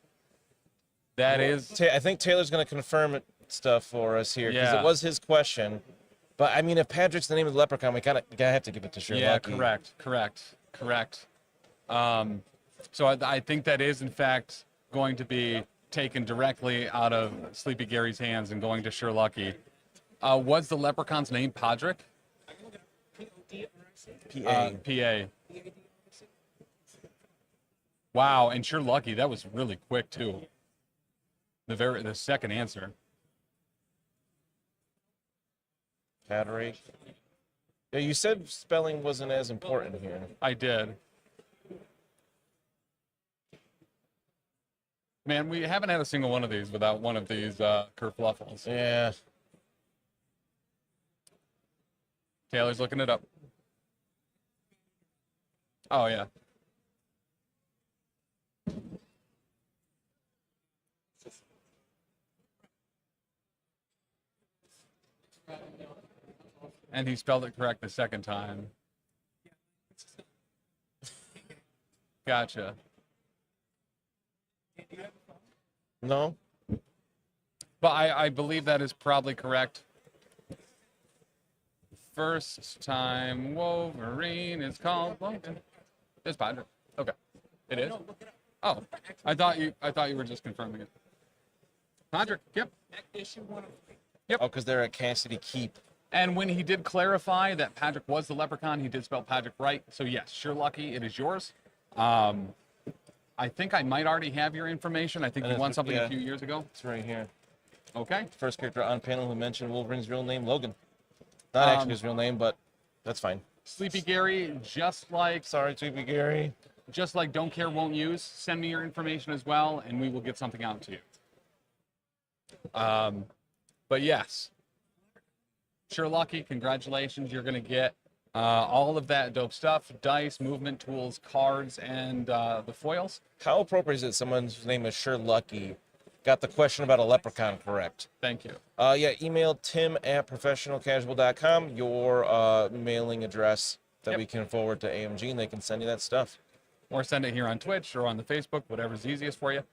I think Taylor's going to confirm stuff for us here because it was his question. But I mean, if Patrick's the name of the leprechaun, we gotta have to give it to Sure Lucky. Correct. So I think that is in fact going to be taken directly out of Sleepy Gary's hands and going to Sure Lucky. Was the leprechaun's name Podrick? P.A. Wow, and Sure Lucky, that was really quick too. The second answer. Patrick. Yeah, you said spelling wasn't as important here. I did. Man, we haven't had a single one of these without one of these kerfluffles. Yeah. Taylor's looking it up. Oh, yeah. And he spelled it correct the second time. Gotcha. No. But I believe that is probably correct. First time Wolverine is called Logan. It's Patrick. Okay. It is? Oh. I thought you were just confirming it. Patrick, yep. Issue 103. Yep. Oh, because they're at Cassidy Keep. And when he did clarify that Patrick was the leprechaun, he did spell Patrick right. So yes, sure lucky, it is yours. I think I might already have your information. I think you won something a few years ago. It's right here. Okay. First character on panel who mentioned Wolverine's real name, Logan. Not actually his real name, but that's fine. Sleepy Gary, just like... Sorry, Sleepy Gary. Just like Don't Care, Won't Use, send me your information as well, and we will get something out to you. But yes. Sure lucky, congratulations. You're going to get all of that dope stuff, dice, movement tools, cards, and the foils. How appropriate is it someone's name is Sure Lucky got the question about a leprechaun correct? Thank you. Yeah, email tim@professionalcasual.com, your mailing address that we can forward to AMG, and they can send you that stuff. Or send it here on Twitch or on the Facebook, whatever's easiest for you.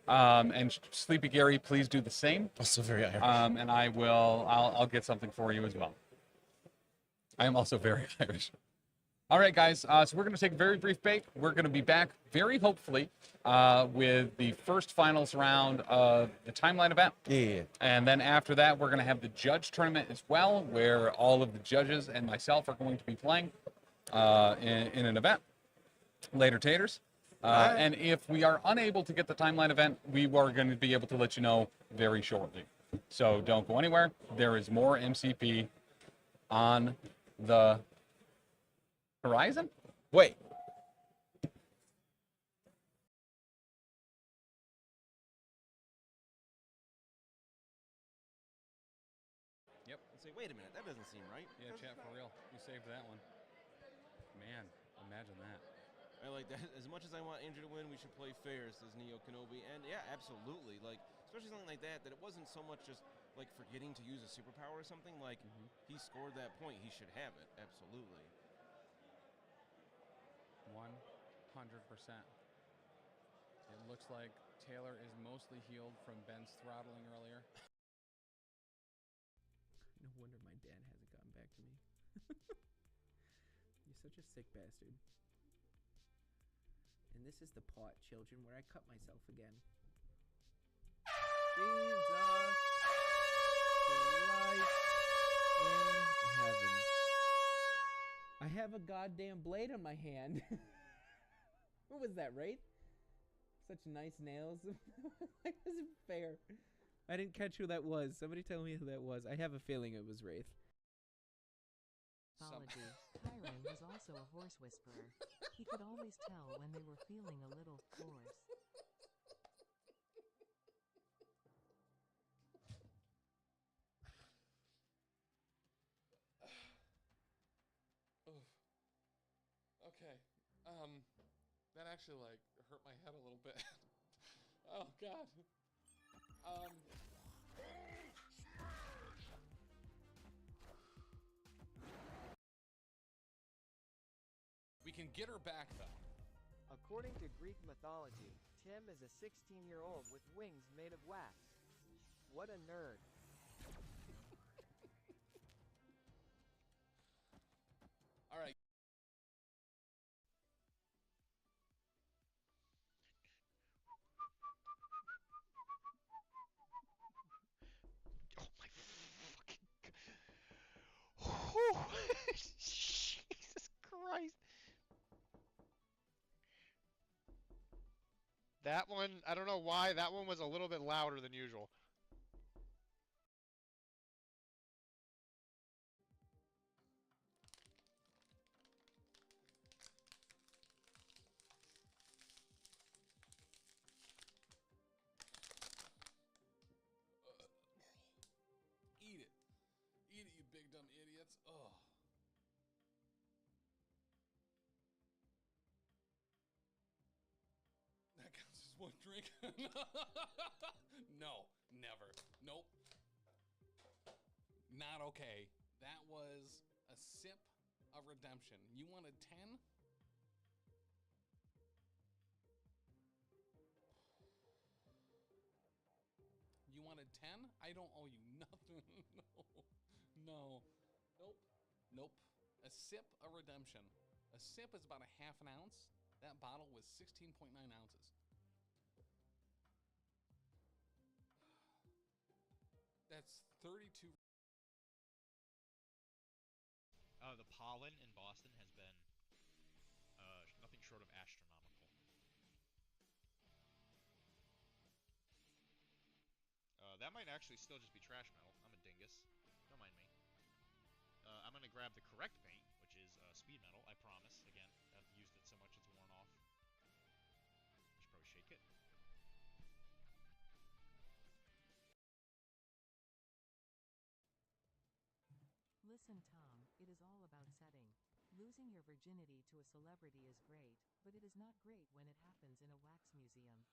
And Sleepy Gary, please do the same. Also very Irish. And I'll get something for you as well. I am also very Irish. All right, guys. So we're going to take a very brief break. We're going to be back very hopefully with the first finals round of the timeline event. Yeah. And then after that, we're going to have the judge tournament as well, where all of the judges and myself are going to be playing in an event. Later, taters. And if we are unable to get the timeline event, we are going to be able to let you know very shortly. So don't go anywhere. There is more MCP on the horizon. Wait. Yep. Say, wait a minute, that doesn't seem right. Yeah, chat for real. You saved that one. Man, imagine that. I like that. As much as I want Andrew to win, we should play fair, says Neo Kenobi. And yeah, absolutely. Like, especially something like that, that it wasn't so much just like forgetting to use a superpower or something. Like, he scored that point. He should have it. Absolutely. 100%. It looks like Taylor is mostly healed from Ben's throttling earlier. No wonder my dad hasn't gotten back to me. You're such a sick bastard. And this is the part, children, where I cut myself again. Jesus Christ in heaven. I have a goddamn blade on my hand. What was that, Wraith? Such nice nails. That wasn't fair. I didn't catch who that was. Somebody tell me who that was. I have a feeling it was Wraith. Apology. Kyron was also a horse whisperer. He could always tell when they were feeling a little hoarse. Okay. That actually like hurt my head a little bit. Oh God. We can get her back though. According to Greek mythology, Tim is a 16-year-old with wings made of wax. What a nerd. All right. Oh my fucking God. Jesus Christ. That one, I don't know why, that one was a little bit louder than usual. big dumb idiots. Ugh. That counts as one drink. No, never. Nope. Not okay. That was a sip of redemption. You wanted 10? You wanted 10? I don't owe you nothing. No. Nope. Nope. A sip of redemption. A sip is about a half an ounce. That bottle was 16.9 ounces. That's 32. The pollen in Boston has been nothing short of astronomical. That might actually still just be trash metal. I'm a dingus. Don't mind me. I'm going to grab the correct paint, which is speed metal, I promise. Again, I've used it so much it's worn off. I should probably shake it. Listen, Tom, it is all about setting. Losing your virginity to a celebrity is great, but it is not great when it happens in a wax museum.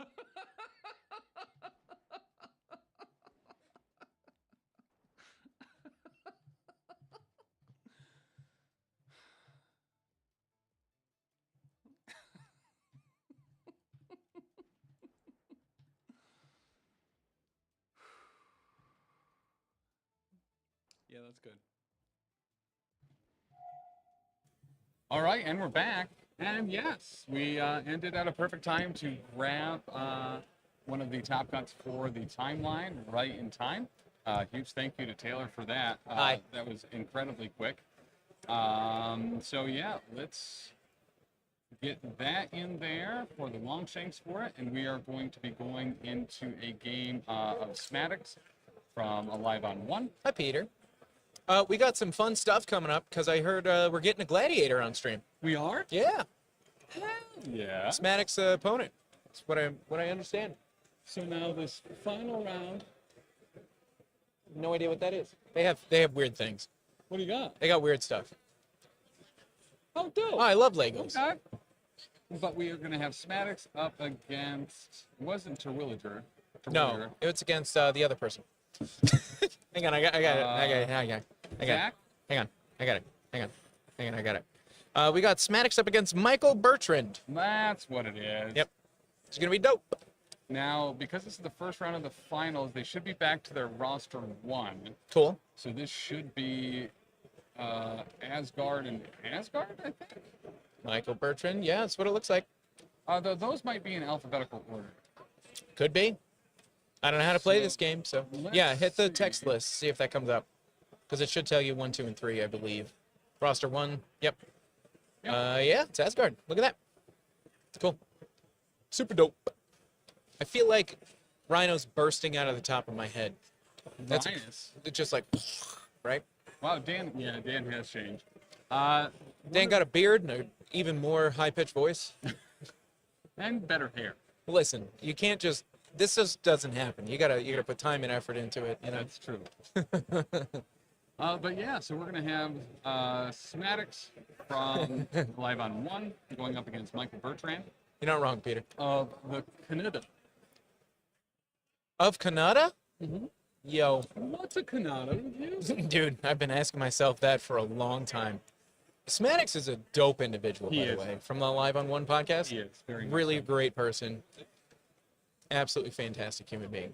Yeah, that's good. All right, and we're back. And yes, we ended at a perfect time to grab one of the top cuts for the timeline right in time. Huge thank you to Taylor for that. Hi. That was incredibly quick. So yeah, let's get that in there for the Longshanks for it, and we are going to be going into a game of Schematics from Alive on One. Hi, Peter. We got some fun stuff coming up because I heard we're getting a gladiator on stream. We are? Yeah. Yeah. Schematic's opponent. That's what I understand. So now this final round. No idea what that is. They have weird things. What do you got? They got weird stuff. Oh, dope. Oh, I love Legos. Okay. But we are going to have Schematics up against. It wasn't Terwilliger. No, it's against the other person. Hang on, I got it. Zach? Hang on, I got it. We got Schematics up against Michael Bertrand. That's what it is. Yep. It's going to be dope. Now, because this is the first round of the finals, they should be back to their roster 1. Cool. So this should be Asgard and Asgard, I think? Michael Bertrand, yeah, that's what it looks like. Though those might be in alphabetical order. Could be. I don't know how to play this game, so yeah, hit the text list, see if that comes up. Because it should tell you 1, 2, and 3, I believe. Roster 1, yep. Yeah, it's Asgard. Look at that. It's cool. Super dope. I feel like Rhino's bursting out of the top of my head. That's just like, right? Wow, Dan has changed. Dan got a beard and an even more high-pitched voice. And better hair. Listen, you can't just, this just doesn't happen. You gotta put time and effort into it. You know? That's true. But yeah, so we're gonna have Schematics from Live on One going up against Michael Bertrand. You're not wrong, Peter. Of the Canada. Of Canada? Mm-hmm. Yo. What's a Canada with you? Dude, I've been asking myself that for a long time. Schematics is a dope individual, by the way, from the Live on One podcast. He is. Very really great person. Absolutely fantastic human being.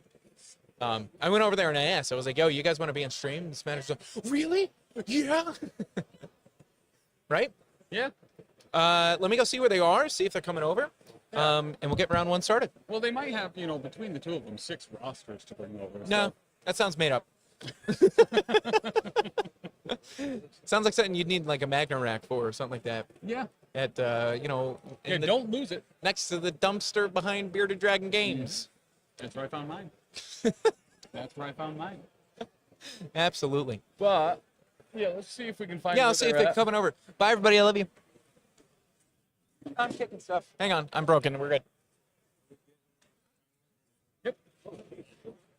I went over there and I asked. I was like, yo, you guys want to be on stream? And Schematics was like, really? Yeah. Right? Yeah. Let me go see where they are, see if they're coming over. Yeah. And we'll get round 1 started. Well, they might have, between the two of them, 6 rosters to bring over. No, that sounds made up. Sounds like something you'd need like a Magna rack for or something like that. Yeah. At, don't lose it. Next to the dumpster behind Bearded Dragon Games. That's where I found mine. That's where I found mine. Absolutely. But, yeah, let's see if we can find Yeah, I'll see if they're coming over. Bye, everybody. I love you. I'm kicking stuff. Hang on. I'm broken. We're good. Yep.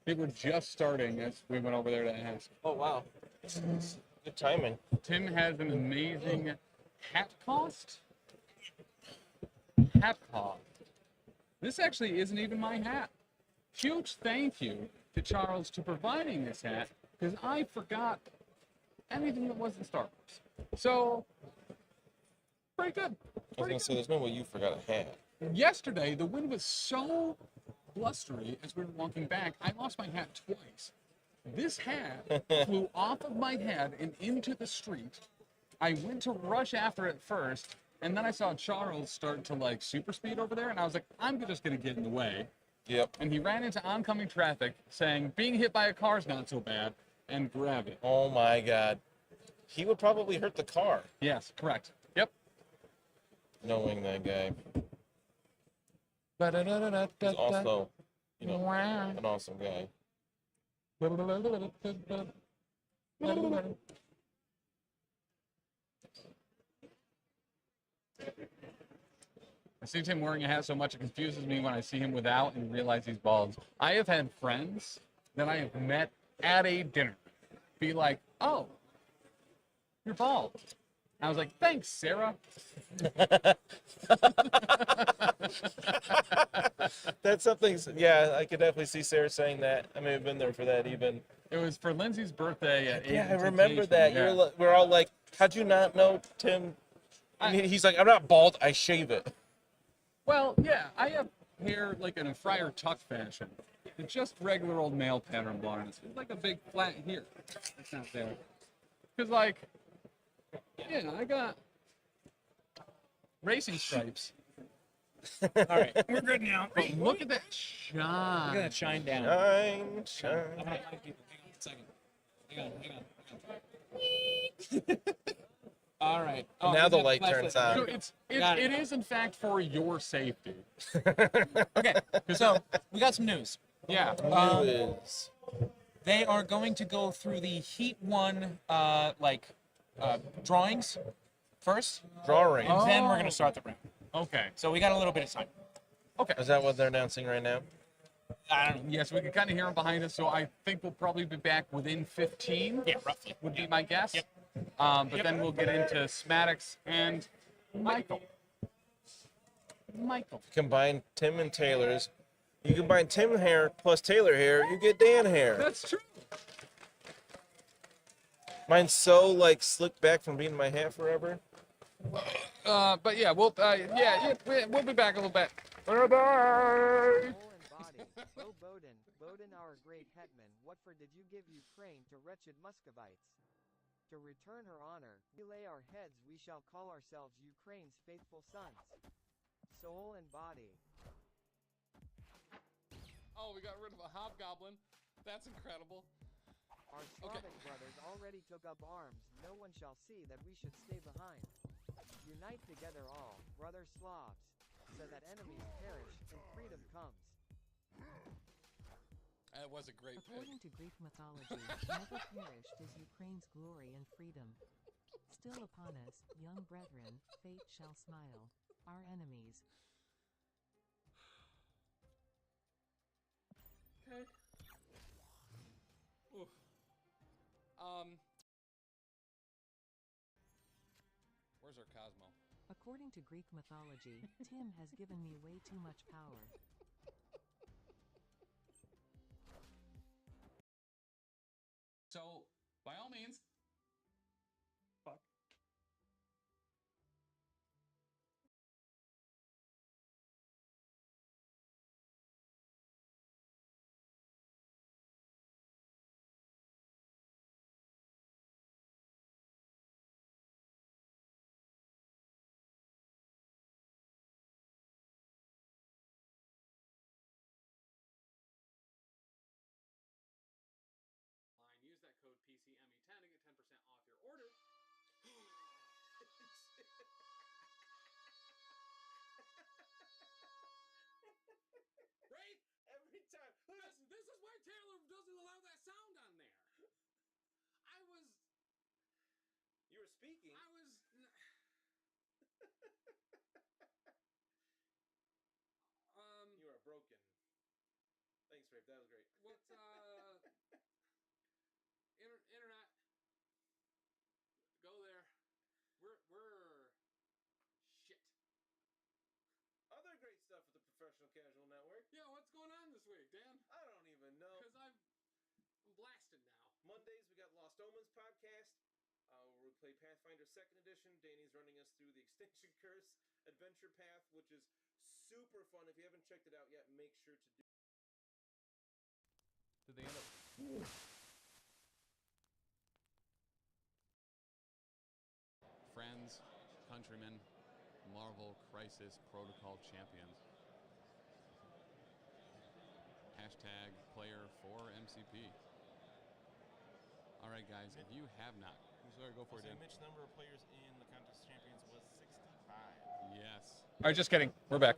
They were just starting as we went over there to ask. Oh, wow. Good timing. Tim has an amazing hat cost. Hat cost. This actually isn't even my hat. Huge thank you to Charles to providing this hat, because I forgot anything that wasn't Star Wars. So, pretty good. I was gonna say, there's no way you forgot a hat. Yesterday, the wind was so blustery as we were walking back, I lost my hat twice. This hat flew off of my head and into the street. I went to rush after it first, and then I saw Charles start to like super speed over there, and I was like, I'm just gonna get in the way. Yep. And he ran into oncoming traffic, saying, being hit by a car is not so bad, and grabbed it. Oh my God. He would probably hurt the car. Yes, correct. Yep. Knowing that guy. He's also, you know, an awesome guy. I see Tim wearing a hat so much it confuses me when I see him without and realize he's bald. I have had friends that I have met at a dinner be like, oh, you're bald. I was like, thanks, Sarah. That's something, yeah, I could definitely see Sarah saying that. I may have been there for that even. It was for Lindsay's birthday at Yeah, I remember that. Yeah. We're all like, how'd you not know, Tim? I mean, he's like, I'm not bald, I shave it. Well, yeah, I have hair like in a Friar Tuck fashion. It's just regular old male pattern blondness. It's like a big flat here. It's not there. Because, like, yeah, I got racing stripes. All right, we're good now. But look at that shine. Look at that shine down. Shine. I'm gonna find people. Hang on a second. Hang on. All right. Oh, now the light turns on. So it is, in fact, for your safety. Okay, so we got some news. Yeah. News. They are going to go through the Heat 1, drawings first. Drawings. And then we're going to start the round. Okay. So we got a little bit of time. Okay. Is that what they're announcing right now? I don't know. Yes, we can kind of hear them behind us, so I think we'll probably be back within 15. Yeah, roughly. Would be my guess. Yep. But then we'll get into Smaddox and Michael. Combine Tim and Taylor's. You combine Tim hair plus Taylor hair, you get Dan hair. That's true. Mine's so like slicked back from being in my hat forever. But yeah, we'll be back a little bit. Bye Soul bye. and body. O Bodin, Bodin our great hetman, what for did you give Ukraine to wretched Muscovites? To return her honor, we lay our heads, we shall call ourselves Ukraine's faithful sons. Soul and body. Oh, we got rid of a hobgoblin. That's incredible. Our Slavic brothers already took up arms, no one shall see that we should stay behind. Unite together all, brother Slavs, so that enemies perish and freedom comes. That was a great According to Greek mythology, never perished is Ukraine's glory and freedom. Still upon us, young brethren, fate shall smile. Our enemies. Okay. Oof. Where's our Cosmo? According to Greek mythology, Tim has given me way too much power. So, by all means. Fuck. Use that code PCME10 to get 10% off your order. Right? Every time. This is why Taylor doesn't allow that sound on there. You were speaking. You are broken. Thanks, Rafe. That was great. What's internet? Professional Casual Network. Yeah, what's going on this week, Dan? I don't even know. Because I'm blasted now. Mondays, we got Lost Omens podcast, where we play Pathfinder 2nd Edition. Danny's running us through the Extinction Curse Adventure Path, which is super fun. If you haven't checked it out yet, make sure to do. Did they end up? Friends, countrymen, Marvel Crisis Protocol champions. Hashtag player for MCP. All right, guys, if you have not, sorry, go for it, Dan. Mitch, number of players in the contest champions was 65. Yes. All right, just kidding. We're back.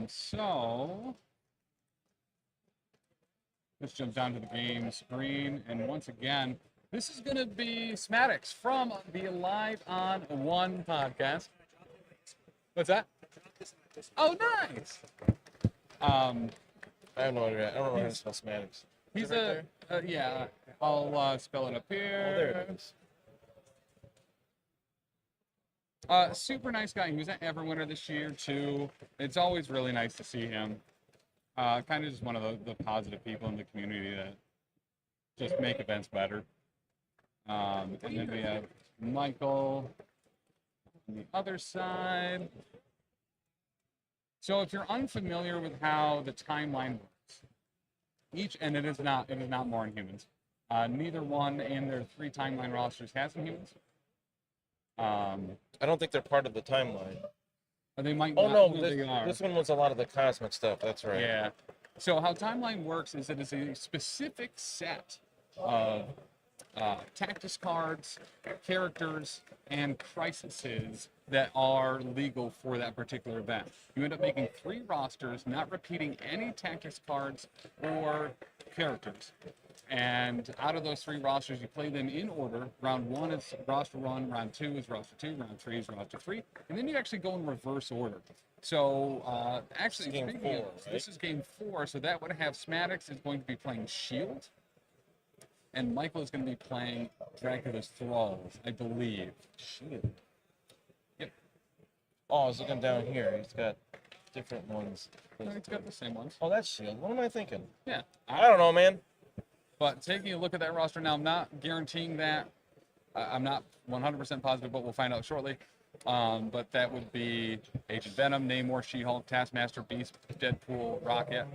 So let's jump down to the game screen, and once again, this is going to be Smaddox from the Live on One podcast. What's that? Oh, nice. I have no idea. I don't know how to spell Smaddox. He's right yeah. I'll spell it up here. Oh, there it is. Super nice guy. He was at Everwinter this year too. It's always really nice to see him. Kind of just one of the positive people in the community that just make events better. And then we have Michael on the other side. So if you're unfamiliar with how the timeline works, and it is not more in humans. Neither one in their 3 timeline rosters has some humans. I don't think they're part of the timeline. They might oh, not. no, They are. this one was a lot of the cosmic stuff. That's right. Yeah. So how timeline works is it is a specific set of tactics cards, characters, and crises that are legal for that particular event. You end up making 3 rosters, not repeating any tactics cards or characters. And out of those 3 rosters, you play them in order. Round 1 is roster 1, round 2 is roster 2, round 3 is roster 3, and then you actually go in reverse order. So actually, game 4, right? This is game 4, so that would have Smaddox is going to be playing Shield, and Michael is going to be playing Dracula's Thralls, I believe. Shield. Yep. Oh, I was looking down here. He's got different ones. No, he's got the same ones. Oh, that's Shield. What am I thinking? Yeah. I don't know, man. But taking a look at that roster now, I'm not guaranteeing that. I'm not 100% positive, but we'll find out shortly. But that would be Agent Venom, Namor, She-Hulk, Taskmaster, Beast, Deadpool, Rocket,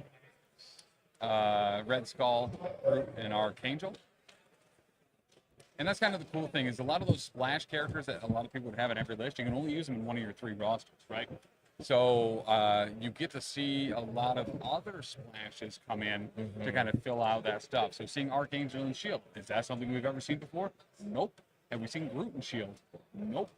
Red Skull, Groot, and Archangel. And that's kind of the cool thing is a lot of those splash characters that a lot of people would have in every list, you can only use them in one of your 3 rosters, right? So you get to see a lot of other splashes come in to kind of fill out that stuff. So seeing Archangel and Shield, is that something we've ever seen before? Nope. Have we seen Groot and Shield? Nope.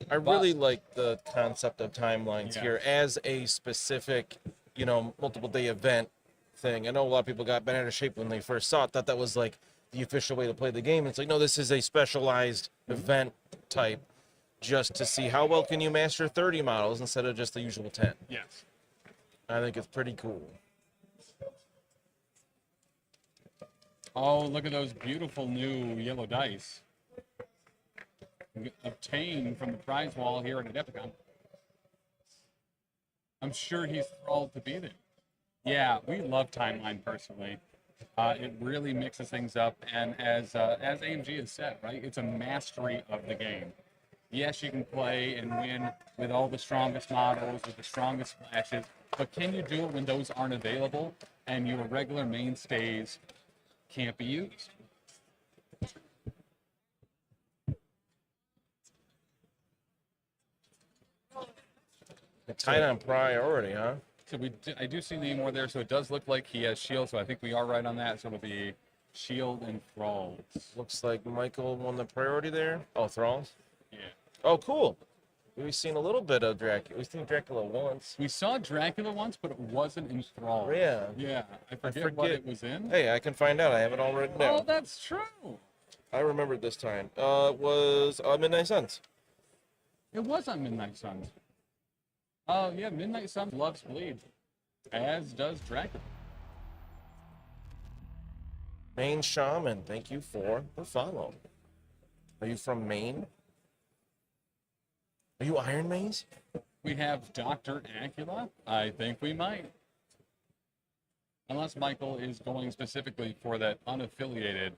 I really like the concept of timelines here as a specific, multiple day event thing. I know a lot of people got bent out of shape when they first saw it, thought that was like the official way to play the game. It's like, no, this is a specialized event type. Just to see how well can you master 30 models instead of just the usual 10. Yes. I think it's pretty cool. Oh, look at those beautiful new yellow dice. Obtained from the prize wall here at AdeptiCon. I'm sure he's thrilled to be there. Yeah, we love Timeline personally. It really mixes things up, and as AMG has said, right, it's a mastery of the game. Yes, you can play and win with all the strongest models, with the strongest flashes, but can you do it when those aren't available and your regular mainstays can't be used? Tight on priority, huh? So I do see Namor there, so it does look like he has Shield, so I think we are right on that. So it'll be Shield and Thralls. Looks like Michael won the priority there. Oh, Thralls? Yeah. Oh, cool. We've seen a little bit of Dracula. We've seen Dracula once. We saw Dracula once, but it wasn't in Thralls. Yeah. Yeah. I forget what it was in. Hey, I can find out. I have it all written down. Oh, that's true. I remembered this time. It was Midnight Suns. It was on Midnight Suns. Oh, yeah, Midnight Suns loves Bleed, as does Dracula. Maine Shaman, thank you for the follow. Are you from Maine? Are you Iron Maze? we have Dr. Acula? I think we might. Unless Michael is going specifically for that unaffiliated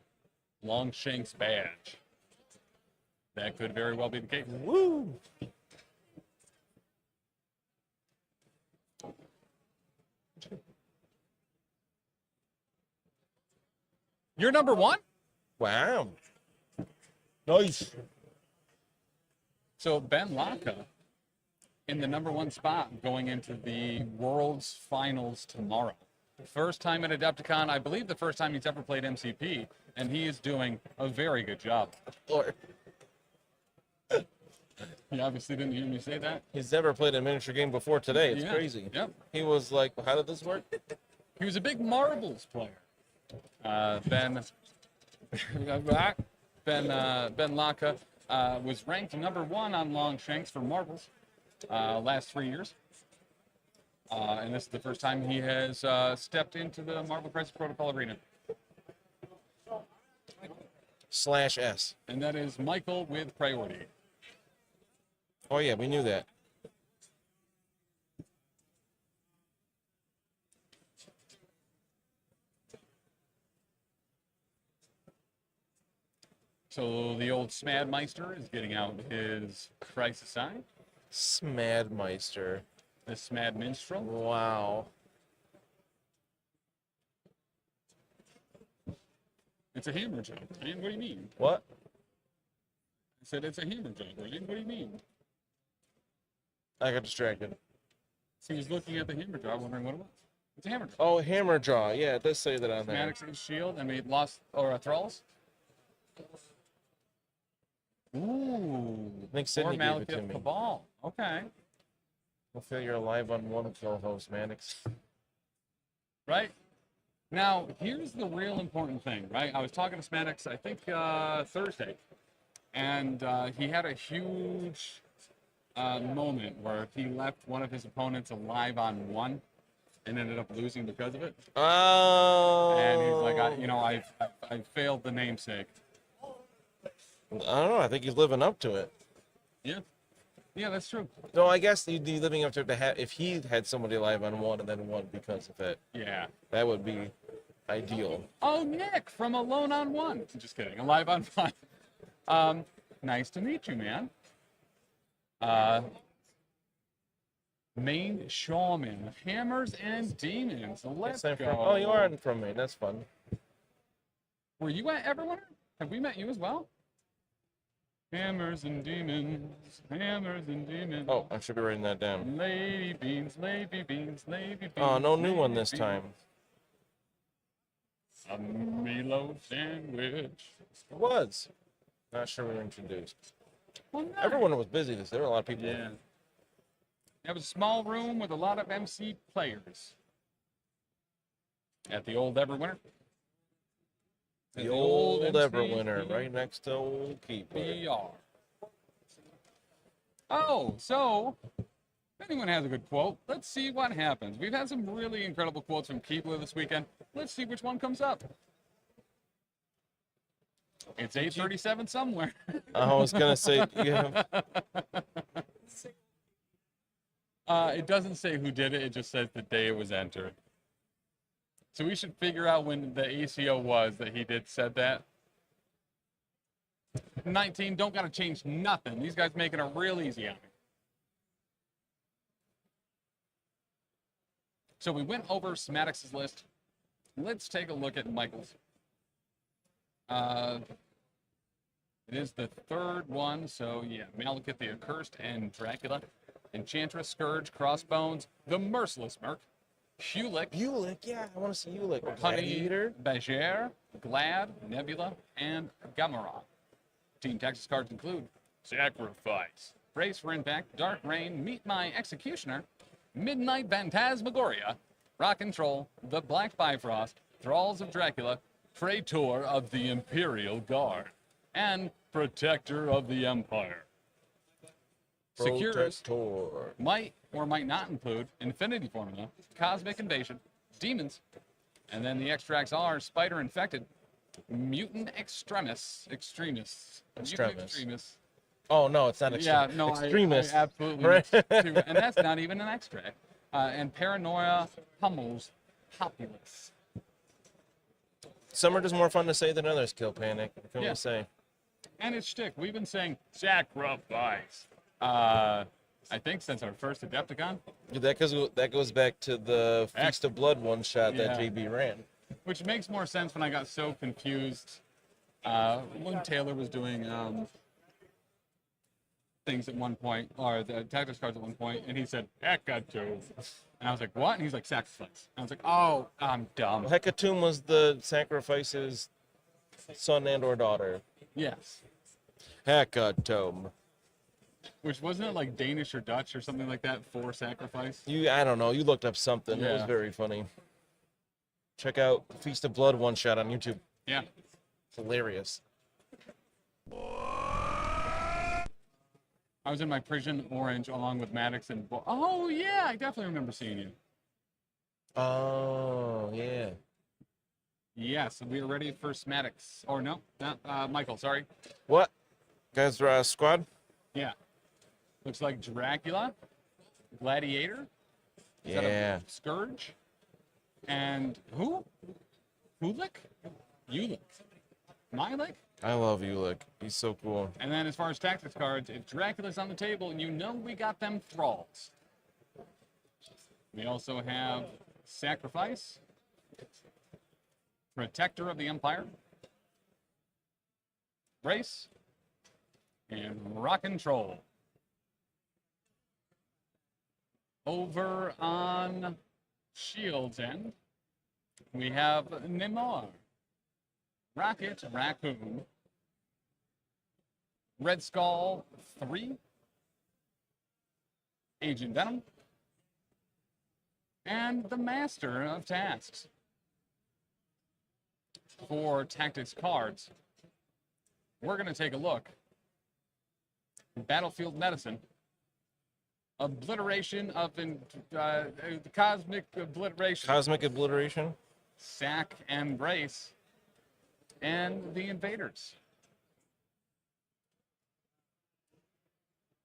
Longshanks badge. That could very well be the case. Woo! You're number one? Wow. Nice. So Ben Laka in the number one spot going into the World's Finals tomorrow. First time at Adepticon, I believe the first time he's ever played MCP, and he is doing a very good job. You obviously didn't hear me say that. He's never played a miniature game before today. It's crazy. Yep. He was like, how did this work? He was a big marbles player. Ben Laka was ranked number one on Longshanks for marbles last 3 years. And this is the first time he has stepped into the Marble Crisis Protocol arena. /S. And that is Michael with priority. Oh, yeah, we knew that. So the old Smadmeister is getting out his crisis eye. Smadmeister. The Smad Minstrel. Wow. It's a hammer job, Ryan. What do you mean? What? I said it's a hammer job, Ryan. What do you mean? I got distracted. So he was looking at the hammer jaw, wondering what it was. It's a hammer jaw. Oh, hammer jaw. Yeah, it does say that on there. Maddox's shield, and we lost thralls. Ooh. I think Sydney gave it to me. Cabal. Okay. I feel you're alive on one co-host, Mannix. Right? Now, here's the real important thing, right? I was talking to Smadix, I think, Thursday, and he had a huge moment where he left one of his opponents alive on one and ended up losing because of it. Oh. And he's like, I failed the namesake. I don't know. I think he's living up to it. Yeah. Yeah, that's true. No, I guess he'd be living up to it if he had somebody alive on one and then won because of it. Yeah. That would be ideal. Oh, Nick from Alone on One. Just kidding. Alive on One. Nice to meet you, man. Main Shaman. Hammers and Demons. Let's go. Oh, you are from Maine. That's fun. Were you at Everwinter? Have we met you as well? Hammers and demons, hammers and demons. Oh, I should be writing that down. Lady beans, lady beans, lady beans. Oh, no new one this time. A meatloaf sandwich. It was. Not sure we were introduced. Well, nice. Everyone was busy. There were a lot of people. Yeah. It was a small room with a lot of MC players. At the old Everwinter. The old Everwinter, right next to old Keeper. BR. Oh, so if anyone has a good quote, let's see what happens. We've had some really incredible quotes from Keebler this weekend. Let's see which one comes up. It's 8:37 somewhere. I was gonna say, yeah. It doesn't say who did it. It just says the day it was entered. So we should figure out when the ACO was that he said that. 19, don't gotta change nothing. These guys making it real easy on me. So we went over Smadix's list. Let's take a look at Michael's. It is the third one, so yeah, Malekith the Accursed and Dracula. Enchantress, Scourge, Crossbones, the Merciless Merc, Hulick. Hulick, yeah, I want to see Hulick. Honey, Bajere, Glad, Nebula, and Gamera. Team Texas cards include Sacrifice, Brace for Impact, Dark Rain, Meet My Executioner, Midnight Phantasmagoria, Rock and Troll, The Black Bifrost, Thralls of Dracula, Praetor of the Imperial Guard, and Protector of the Empire. Secures might or might not include Infinity Formula, Cosmic Invasion, Demons, and then the extracts are Spider Infected, Mutant Extremis, Oh no, it's not Yeah, extreme. no, Extremist. I absolutely Right? mixed two, and that's not even an extract. And paranoia pummels populace. Some are just more fun to say than others. Kill panic. What can Yeah. we say? And it's shtick. We've been saying sacrifice. I think since our first Adepticon. That goes back to the Feast of Blood one shot that Yeah. JB ran. Which makes more sense when I got so confused when Taylor was doing things at one point, or the tactics cards at one point, and he said, Hecatomb. And I was like, what? And he's like, sacrifice. And I was like, oh, I'm dumb. Hecatomb was the sacrifice's son and or daughter. Yes. Hecatomb. Which wasn't it like Danish or Dutch or something like that for sacrifice? I don't know. You looked up something. It was Yeah. very funny. Check out Feast of Blood one shot on YouTube. Yeah. It's hilarious. I was in my Prison Orange along with Maddox and oh yeah, I definitely remember seeing you. Oh yeah. Yes, we are ready for Maddox. Or no, not Michael. Sorry. What? Guys, squad? Yeah. Looks like Dracula, Gladiator. Is that a Yeah. Scourge. And who? Hulik? Ulik. Mylik? I love Ulick. He's so cool. And then as far as tactics cards, if Dracula's on the table, you know we got them thralls. We also have Sacrifice, Protector of the Empire, Race, and Rock and Troll. Over on Shield's end, we have Nimor, Rocket Raccoon, Red Skull 3, Agent Venom, and the Master of Tasks. For tactics cards, we're going to take a look. Battlefield Medicine, Obliteration of Cosmic Obliteration. Cosmic Obliteration. Sack and Brace, and the Invaders.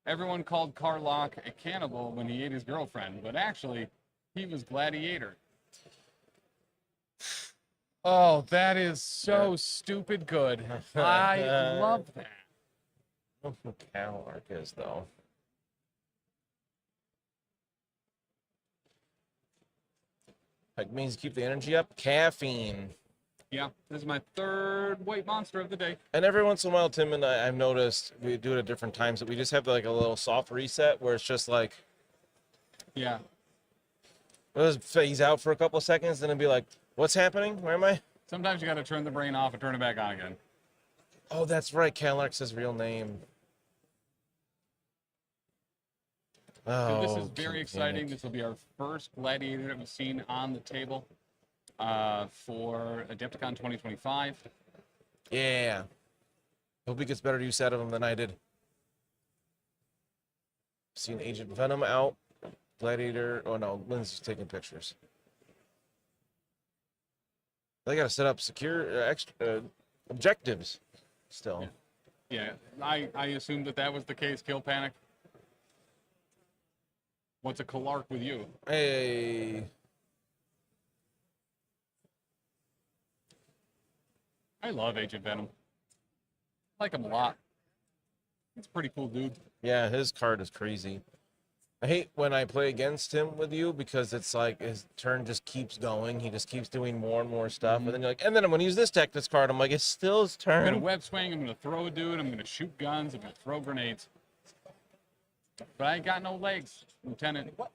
Everyone called Karlach a cannibal when he ate his girlfriend, but actually, he was Gladiator. Oh, that is so stupid good. I love that. I don't know who Karlach is, though. Like means keep the energy up. Caffeine. Yeah, this is my third weight monster of the day. And every once in a while, Tim and I've noticed we do it at different times that we just have like a little soft reset where it's just like, yeah, we'll just phase out for a couple of seconds, then it'll be like, what's happening? Where am I? Sometimes you got to turn the brain off and turn it back on again. Oh, that's right. Karlach's his real name. So this Oh, is very King exciting. Panic. This will be our first Gladiator that we've seen on the table for AdeptiCon 2025. Yeah. Hope he gets better use out of him than I did. Seen Agent Venom out. Gladiator. Oh no, Lynn's taking pictures. They gotta set up secure extra objectives still. Yeah, I assumed that was the case. Kill Panic. What's a Kalark with you? Hey. I love Agent Venom. Like him a lot. He's a pretty cool dude. Yeah, his card is crazy. I hate when I play against him with you because it's like his turn just keeps going. He just keeps doing more and more stuff. And then you're like, and then I'm going to use this tactics card. I'm like, it's still his I'm turn. gonna web swing, I'm gonna throw a dude, I'm gonna shoot guns, I'm gonna throw grenades. But I ain't got no legs, Lieutenant. What?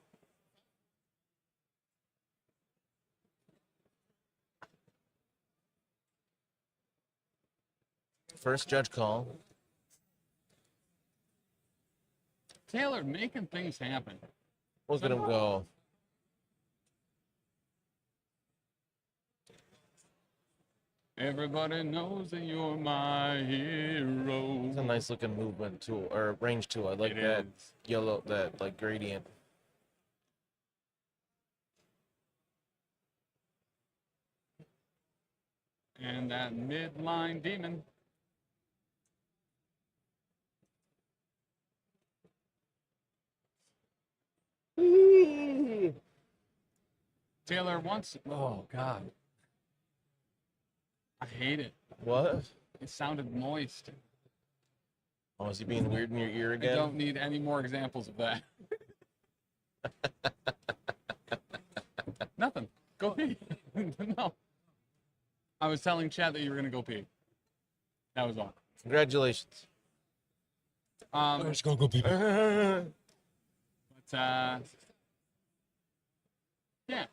First judge call. Taylor making things happen. Look at him go. Everybody knows that you're my hero. It's a nice looking movement tool or range tool. I like It that is. yellow, that like gradient. And that midline demon. Taylor wants. Oh God. I hate it. What? It sounded moist. Oh, is he being weird in your ear I again? don't need any more examples of that. Nothing. Go pee. No. I was telling Chad that you were gonna go pee. That was all. Congratulations. I'm just gonna go pee. But yeah.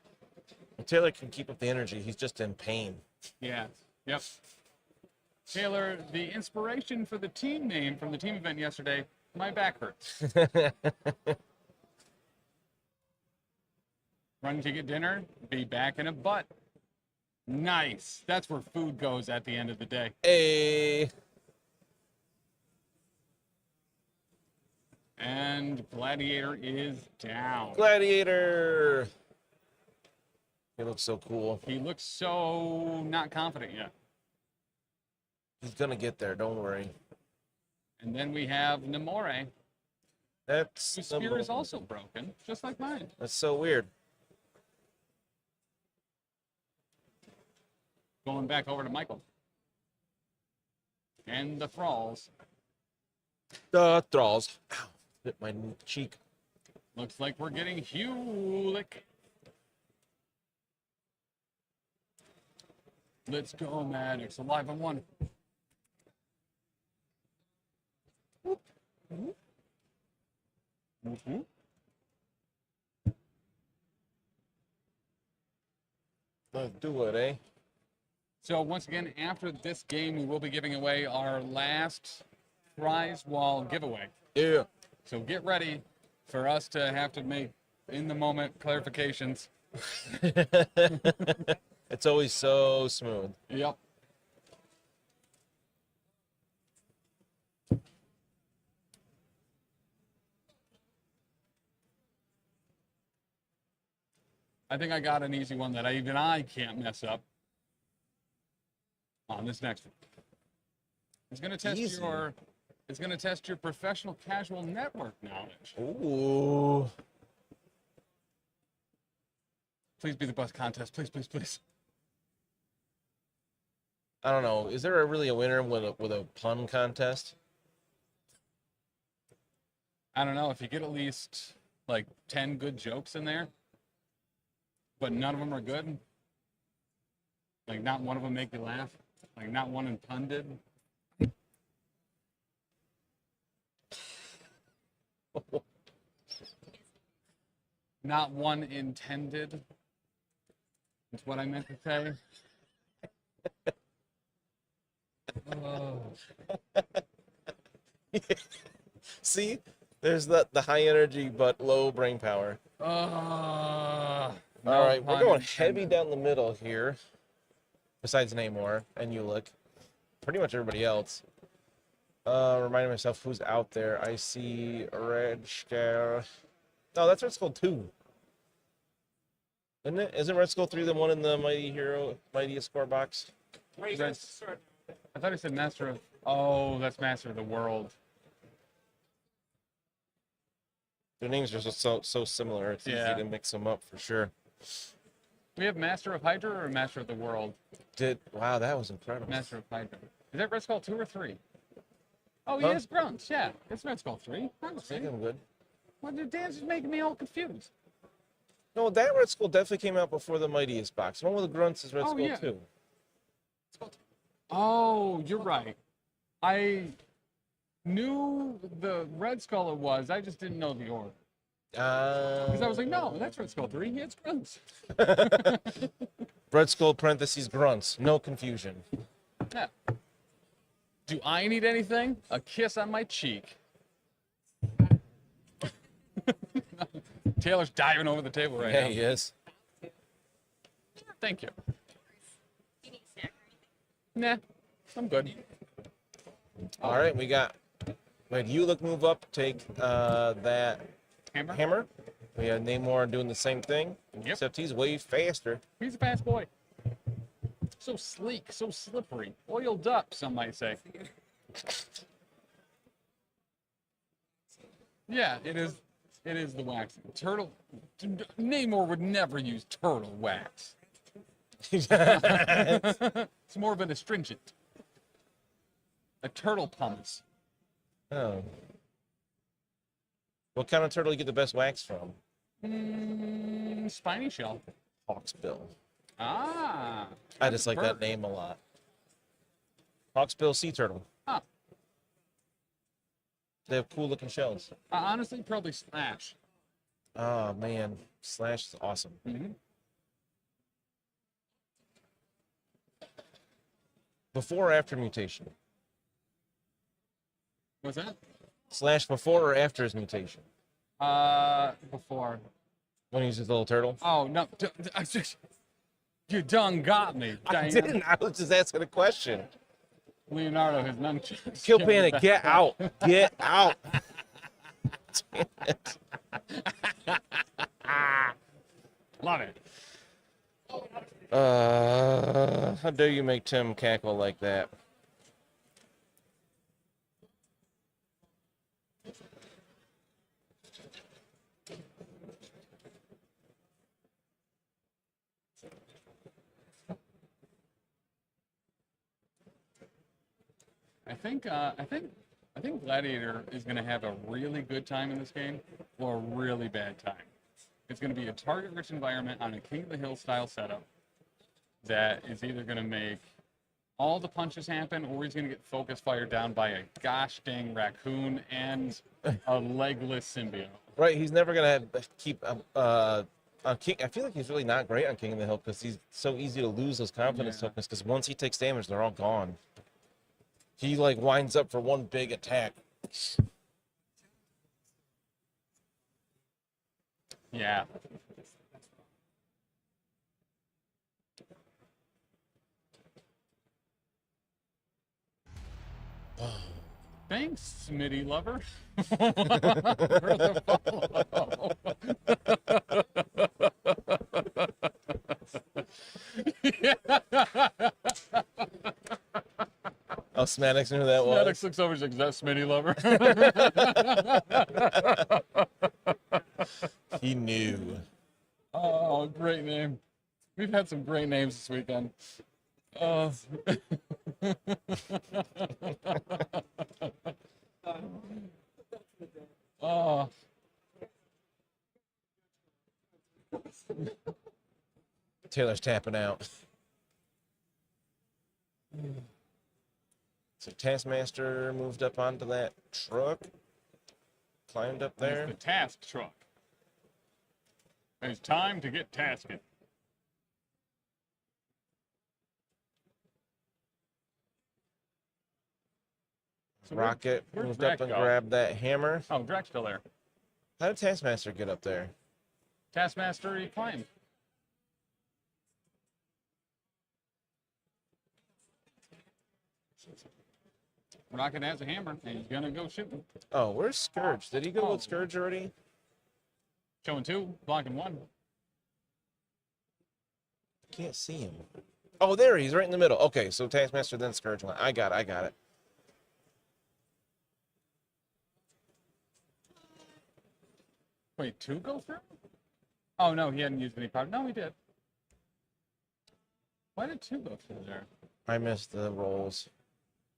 Well, Taylor can keep up the energy. He's just in pain. Yeah. Yep. Taylor, the inspiration for the team name from the team event yesterday, my back hurts. Run to get dinner, be back in a butt. Nice. That's where food goes at the end of the day. Hey. And Gladiator is down. Gladiator. He looks so cool. He looks so not confident yet. He's gonna get there. Don't worry. And then we have Namore, That's whose spear is also broken, just like mine. That's so weird. Going back over to Michael. And the Thralls. The Thralls. Ow. Hit my cheek. Looks like we're getting Hulick. Let's go, Maddox. Alive on one. Let's do it, eh? So once again, after this game, we will be giving away our last prize wall giveaway. Yeah. So get ready for us to have to make in-the-moment clarifications. It's always so smooth. Yep. I think I got an easy one that even I can't mess up on this next one. It's going to test Easy. it's going to test your professional casual network knowledge. Ooh. Please be the bus contest. Please, please, please. I don't know. Is there really a winner with a pun contest? I don't know. If you get at least like 10 good jokes in there, but none of them are good, like not one of them make you laugh, like not one in pun did. Not one intended. That's what I meant to say. See? There's the high energy but low brain power. No All right, we're going pun heavy down the middle here. Besides Namor and Ulick. Pretty much everybody else. Reminding myself who's out there. I see Red Scare. No, that's Red Skull 2. Isn't it? Isn't Red Skull 3 the one in the Mightiest Score box? I thought he said Master of... Oh, that's Master of the World. Their names are so similar. It's easy to mix them up for sure. We have Master of Hydra or Master of the World? Wow, that was incredible. Master of Hydra. Is that Red Skull 2 or 3? Oh, he has grunts. Yeah, it's Red Skull 3. I think I'm good. Well, the dance is making me all confused. No, that Red Skull definitely came out before the Mightiest box. The one with the grunts is Red Skull 2. Oh, you're right. I knew the Red Skull it was. I just didn't know the order. Because I was like, no, that's Red Skull 3. He has grunts. Red Skull parentheses grunts. No confusion. Yeah. Do I need anything? A kiss on my cheek. Taylor's diving over the table right now. Yeah, he is. Thank you. Nah, I'm good. All right, we got. Wait, Ulick move up, take that hammer. We have Namor doing the same thing, except he's way faster. He's a fast boy. So sleek, so slippery, oiled up, some might say. Yeah, it is. It is the waxing. Turtle. Namor would never use turtle wax. It's more of an astringent. A turtle pumice. Oh. What kind of turtle you get the best wax from? Spiny shell. Hawksbill. Ah. I just like that name a lot. Hawksbill sea turtle. Huh. They have cool looking shells. Honestly, probably Slash. Oh man, Slash is awesome. Mm-hmm. Before or after mutation? What's that? Slash before or after his mutation? Before. When he uses the little turtle? Oh, no. You done got me. I didn't. I was just asking a question. Leonardo has nunchucks. Kill Panic, get out. Get out. Damn it. Love it. How dare you make Tim cackle like that? I think Gladiator is going to have a really good time in this game or a really bad time. It's going to be a target-rich environment on a King of the Hill style setup that is either going to make all the punches happen, or he's going to get focus fired down by a gosh dang raccoon and a legless symbiote. Right, he's never going to keep on King. I feel like he's really not great on King of the Hill because he's so easy to lose those confidence tokens, because once he takes damage, they're all gone. He like winds up for one big attack. Yeah. Thanks, Smitty lover. For the follow. Oh, Smaddox knew who that was. Smaddox looks over and says, "Is that Smitty lover?" He knew. Oh, great name. We've had some great names this weekend. Oh. Oh. Taylor's tapping out. So Taskmaster moved up onto that truck, climbed up there. It's the task truck. It's time to get tasking. So Rocket where'd moved Drac up and go? grabbed that hammer. Oh, Drac's still there. How did Taskmaster get up there? Taskmaster, he climbed. Rocket has a hammer, and he's gonna go shooting. Oh, where's Scourge? Did he go with Scourge already? Showing 2, blocking 1. Can't see him. Oh, there he's right in the middle. Okay, so Taskmaster then Scourge. I got it. Wait, 2 go through? Oh no, he hadn't used any power. No, he did. Why did 2 go through there? I missed the rolls.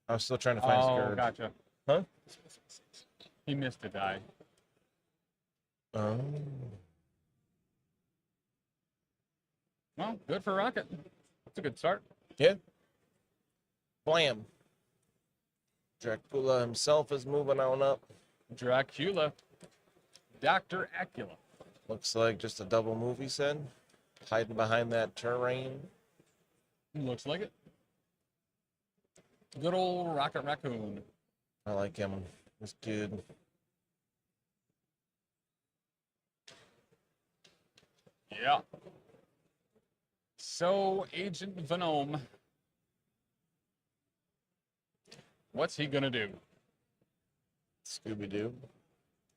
I was still trying to find Scourge. Oh, gotcha. Huh? He missed a die. Oh. Well, good for Rocket. That's a good start. Yeah. Blam. Dracula himself is moving on up. Dracula. Dr. Acula. Looks like just a double move, he said. Hiding behind that terrain. Looks like it. Good old Rocket Raccoon. I like him. He's good. Yeah. So, Agent Venom. What's he gonna do? Scooby-Doo.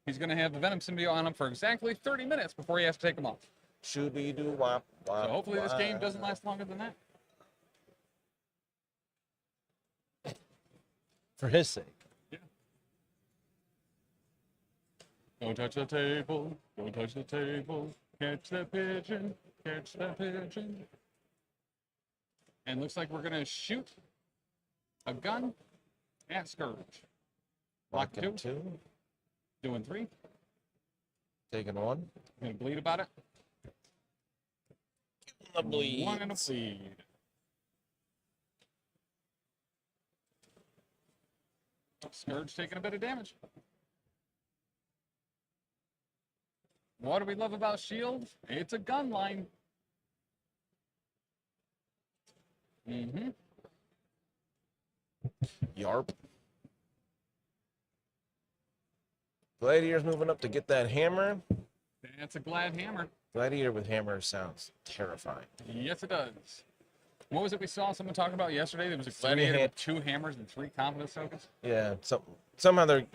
He's gonna have the Venom symbiote on him for exactly 30 minutes before he has to take him off. Scooby-Doo wop wop. So hopefully this game doesn't last longer than that. For his sake. Yeah. Don't touch the table. Don't touch the table. Catch the pigeon. Catch the pigeon. And looks like we're gonna shoot a gun at Scourge. Block two. Doing 3. Taking 1. Gonna bleed about it. A bleed. 1 and a bleed. Scourge taking a bit of damage. What do we love about Shield? It's a gun line. Mm-hmm. Yarp. Gladiator's moving up to get that hammer. That's a glad hammer. Gladiator with hammer sounds terrifying. Yes, it does. What was it we saw someone talking about yesterday? There was a gladiator with 2 hammers and 3 confidence tokens. Yeah, somehow they're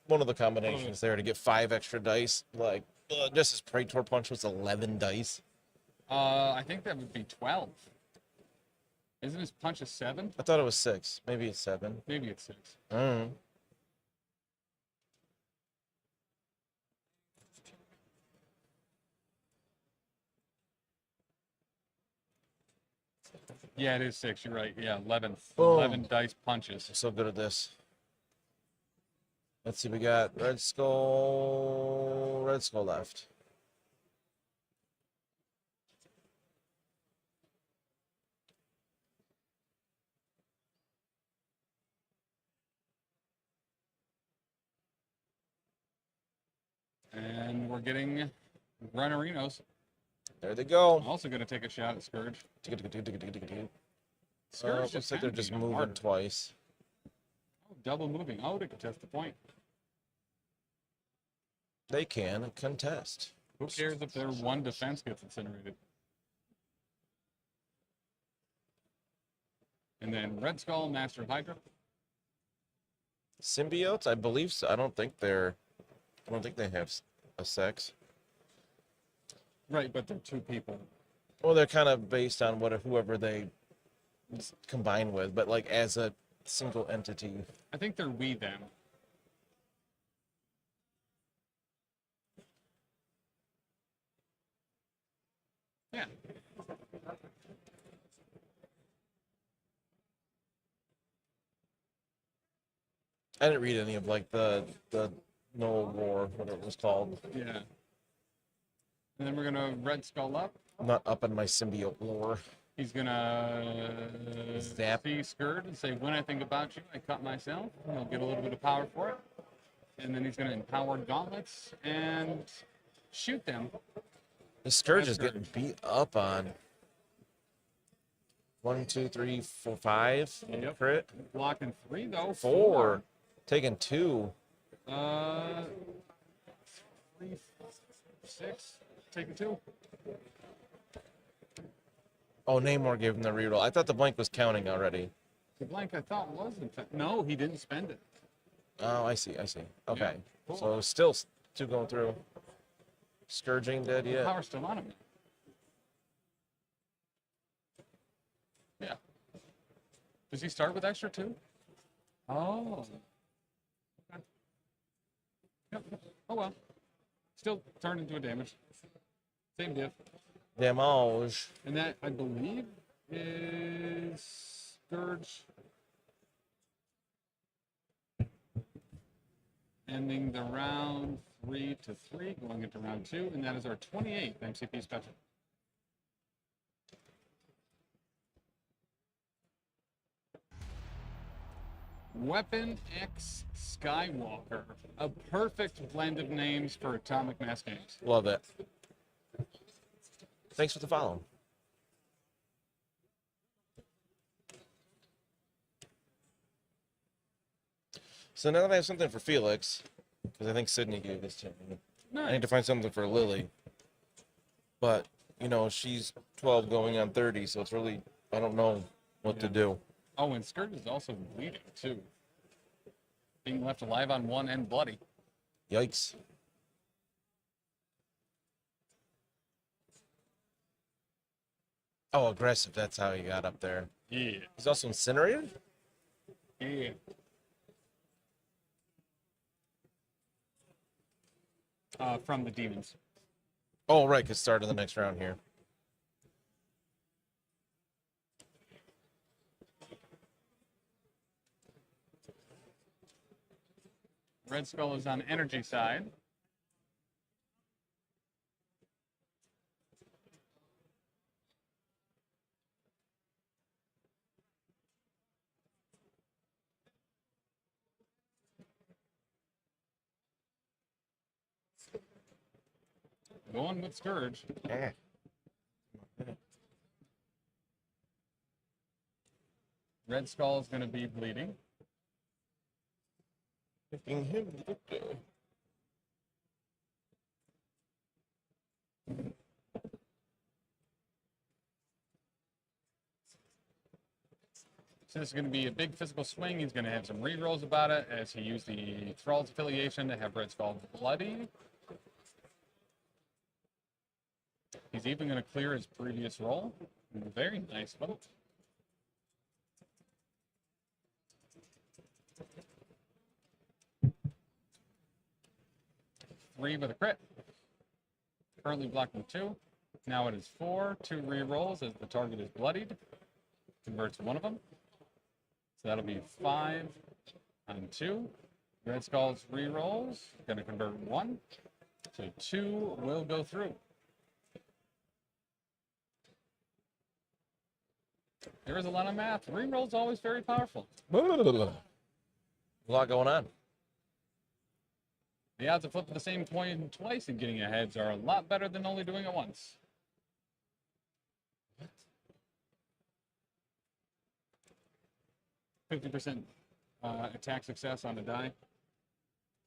one of the combinations there to get 5 extra dice. Like just his Praetor punch was 11 dice. I think that would be 12. Isn't his punch a 7? I thought it was 6. Maybe it's 7. Maybe it's 6. Yeah, it is 6. You're right. Yeah, 11. Boom. 11 dice punches. I'm so good at this. Let's see. We got Red Skull left. And we're getting Runerinos. There they go. Also going to take a shot at Scourge. Scourge looks like they're just moving twice. Oh, double moving. Oh, to contest the point. They can contest. Who cares if their 1 defense gets incinerated? And then Red Skull, Master Hydra. Symbiotes, I believe so. I don't think they have a sex. Right, but they're 2 people. Well, they're kind of based on whoever they combine with, but like as a single entity. I think they're we them. Yeah. I didn't read any of like the Noel War, whatever it was called. Yeah. And then we're gonna Red Skull up. I'm not up on my symbiote lore. He's gonna Zap. see Scourge and say, "When I think about you, I cut myself." And he'll get a little bit of power for it. And then he's gonna empower gauntlets and shoot them. The Scourge is getting beat up on. 1, 2, 3, 4, 5. Yep. Crit. Blocking 3 though. 4. Taking 2. 3, 6. Taking 2. Oh, Namor gave him the reroll. I thought the blank was counting already. The blank I thought was in fact. No, he didn't spend it. Oh, I see. Okay. Yeah, cool. So still 2 going through. Scourging dead yet? Power's still on him. Yeah. Does he start with extra 2? Oh. Okay. Yep. Oh well. Still turned into a damage. Same diff. Damage. And that, I believe, is Scourge. Ending the round 3-3, going into round 2, and that is our 28th MCP special. Weapon X Skywalker. A perfect blend of names for Atomic Mass games. Love it. Thanks for the follow. So now that I have something for Felix, because I think Sydney gave this to me, I need to find something for Lily. But, you know, she's 12 going on 30, so it's really, I don't know what to do. Oh, and Scourge is also bleeding, too. Being left alive on 1 and bloody. Yikes. Oh, aggressive. That's how he got up there. Yeah. He's also incinerated? Yeah. from the demons. Oh, right, because start of the next round here. Red Skull is on energy side. Going with Scourge. Yeah. Red Skull is going to be bleeding. Picking him victor. So this is going to be a big physical swing. He's going to have some rerolls about it as he used the Thrall's affiliation to have Red Skull bloody. He's even going to clear his previous roll. Very nice one. Three with a crit. Currently blocking 2. Now it is 4. 2 rerolls as the target is bloodied. Converts one of them. So that'll be 5 on 2. Red Skull's rerolls. Going to convert 1. So 2 will go through. There is a lot of math. Reroll's always very powerful. A lot going on. The odds of flipping the same coin twice and getting a heads are a lot better than only doing it once. 50% attack success on a die.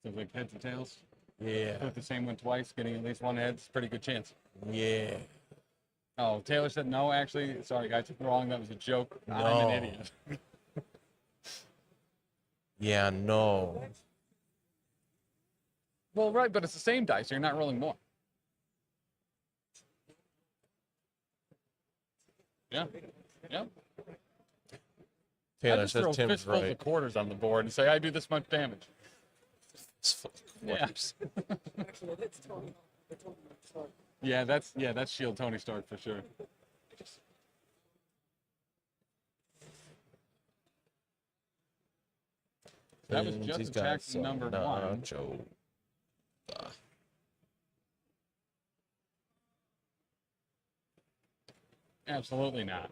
So like heads and tails. Yeah. Flip the same one twice, getting at least one head's pretty good chance. Yeah. Oh, Taylor said no, actually. Sorry, guys, wrong. That was a joke. No. I'm an idiot. Yeah, no. Well, right, but it's the same dice, so you're not rolling more. Yeah. Yeah. Taylor I just says throw Tim's fistfuls right. of quarters on the board and say, I do this much damage. Yeah. Actually, that's Tony. Stark. Yeah, that's Shield Tony Stark for sure. That was just attack number 1. Absolutely not.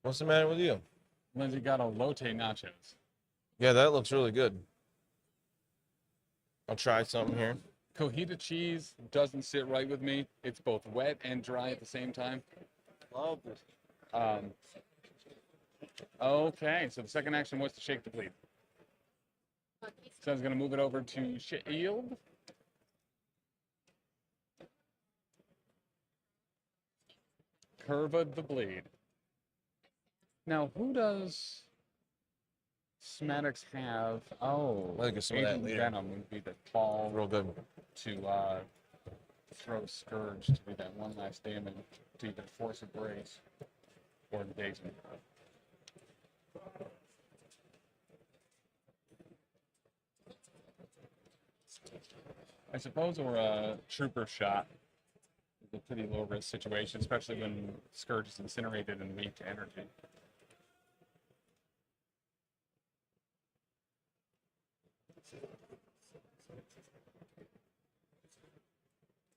What's the matter with you? Lindsay got a Lotte nachos. Yeah, that looks really good. I'll try something here. Cojita cheese doesn't sit right with me. It's both wet and dry at the same time. Love it. Okay, so the second action was to shake the bleed. So I was going to move it over to Shield. Curva the Bleed. Now, who does Smaddox have? Oh, I'll get some of that Agent later. Venom would be the call Real good. to throw Scourge to be that one last damage to either force a brace or engagement. I suppose, or a trooper shot is a pretty low risk situation, especially when Scourge is incinerated and weak to energy.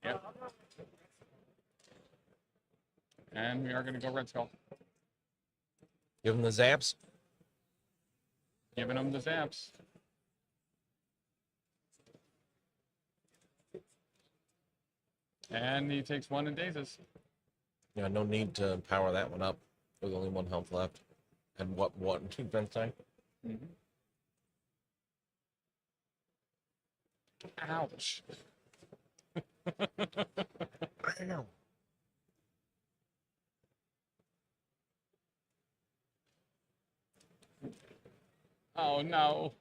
Yep. And we are going to go Red Skull. Give him the zaps. Giving him the zaps. And he takes 1 and dazes. Yeah, no need to power that one up with only 1 health left. And what defense time? Mm-hmm. Ouch. I know. Oh no.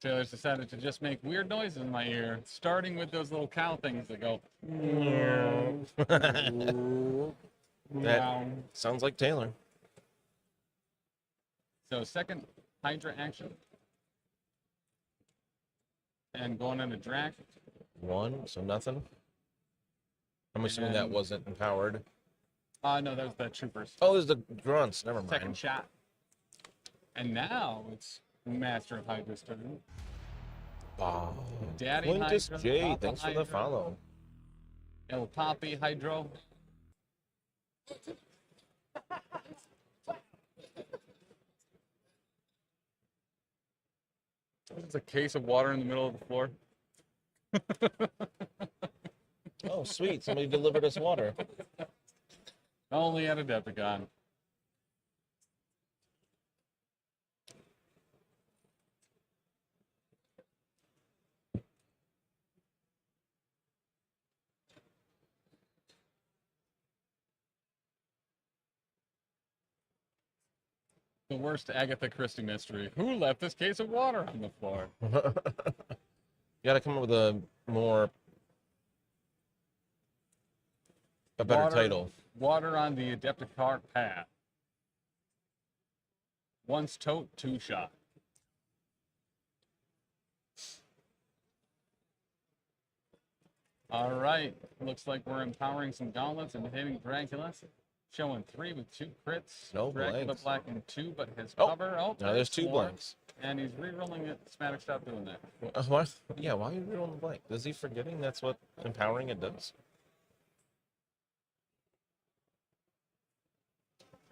Taylor's decided to just make weird noises in my ear, starting with those little cow things that go. That sounds like Taylor. So second Hydra action. And going into Drac. 1, so nothing. I'm assuming that wasn't empowered. No, that was the troopers. Oh, there's the grunts. Never mind. Second shot. And now it's Master of Hydra's turn. Oh, Daddy Quintus Hydra, J, Papa thanks for Hydra, the follow. El Papi Hydro. There's a case of water in the middle of the floor. Oh, sweet. Somebody delivered us water. Only at AdeptiCon. The worst Agatha Christie mystery. Who left this case of water on the floor? You gotta come up with a better title. Water on the AdeptiCon path. Once tote, 2 shot. All right. Looks like we're empowering some gauntlets and hitting Dracula. Showing 3 with 2 crits. No Dracula blanks. black and 2, but his Oh, cover. Oh, now there's 2 more. blanks. And he's re-rolling it. Smatic, stop doing that. What? Yeah, why are you rolling the blank? Is he forgetting that's what empowering it does?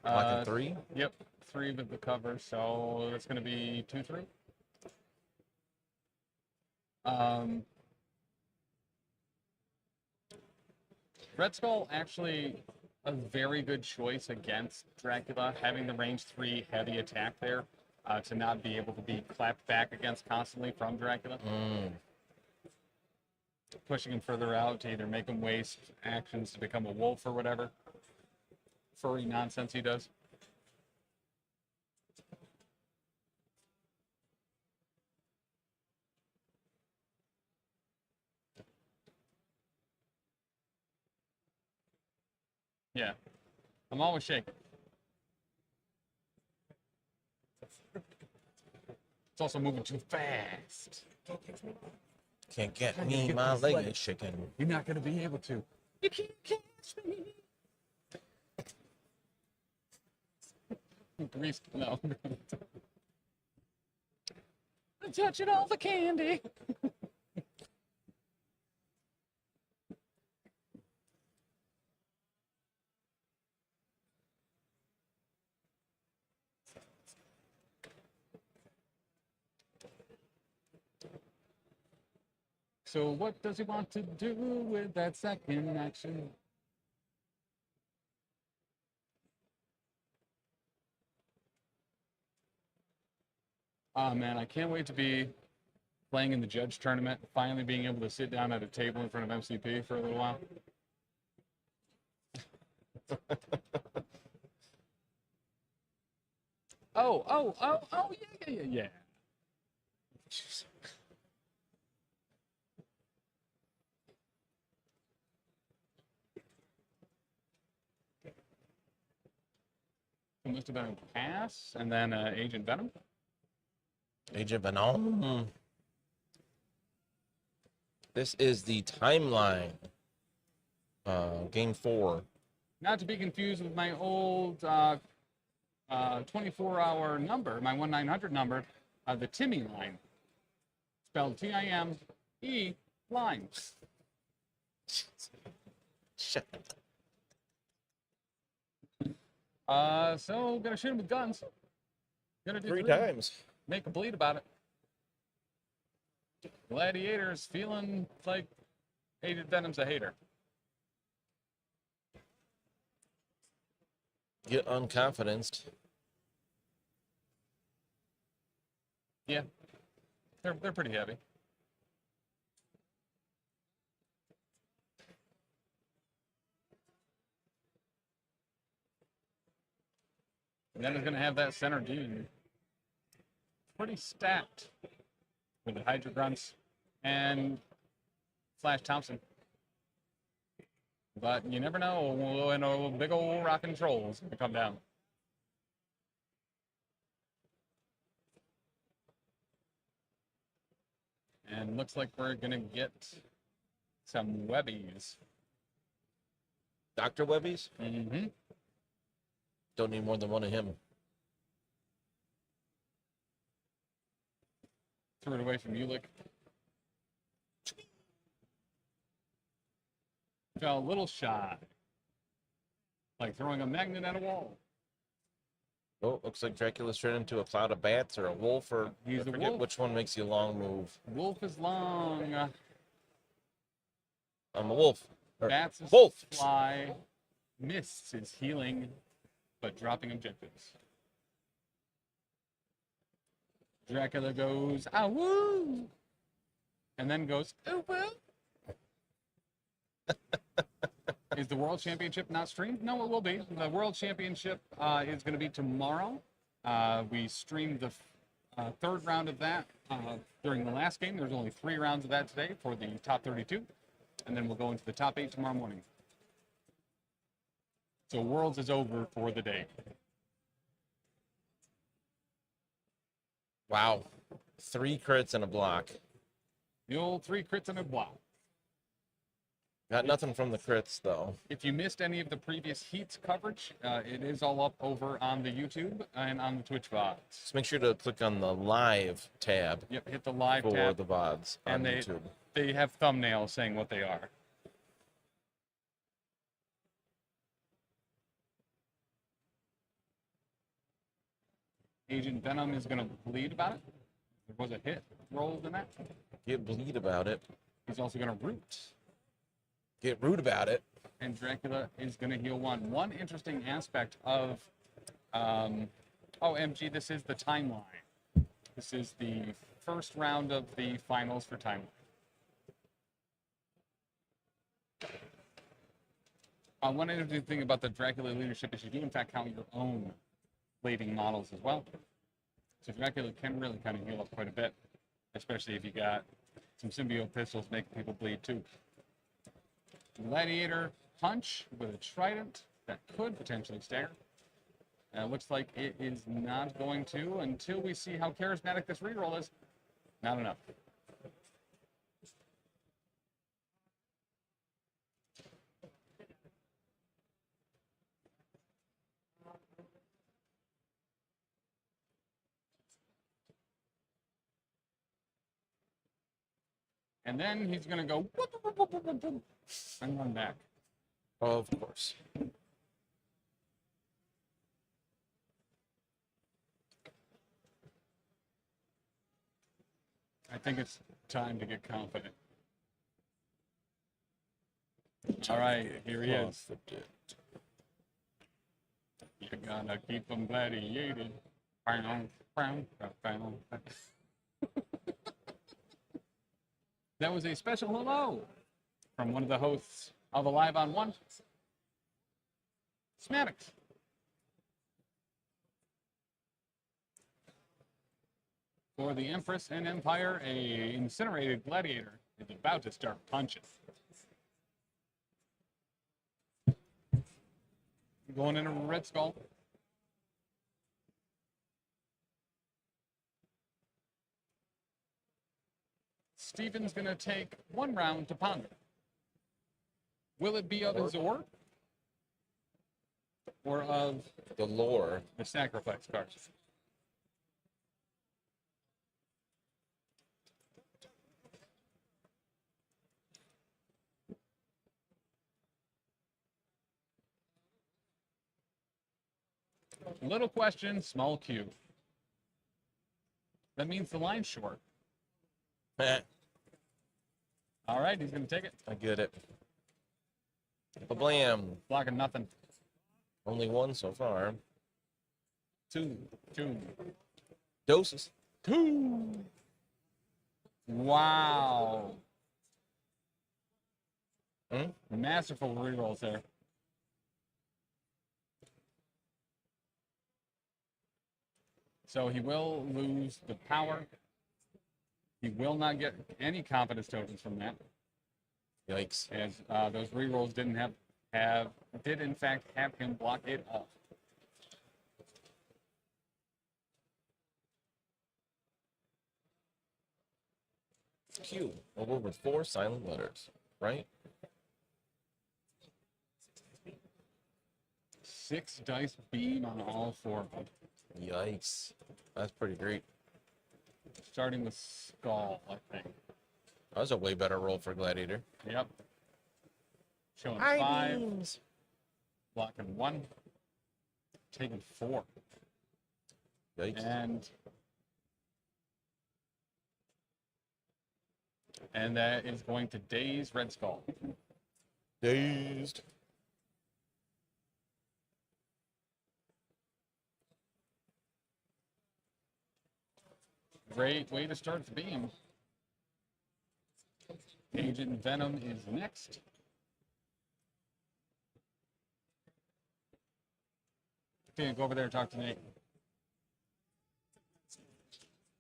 Black and 3? Yep, 3 with the cover, so it's going to be 2-3. Red Skull actually a very good choice against Dracula, having the range 3 heavy attack there to not be able to be clapped back against constantly from Dracula. Pushing him further out to either make him waste actions to become a wolf or whatever furry nonsense he does. Yeah, I'm always shaking. It's also moving too fast. Can't get me, my leg is shaking. You're not going to be able to. You can't catch me. Grease, no. I'm touching all the candy. So what does he want to do with that second action? Oh man, I can't wait to be playing in the judge tournament, finally being able to sit down at a table in front of MCP for a little while. Oh, yeah. It must have been a pass, and then Agent Venom. Agent Venom. This is the timeline. Game 4. Not to be confused with my old 24-hour number, my 1-900 number, the Timmy line. Spelled T-I-M-E line. Shut So gonna shoot him with guns. Gonna do 3 times. Make a bleed about it. Gladiator's feeling like Agent Venom's a hater. Get unconfidenced. Yeah, they're pretty heavy. And then it's gonna have that center dude pretty stacked with the Hydra Grunts and Flash Thompson. But you never know when a big old rockin' troll's gonna come down. And looks like we're going to get some Webbies. Dr. Webbies? Mm-hmm. Don't need more than one of him. Threw it away from Ulick. Fell a little shy. Like throwing a magnet at a wall. Oh, looks like Dracula's turned into a cloud of bats or a wolf, or He's I a forget wolf. which one makes you long move. Wolf is long. I'm a wolf. Or, Bats is wolf! fly. Mists is healing, but dropping objectives. Dracula goes, ah woo! And then goes, ooh woo! Is the World Championship not streamed? No, it will be. The World Championship is going to be tomorrow. We streamed the third round of that during the last game. There's only 3 rounds of that today for the top 32. And then we'll go into the top 8 tomorrow morning. So Worlds is over for the day. Wow. 3 crits and a block. The old 3 crits and a block. Got nothing from the crits, though. If you missed any of the previous Heats coverage, it is all up over on the YouTube and on the Twitch VODs. Just make sure to click on the live tab. Yep, hit the live for tab. the VODs on And YouTube. they have thumbnails saying what they are. Agent Venom is going to bleed about it. There was a hit rolled in that. Get bleed about it. He's also going to root. Get rude about it. And Dracula is going to heal 1. One interesting aspect of, OMG, this is the timeline. This is the first round of the finals for timeline. One interesting thing about the Dracula leadership is you do in fact count your own bleeding models as well. So Dracula can really kind of heal up quite a bit, especially if you got some symbiote pistols making people bleed too. Gladiator punch with a trident that could potentially stagger. Looks like it is not going to until we see how charismatic this reroll is. Not enough. And then he's going to go whoop, whoop, whoop, whoop, whoop, whoop, and run back. Of course. I think it's time to get confident. All right, here he is. You're gonna keep them gladiated. That was a special hello from one of the hosts of Alive on One, Smaddox. For the Empress and Empire, a incinerated gladiator is about to start punching. Going into Red Skull. Steven's going to take 1 round to ponder. Will it be of his ore? Or of the lore? The sacrifice cards. Little question, small cube. That means the line's short. All right, he's going to take it. I get it. Blam. Blocking nothing. Only 1 so far. 2. Doses. 2. Wow. Masterful rerolls there. So he will lose the power. He will not get any confidence tokens from that. Yikes. As those rerolls did in fact have him block it off. Q. A word with 4 silent letters, right? 6 dice beam on all 4 of them. Yikes. That's pretty great. Starting with skull, I think. That was a way better roll for Gladiator. Yep. Showing High 5. beams. Blocking 1. Taking 4. Yikes. And that is going to daze Red Skull. Dazed. Great way to start the beam. Agent Venom is next. Okay, go over there and talk to Nate.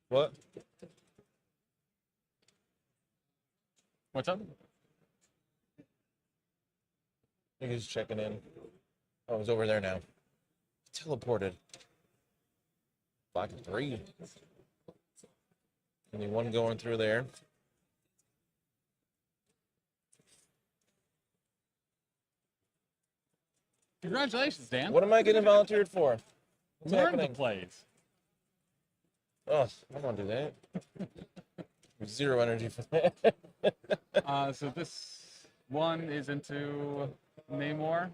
What? What's up? I think he's checking in. Oh, he's over there now. Teleported. Black 3. Only 1 going through there. Congratulations, Dan. What am I getting volunteered for? What's Learn happening? the plays. Oh, I don't want to do that. 0 energy for that. So this one is into Namor.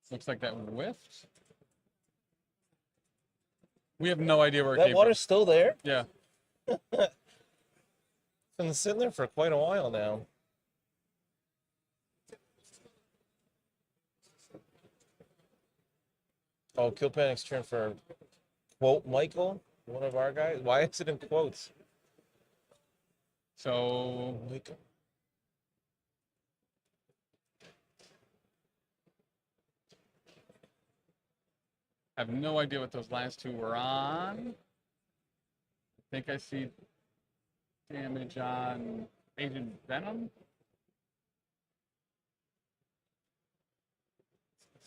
Looks like that whiffed. We have no idea where it That came water's still there? Yeah. It's been sitting there for quite a while now. Oh, Kill Panic's turn for quote Michael, one of our guys. Why is it in quotes? So Michael. I have no idea what those last 2 were on. I think I see damage on Agent Venom.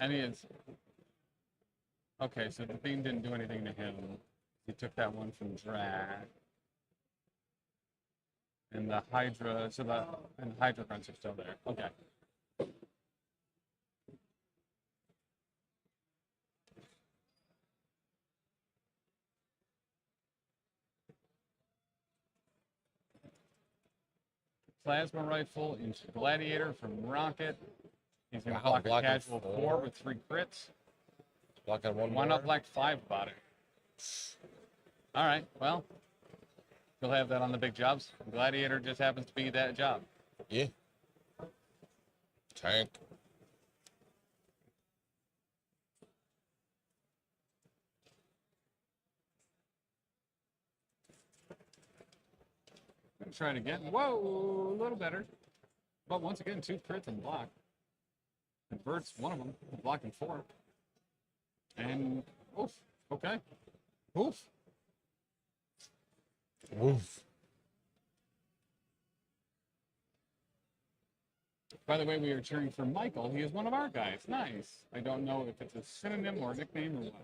And he is. Okay, so the beam didn't do anything to him. He took that one from drag. And the Hydra, and Hydra fronts are still there. Okay. Plasma rifle into Gladiator from Rocket. He's going to block a casual 4 with 3 crits. Blocking 1 Why more? not black 5 about it? All right, well, you'll have that on the big jobs. Gladiator just happens to be that job. Yeah. Tank. Gonna try it again. Whoa, a little better. But once again, 2 crits and block. Converts one of them, blocking 4. And oof, okay. Oof. Oof. By the way, we are cheering for Michael. He is one of our guys. Nice. I don't know if it's a synonym or a nickname or what.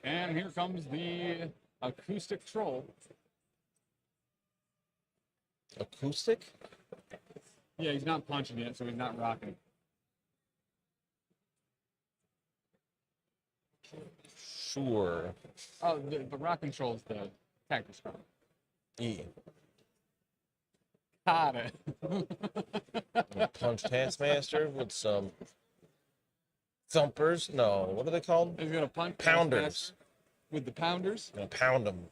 And here comes the acoustic troll. Acoustic? Yeah, he's not punching yet, so he's not rocking. Sure. Oh, the rock control is the cactus farm. Yeah. Got it. Punch Taskmaster with some thumpers. No, what are they called? He's gonna punch Pounders. Taskmaster with the pounders. Gonna pound them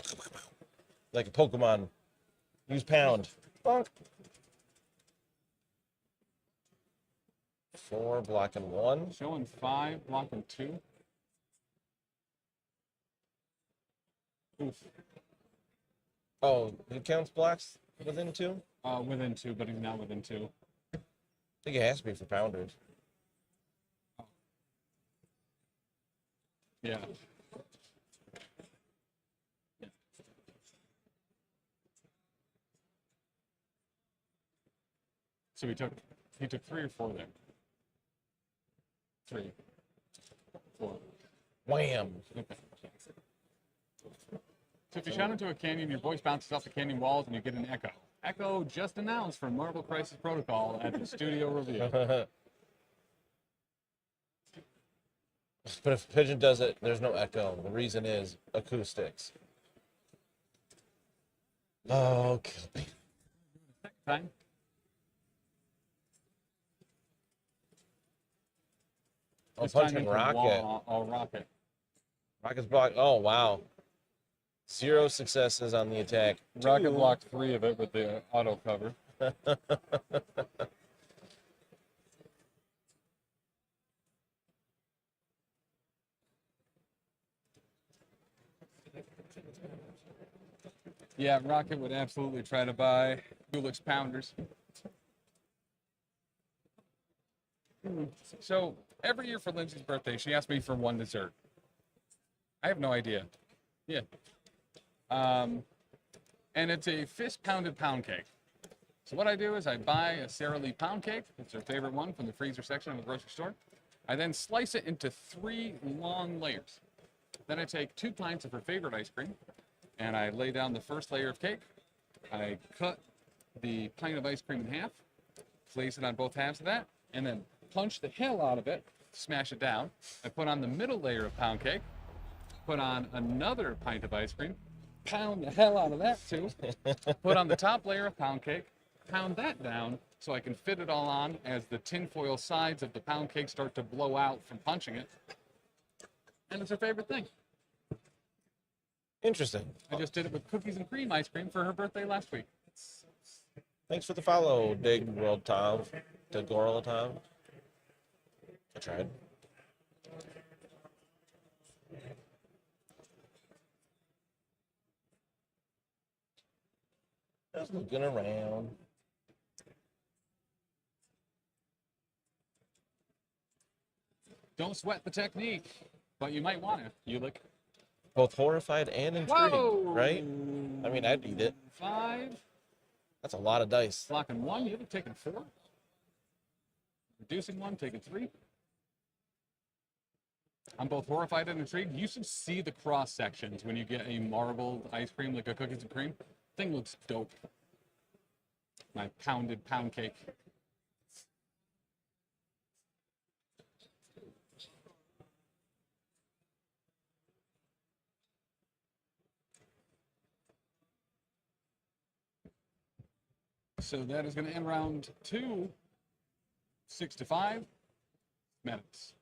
like a Pokemon. Use pound. Bonk. 4 blocking 1. Showing 5, blocking 2. Oof. Oh, it counts blocks within 2? Within 2, but he's not within 2. I think it has to be for pounders. Yeah. So he took 3 or 4 there. 3. 4. Wham! Okay. So if you shout into a canyon, your voice bounces off the canyon walls and you get an echo. Echo just announced from Marvel Crisis Protocol at the studio review. But if Pigeon does it, there's no echo. The reason is acoustics. Oh, kill me. Time. Oh, punching Rocket. Oh, Rocket. Rocket's blocked. Oh, wow. 0 successes on the attack. Rocket blocked 3 of it with the auto cover. Yeah, Rocket would absolutely try to buy Gulick's Pounders. So, every year for Lindsay's birthday, she asks me for one dessert. I have no idea. Yeah. And it's a fist-pounded pound cake. So what I do is I buy a Sara Lee pound cake. It's her favorite one from the freezer section of the grocery store. I then slice it into 3 long layers. Then I take 2 pints of her favorite ice cream, and I lay down the first layer of cake. I cut the pint of ice cream in half, place it on both halves of that, and then punch the hell out of it, smash it down. I put on the middle layer of pound cake, put on another pint of ice cream, pound the hell out of that too, put on the top layer of pound cake, pound that down so I can fit it all on as the tinfoil sides of the pound cake start to blow out from punching it. And it's her favorite thing. Interesting. I just did it with cookies and cream ice cream for her birthday last week. Thanks for the follow, Dig World Tom. Degorla Tom. I tried. Just looking around. Don't sweat the technique, but you might want to, Ulick. Both horrified and intrigued, Whoa! right? I mean, I'd eat it. 5. That's a lot of dice. Blocking 1, you have taken 4. Reducing 1, taking 3. I'm both horrified and intrigued. You should see the cross sections when you get a marbled ice cream, like a cookies and cream. Thing looks dope. My pounded pound cake. So that is going to end round 2. 6-5 minutes.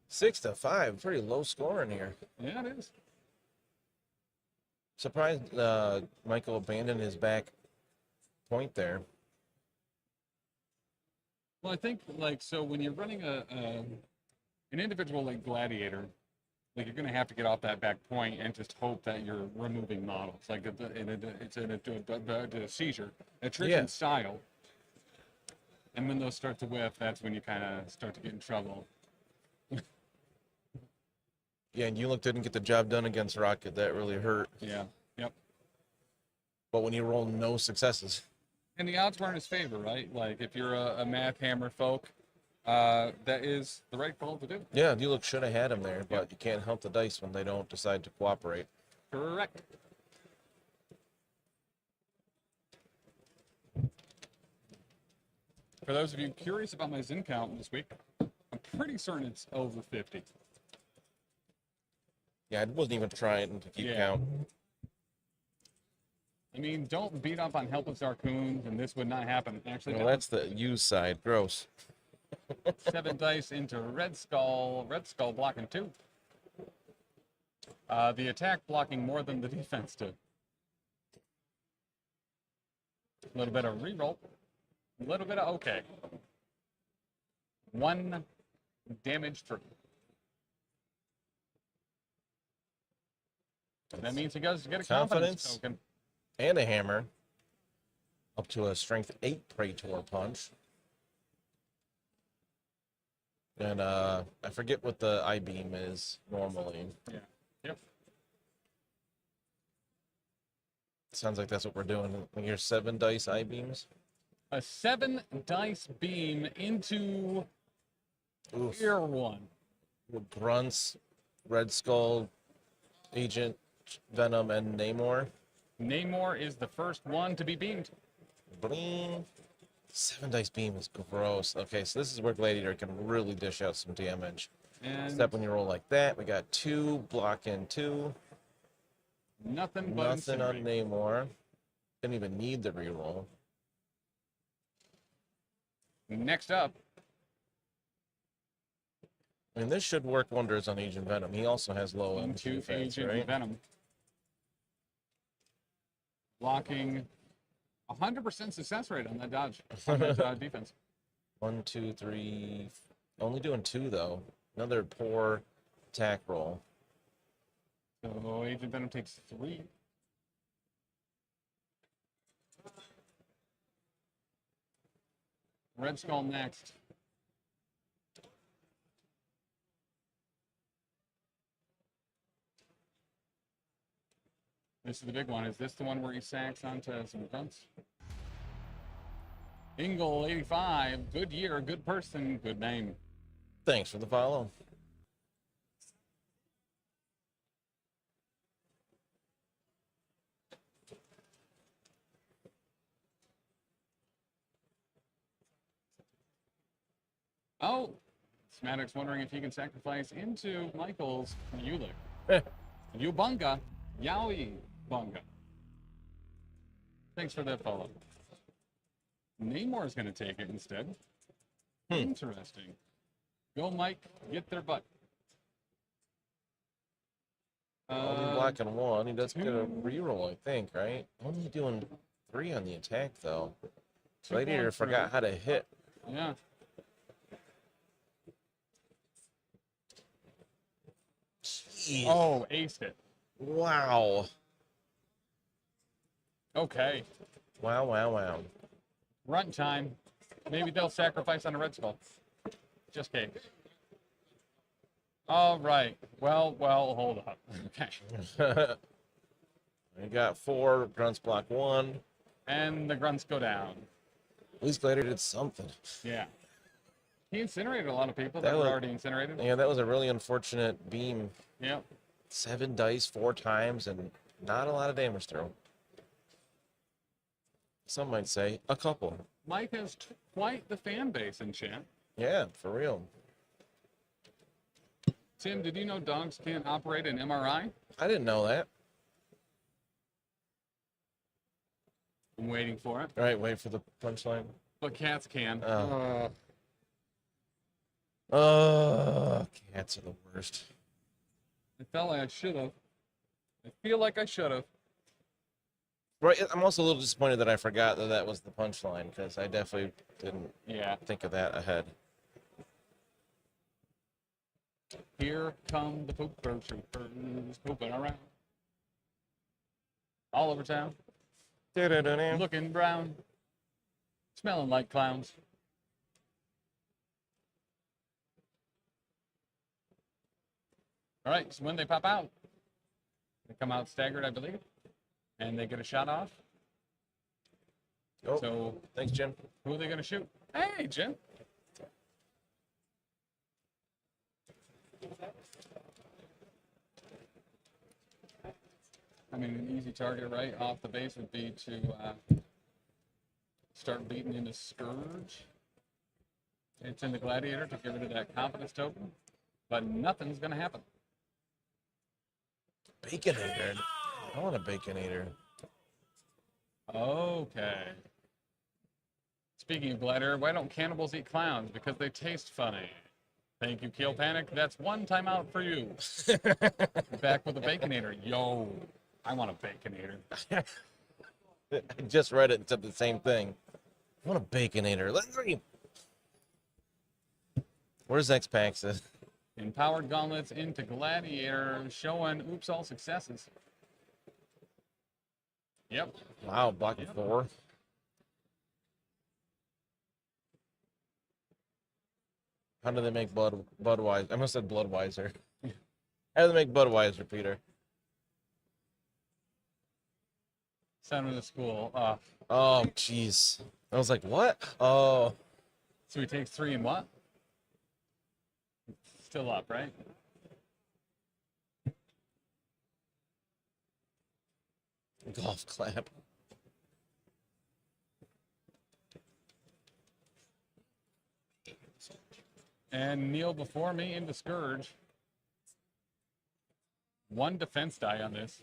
6-5, pretty low score in here. Yeah, it is. Surprised Michael abandoned his back point there. Well, I think, like, so when you're running an individual like Gladiator, like, you're going to have to get off that back point and just hope that you're removing models. Like, it's a seizure, attrition style. And when those start to whiff, that's when you kind of start to get in trouble. Yeah, and Ulick didn't get the job done against Rocket. That really hurt. Yeah, yep. But when you roll no successes. And the odds were in his favor, right? Like, if you're a math hammer folk, that is the right call to do. Yeah, Ulick should have had him there, but you can't help the dice when they don't decide to cooperate. Correct. For those of you curious about my Zin count this week, I'm pretty certain it's over 50. Yeah, I wasn't even trying to keep count. I mean, don't beat up on helpless raccoons, and this would not happen. Actually, well, that's the use side. Gross. 7 dice into Red Skull. Red Skull blocking 2. The attack blocking more than the defense did. A little bit of reroll. A little bit of okay. 1 damage for. That means he goes to get a confidence token. And a hammer. Up to a strength 8 Praetor punch. And I forget what the I-beam is normally. Yeah. Yep. Sounds like that's what we're doing. Here's 7 dice I-beams. A 7 dice beam into Oof. Ear 1. with Grunts, Red Skull, Agent Venom, and Namor. Namor is the first one to be beamed. Bling. 7 dice beam is gross. Okay, so this is where Gladiator can really dish out some damage. And Except when you roll like that, we got 2, block in 2. Nothing but Nothing on Incinerate. Namor. Didn't even need the reroll. Next up. I mean, this should work wonders on Agent Venom. He also has low MP Into defense, Agent right? Venom. Blocking 100% success rate on that dodge. On that defense. 1, 2, 3. Only doing 2 though. Another poor attack roll. So Agent Venom takes 3. Red Skull next. This is the big one. Is this the one where he sacks onto some grunts? Ingle 85. Good year, good person, good name. Thanks for the follow. Oh, Smaddock's wondering if he can sacrifice into Michael's Ulick. Ubunga, Yowie Bunga. Thanks for that follow. Namor's going to take it instead. Interesting. Go, Mike. Get their butt. Only blocking 1. He does get a reroll, I think, right? Only doing 3 on the attack, though. Gladiator forgot how to hit. Yeah. Jeez. Oh, aced it. Wow. Okay. Wow, wow, wow. Run time. Maybe they'll sacrifice on a Red Skull. Just kidding. All right. Well, hold up. Okay. We got 4. Grunts block 1. And the grunts go down. At least Gladiator did something. Yeah. He incinerated a lot of people That that were was- already incinerated. Yeah, that was a really unfortunate beam. Yep. 7 dice 4 times and not a lot of damage through. Some might say a couple. Mike has quite the fan base in chat. Yeah, for real. Tim, did you know dogs can't operate an MRI? I didn't know that. I'm waiting for it. All right, wait for the punchline. But cats can. Cats are the worst. I felt like I should have. I feel like I should have. Right, I'm also a little disappointed that I forgot that that was the punchline because I definitely didn't think of that ahead. Here come the pooper troopers pooping around. All over town. Looking brown. Smelling like clowns. All right, so when they pop out, they come out staggered, I believe, and they get a shot off. Oh, so thanks, Jim. Who are they going to shoot? Hey, Jim. I mean, an easy target right off the base would be to start beating into Scourge. It's in the Gladiator to get rid of that confidence token, but nothing's going to happen. Baconator. I want a Baconator. Okay. Speaking of Gladiator, why don't cannibals eat clowns? Because they taste funny. Thank you, Kill Panic. That's one timeout for you. Back with the Baconator. Yo, I want a Baconator. I just read it and said the same thing. I want a Baconator. Let's see. Where's X-Paxis? Empowered Gauntlets into Gladiator, showing oops all successes. Yep. Wow, blocking 4. How do they make Budweiser? I must have said Bloodweiser. How do they make Budweiser, Peter? Send him to school. Oh, jeez. I was like, what? Oh. So he takes 3 and what? still up, right? Golf clap. And Neil before me into Scourge. 1 defense die on this.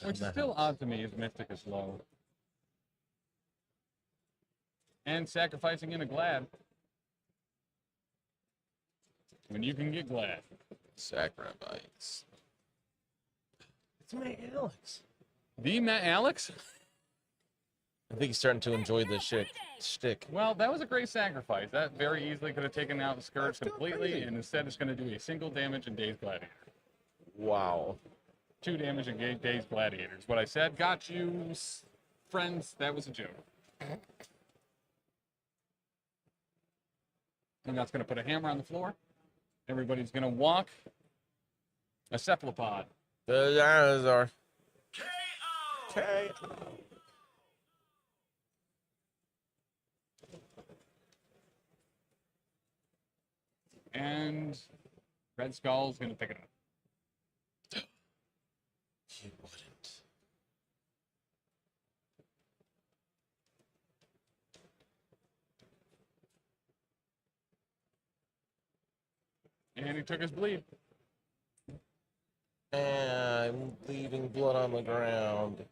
Which is still odd to me as Mystic is low. And sacrificing in a Glad. When you can get Glad. Sacrifice. It's my Alex. The Matt Alex? I think he's starting to enjoy the shtick. Well, that was a great sacrifice. That very easily could have taken out Scourge completely, and instead it's going to do a single damage in Days Gladiator. Wow. 2 damage in Days Gladiators. What I said, got you, friends. That was a joke. And that's going to put a hammer on the floor. Everybody's going to walk a cephalopod. The dinosaur. KO. And Red Skull's going to pick it up. He wouldn't. And he took his bleed. And I'm leaving blood on the ground.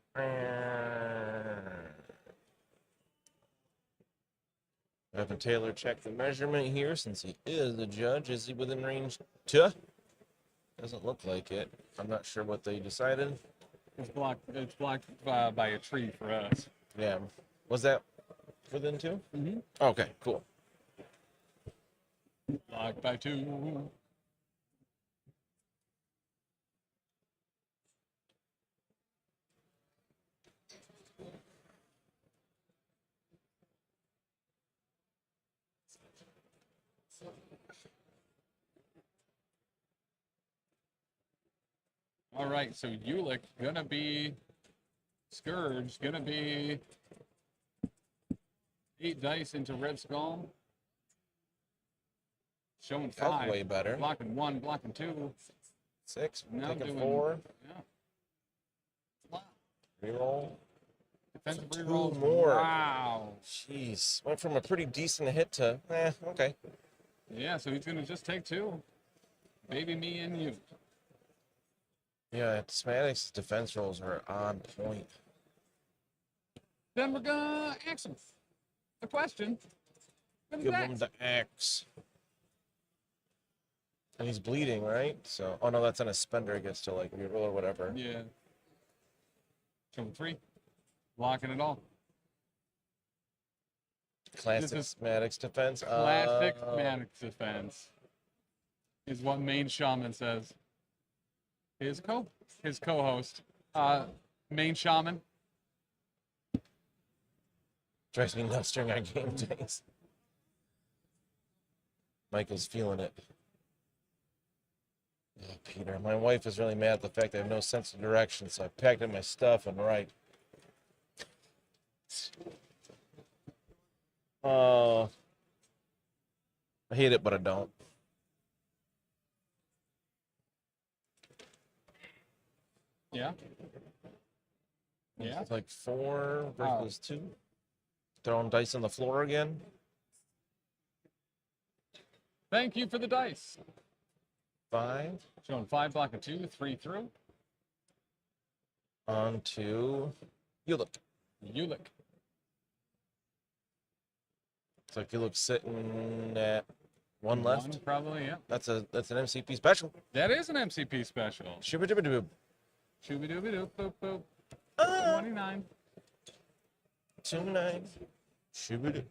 Having Taylor check the measurement here since he is the judge. Is he within range? Doesn't look like it. I'm not sure what they decided. It's blocked by a tree for us. Yeah. Was that within 2? Mm-hmm. Okay, cool. Blocked by 2. All right, so Ulick gonna be Scourge, gonna be 8 dice into Red Skull. Showing 5. That's way better. Blocking 1, blocking 2. 6, Now taking doing 4. Yeah. Reroll. Defensive 2 rerolls. more. Wow. Jeez. Went from a pretty decent hit to, okay. Yeah, so he's gonna just take 2. Baby, me, and you. Yeah, Smatic's defense rolls are on point. Then we're gonna ask him a question. Give him the axe. And he's bleeding, right? So, oh no, that's on a spender. He gets to like reroll or whatever. Yeah. Showing 3. Blocking it all. Classic Maddox defense. Classic Maddox defense is what Main Shaman says. His co-host, Main Shaman. Drives me nuts during our game days. Michael's feeling it. Oh, Peter, my wife is really mad at the fact that I have no sense of direction, so I packed up my stuff and right. Oh, I hate it, but I don't. Yeah. Yeah. It's like 4 versus 2. Throwing dice on the floor again. Thank you for the dice. 5. Showing 5, blocking 2, 3 through. On to Ulick. Ulick. It's like Ulick's sitting at 1 left. Probably, yeah. That's an MCP special. That is an MCP special. Shooby-dooby-doo. Shooby-dooby-doo, boop, boop. 29. 29. Shooby-doo.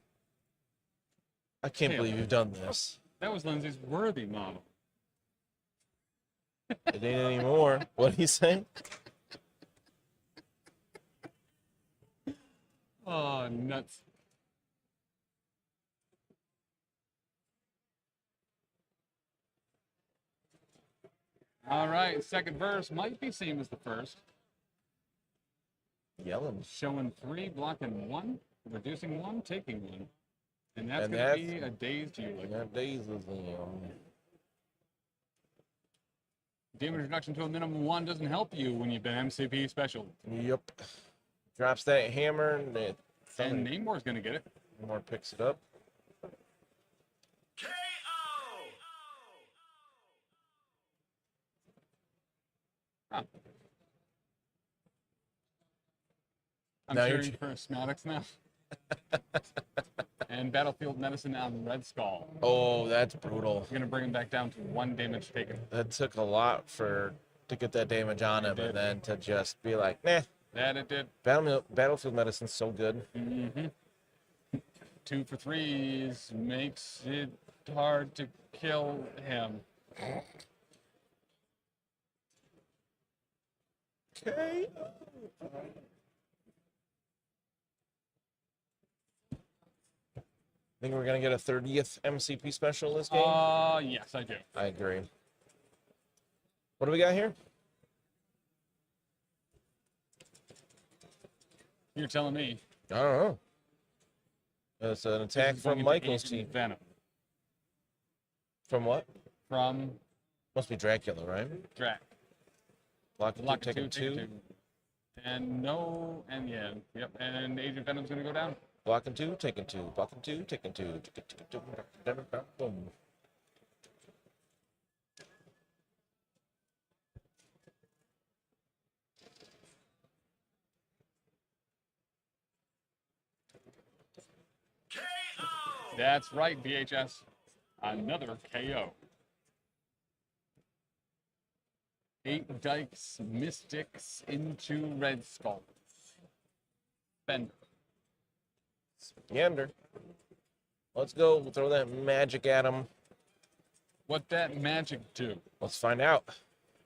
I can't believe you've done this. That was Lindsay's worthy model. It ain't anymore. What do you say? Oh, nuts. All right, second verse might be same as the first. Yelling. Showing 3, blocking 1, reducing 1, taking 1. And that's And going to that's- be a dazed you. That dazes him. Damage reduction to a minimum 1 doesn't help you when you've been MCP special. Yep. Drops that hammer and And Namor's going to get it. Namor picks it up. Huh. I'm Now you're cheering for Asthmatics now. And Battlefield Medicine on Red Skull. Oh, that's brutal. You're going to bring him back down to 1 damage taken. That took a lot to get that damage on him, and then to just be like, nah. That it did. Battlefield Medicine's so good. Mm-hmm. 2 for 3s makes it hard to kill him. Okay. Think we're gonna get a 30th MCP special this game? Yes, I do. I agree. What do we got here? You're telling me. I don't know. It's an attack from Michael's team. Venom. From what? From. Must be Dracula, right? Drac. Lock and two, taking 2. And no, and yeah, yep. And Agent Venom's gonna go down. Blocking 2, taking 2. Blocking 2, taking 2. Boom. That's right, VHS. Another KO. 8 Dykes Mystics into Red Skull. Bender. Yander. Let's go. We'll throw that magic at him. What that magic do? Let's find out.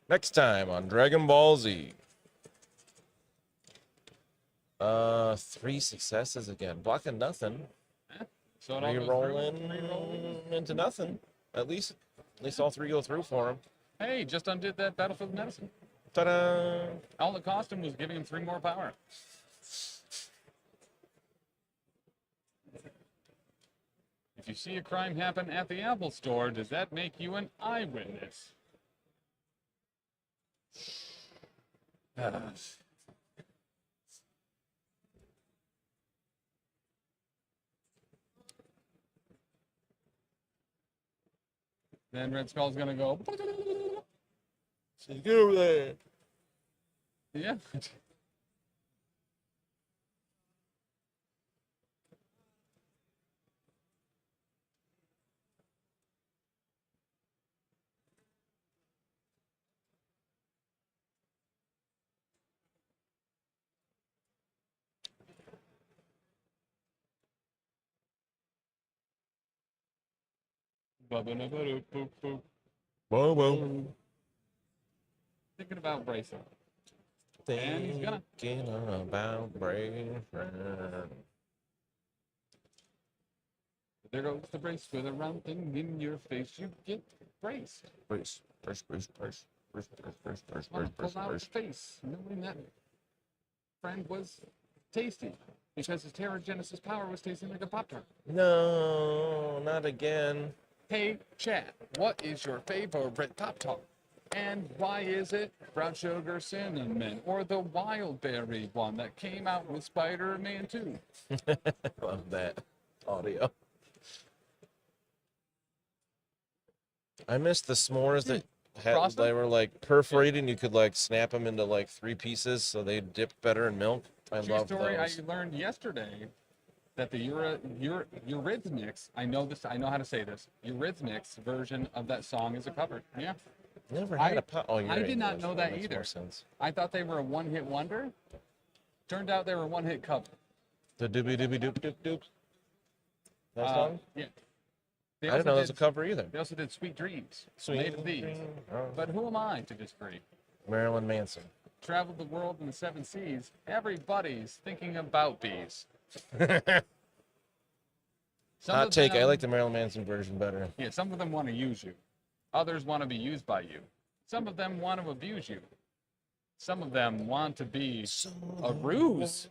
Next time on Dragon Ball Z. 3 successes again. Blocking nothing. So Re-rolling into nothing. At least all 3 go through for him. Hey, just undid that Battlefield Medicine. Ta-da! All it cost him was giving him 3 more power. If you see a crime happen at the Apple Store, does that make you an eyewitness? Then Red Skull's gonna go. So get over there. Yeah. Boom. Thinking about bracing. And he's gonna. Thinking about bracing. There goes the brace with a round thing in your face. You get braced. Brace. Pull out his face, knowing that friend was tasty because his Terra Genesis power was tasting like a Pop-Tart. No, not again. Hey, chat, what is your favorite Pop-Tart? And why is it brown sugar cinnamon or the wild berry one that came out with Spider-Man 2? Love that audio. I missed the s'mores that they were like perforated and you could like snap them into like 3 pieces so they dip better in milk. I love story those. I learned yesterday that the Eurythmics, I know how to say this, Eurythmics version of that song is a cover. Yeah. Never had I did not know that either. I thought they were a one-hit wonder. Turned out they were a one-hit cover. The doobie doobie doop doop doop. That song? Yeah. I didn't know that was a cover either. They also did Sweet Dreams. Sweet Made of these. Dreams. Oh. But who am I to disagree? Marilyn Manson. Traveled the world in the 7 seas. Everybody's thinking about bees. Hot take. I like the Marilyn Manson version better. Yeah, some of them want to use you. Others want to be used by you. Some of them want to abuse you. Some of them want to be a ruse.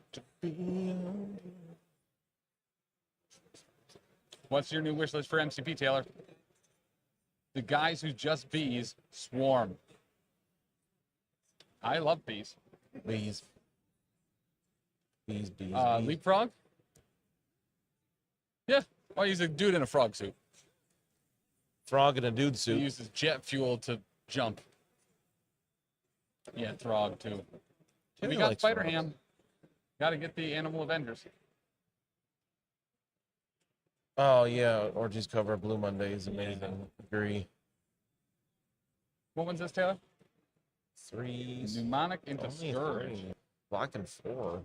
What's your new wish list for MCP, Taylor? The guys who just bees swarm. I love bees. Bees. Bees. Leapfrog? Yeah. Well, he's a dude in a frog suit. Frog in a dude suit. He uses jet fuel to jump. Yeah, Throg too. Taylor We got likes Spider-Ham. Got to get the Animal Avengers. Oh yeah, Orgy's cover Blue Monday is amazing. Agree. What one's this, Taylor? 3. Mnemonic into Only Scourge. 3. Blocking 4.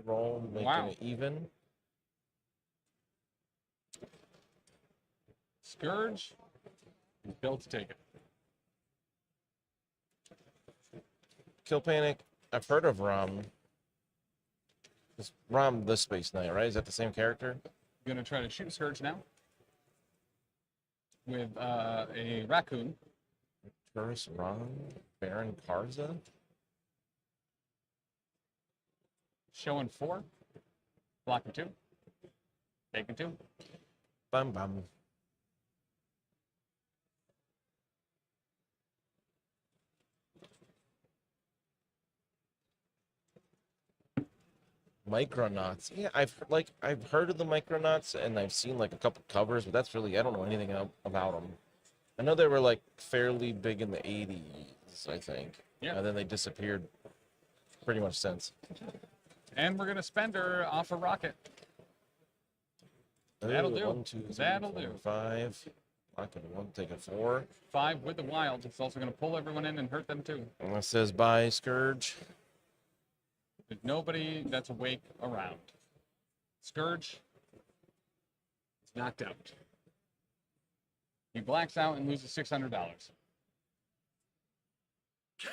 Roll, making it even. Scourge is built to take it. Kill Panic. I've heard of Rom. It's Rom the Space Knight, right? Is that the same character? Gonna try to shoot Scourge now. With a raccoon. Tourist Rom. Baron Karza. Showing 4. Blocking 2. Taking 2. Bum bum. Micronauts. Yeah, I've heard of the Micronauts and I've seen like a couple covers, but that's really I don't know anything about them. I know they were like fairly big in the 80s, I think. Yeah. And then they disappeared pretty much since. And we're gonna spend her off a rocket. That'll do. 1, 2, 3, That'll 4, do. 5. Locking 1, taking 4. 5 with the wild. It's also gonna pull everyone in and hurt them too. And it says bye, Scourge. There's nobody that's awake around. Scourge is knocked out. He blacks out and loses $600. KO!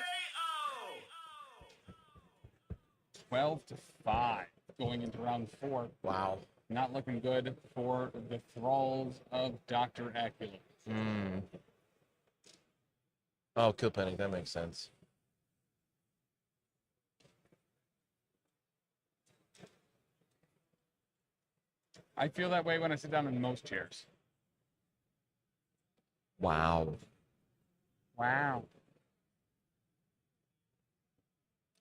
12-5 going into round 4. Wow. Not looking good for the thralls of Dr. Acula. Oh, Kill Panic, that makes sense. I feel that way when I sit down in most chairs. Wow. Wow.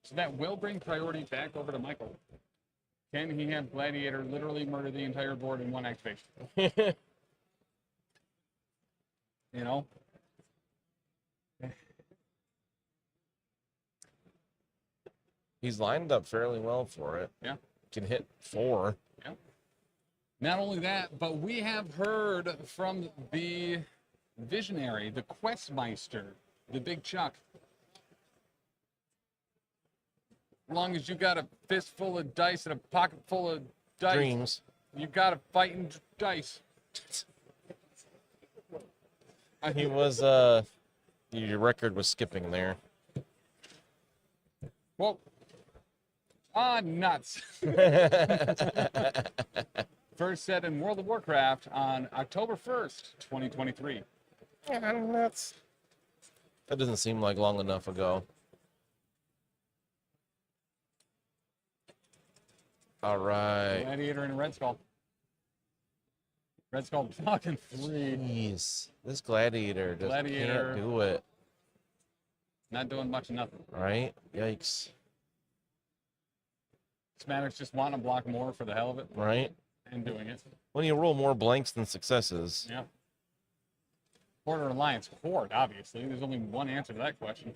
So that will bring priority back over to Michael. Can he have Gladiator literally murder the entire board in one activation? You know? He's lined up fairly well for it. Yeah. Can hit 4. Yeah. Not only that, but we have heard from the visionary, the Questmeister, the Big Chuck. As long as you got a fist full of dice and a pocket full of dice, Dreams. you got a fighting dice. He was, your record was skipping there. Well, nuts. First set in World of Warcraft on October 1st, 2023. Yeah, nuts. That doesn't seem like long enough ago. All right. Gladiator and Red Skull. Red Skull blocking 3. Jeez. This Gladiator just Gladiator. can't do it. Not doing much of nothing. Right? Yikes. Smaddox just wanting to block more for the hell of it. Right? And doing it. When you roll more blanks than successes. Yeah. Horde or Alliance? Horde, obviously. There's only one answer to that question.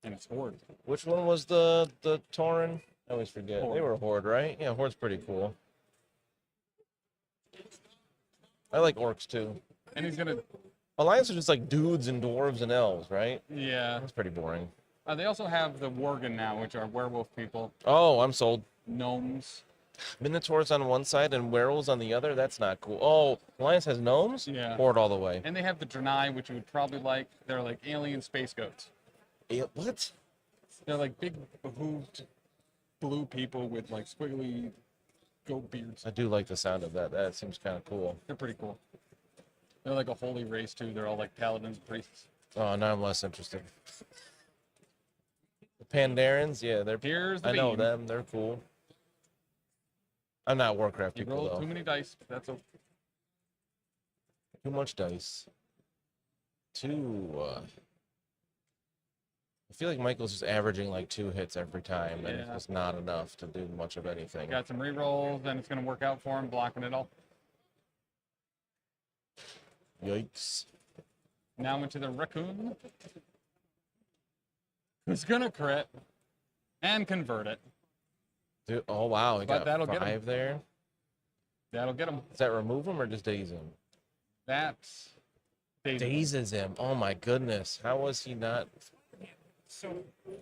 And it's Horde. Which one was the Tauren? I always forget. Horde. They were Horde, right? Yeah, Horde's pretty cool. I like orcs too. And he's gonna... Alliance are just like dudes and dwarves and elves, right? Yeah. That's pretty boring. They also have the Worgen now, which are werewolf people. Oh, I'm sold. Gnomes. Minotaurs on one side and werewolves on the other? That's not cool. Oh, Alliance has gnomes? Yeah. Horde all the way. And they have the Draenei, which you would probably like. They're like alien space goats. What? They're like big, behooved, blue people with like squiggly goat beards. I do like the sound of that. That seems kind of cool. They're pretty cool. They're like a holy race too. They're all like paladins, priests. Oh, now I'm less interested. The Pandarans, yeah, they're. Here's the I know beam. them. They're cool. I'm not Warcraft You people rolled though. too many dice. That's okay. Too much dice. I feel like Michael's just averaging like 2 hits every time, and Yeah. it's not enough to do much of anything. Got some rerolls, and it's going to work out for him, blocking it all. Yikes. Now into the raccoon. Who's going to crit and convert it. Dude, oh wow, he got that'll get 5 him. there. That'll get him. Does that remove him or just daze him? That's dazes him. Oh my goodness. How was he not?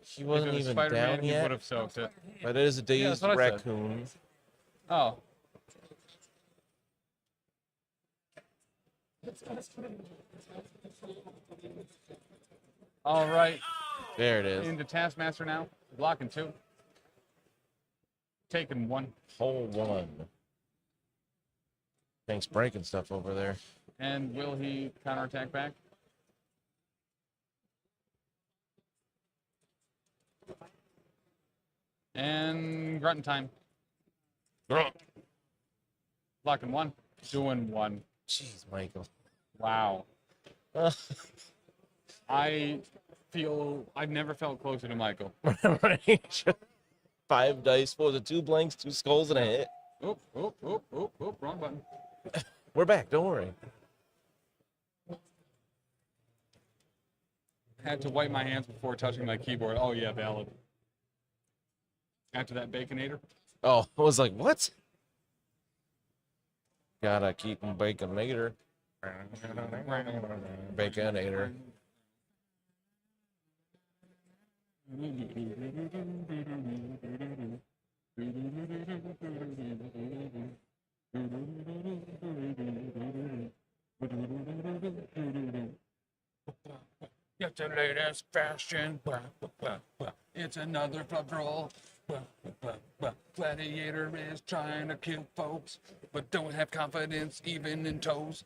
He If wasn't it was even Spider-Man, down he yet. would have soaked it. But it is a Yeah, dazed that's what I said. raccoon. Oh. All right. There it is. Into Taskmaster now. Blocking 2. Taking 1. Hole 1. Thanks breaking stuff over there. And will he counterattack back? And grunting time. Grunt. Blocking 1. Doing 1. Jeez, Michael. Wow. I feel I've never felt closer to Michael. 5 dice. What was it? 2 blanks, 2 skulls, and a hit. Oop, wrong button. We're back. Don't worry. Had to wipe my hands before touching my keyboard. Oh yeah, valid. After that Baconator. Oh, I was like, what? Gotta keep him Baconator. Baconator. Get the latest fashion. It's another pub roll. Gladiator is trying to kill folks, but don't have confidence even in toes.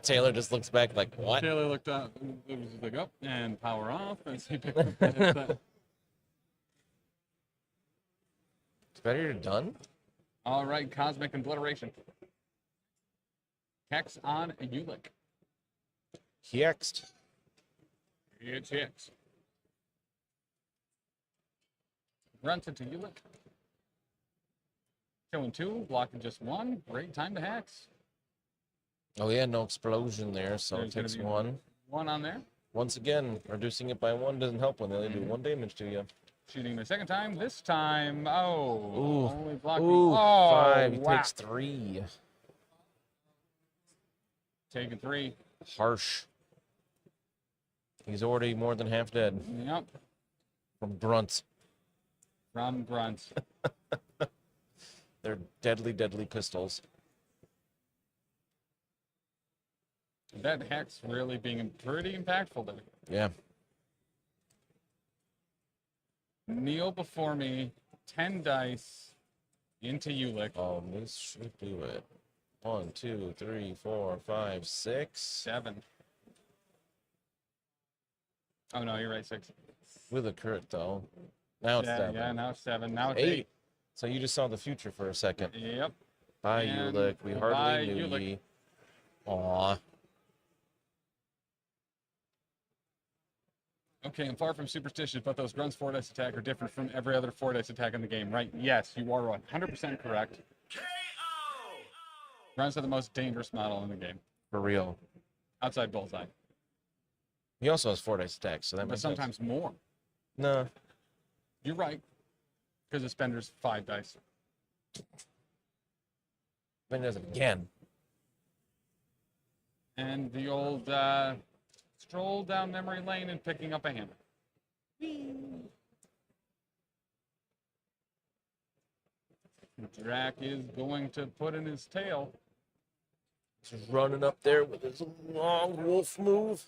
Taylor just looks back like, what? Taylor looked up, it was like up and power off as he picked up the headset. It's better you're done. All right, Cosmic Obliteration. Hex on Ulick. Hexed. It's Hex. Runs into Ulick. Killing 2, blocking just 1. Great time to Hex. Oh yeah, no explosion there, so There's it gonna takes be 1. 1 on there. Once again, reducing it by 1 doesn't help when they only do 1 damage to you. Shooting the second time. This time, oh, only blocking. Ooh, oh, 5. He wow. takes 3. Taking 3. Harsh. He's already more than half dead. Yep. From grunts. From grunts. They're deadly, deadly pistols. That Hex really being pretty impactful there. Yeah. Kneel before me, 10 dice into Ulick. Oh, this should do it. 1, 2, 3, 4, 5, 6. 7. Oh no, you're right, 6. With a crit though. Now it's 7. Yeah, now it's 7. Now it's 8. 8. So you just saw the future for a second. Yep. Bye, And Ulick. We bye, hardly knew Ulick. ye. Aw. Okay, I'm far from superstitious, but those grunts 4 dice attack are different from every other 4 dice attack in the game, right? Yes, you are 100% correct. Grunts are the most dangerous model in the game. For real. Outside Bullseye. He also has 4 dice attacks, so that But makes sometimes sense. more. No. You're right. Because the spender's 5 dice. Then he does it again. And the old stroll down memory lane and picking up a hammer. Drac is going to put in his tail. He's running up there with his long wolf move.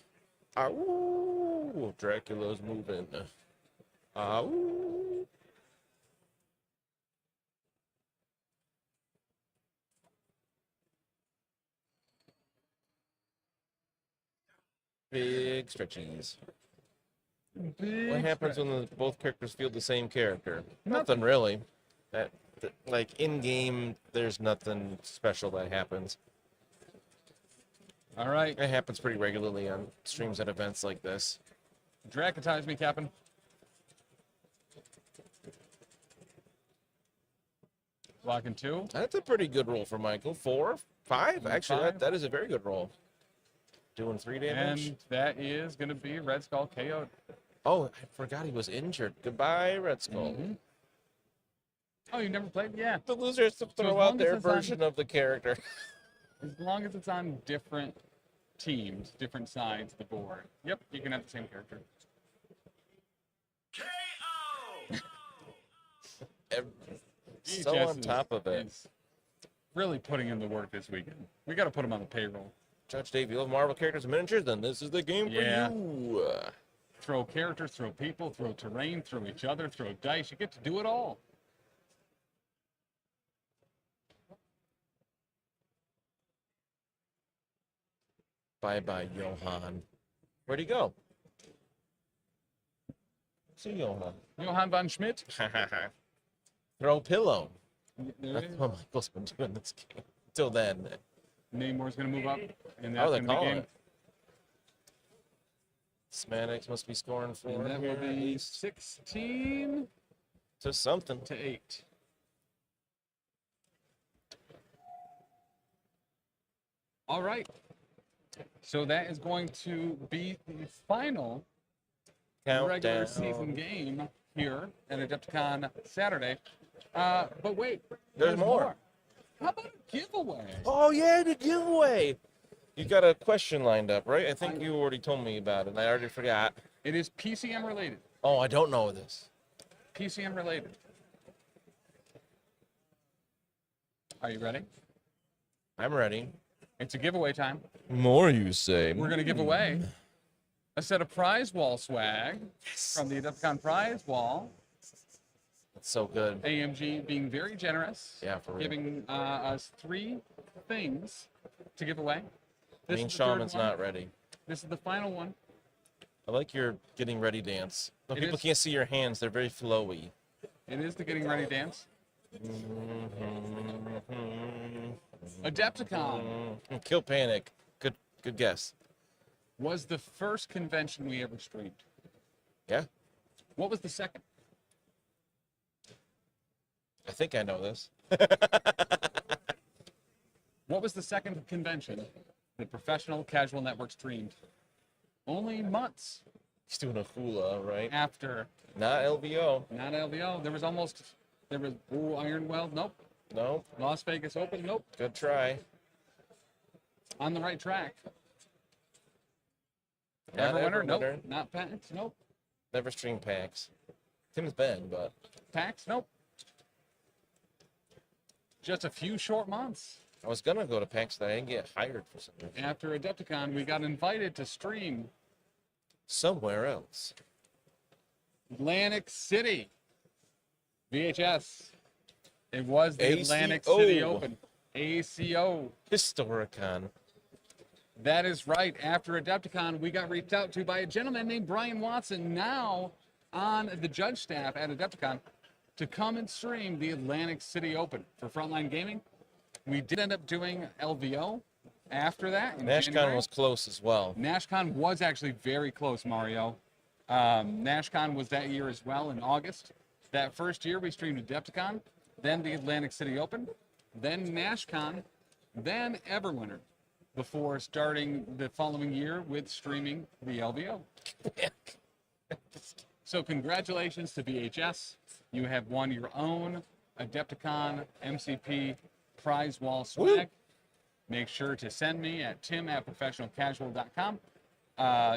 Ow! Dracula's moving. Ow! Big stretchies. big What happens stretch. when both characters field the same character? Nothing really. Like in game, there's nothing special that happens. All right. It happens pretty regularly on streams at events like this. Drakatize me, Captain. Blocking 2. That's a pretty good roll for Michael. 4, 5. Actually, 5. that is a very good roll. Doing 3 damage. And that is going to be Red Skull KO'd. Oh, I forgot he was injured. Goodbye, Red Skull. Oh, you never played? Yeah. The loser has to throw out their version of the character. As long as it's on different teams, different sides of the board. Yep, you can have the same character. So on top of it. Is really putting in the work this weekend. We got to put him on the payroll. Judge Dave, you love Marvel characters and miniatures? Then this is the game for you. Throw characters, throw people, throw terrain, throw each other, throw dice. You get to do it all. Bye-bye, Johan. Where'd he go? See Johan. Johan von Schmidt. Throw pillow. There That's it is. what Michael's been doing this game. Till then. Namor's going to move up. And Oh, that's they going to be call game. it. Smadix must be scoring 4 And that here, will at be least. 16 to something. to 8. All right. So that is going to be the final regular season game here at AdeptiCon Saturday. But wait, There's more. How about a giveaway? Oh, yeah, the giveaway. You got a question lined up, right? I think you already told me about it, and I already forgot. It is PCM related. Oh, I don't know this. PCM related. Are you ready? I'm ready. It's a giveaway time. More, you say. We're going to give away a set of prize wall swag from the AdeptiCon prize wall. That's so good. AMG being very generous. Yeah, for real. Giving us 3 things to give away. This Main is the third Shaman's one. not ready. This is the final one. I like your getting ready dance. No, It people is. can't see your hands. They're very flowy. It is the getting ready dance. AdeptiCon Kill Panic. Good guess. was the first convention we ever streamed. Yeah, What was the second? I think I know this. What was the second convention the Professional Casual Network streamed? Only months He's doing a hula, right? after. Not LVO. Not LVO. There was Ironwell. Nope. No. Las Vegas Open. Nope. Good try. On the right track. Not Everwinter. Everwinter. Nope. Not PAX. Nope. Never stream PAX. Tim's been, but PAX. Nope. Just a few short months I was gonna go to PAX, but I didn't get hired for some reason. after Adepticon, we got invited to stream Somewhere else. Atlantic City VHS. It was the Atlantic ACO. City Open. ACO. Historicon. That is right. After Adepticon, we got reached out to by a gentleman named Brian Watson, now on the judge staff at Adepticon, to come and stream the Atlantic City Open for Frontline Gaming. We did end up doing LVO after that. in NashCon January. was close as well. NashCon was actually very close, Mario. NashCon was that year as well in August. That first year we streamed Adepticon, then the Atlantic City Open, then NashCon, then Everwinter, before starting the following year with streaming the LVO. So congratulations to VHS. You have won your own Adepticon MCP prize wall swag. Make sure to send me at tim@professionalcasual.com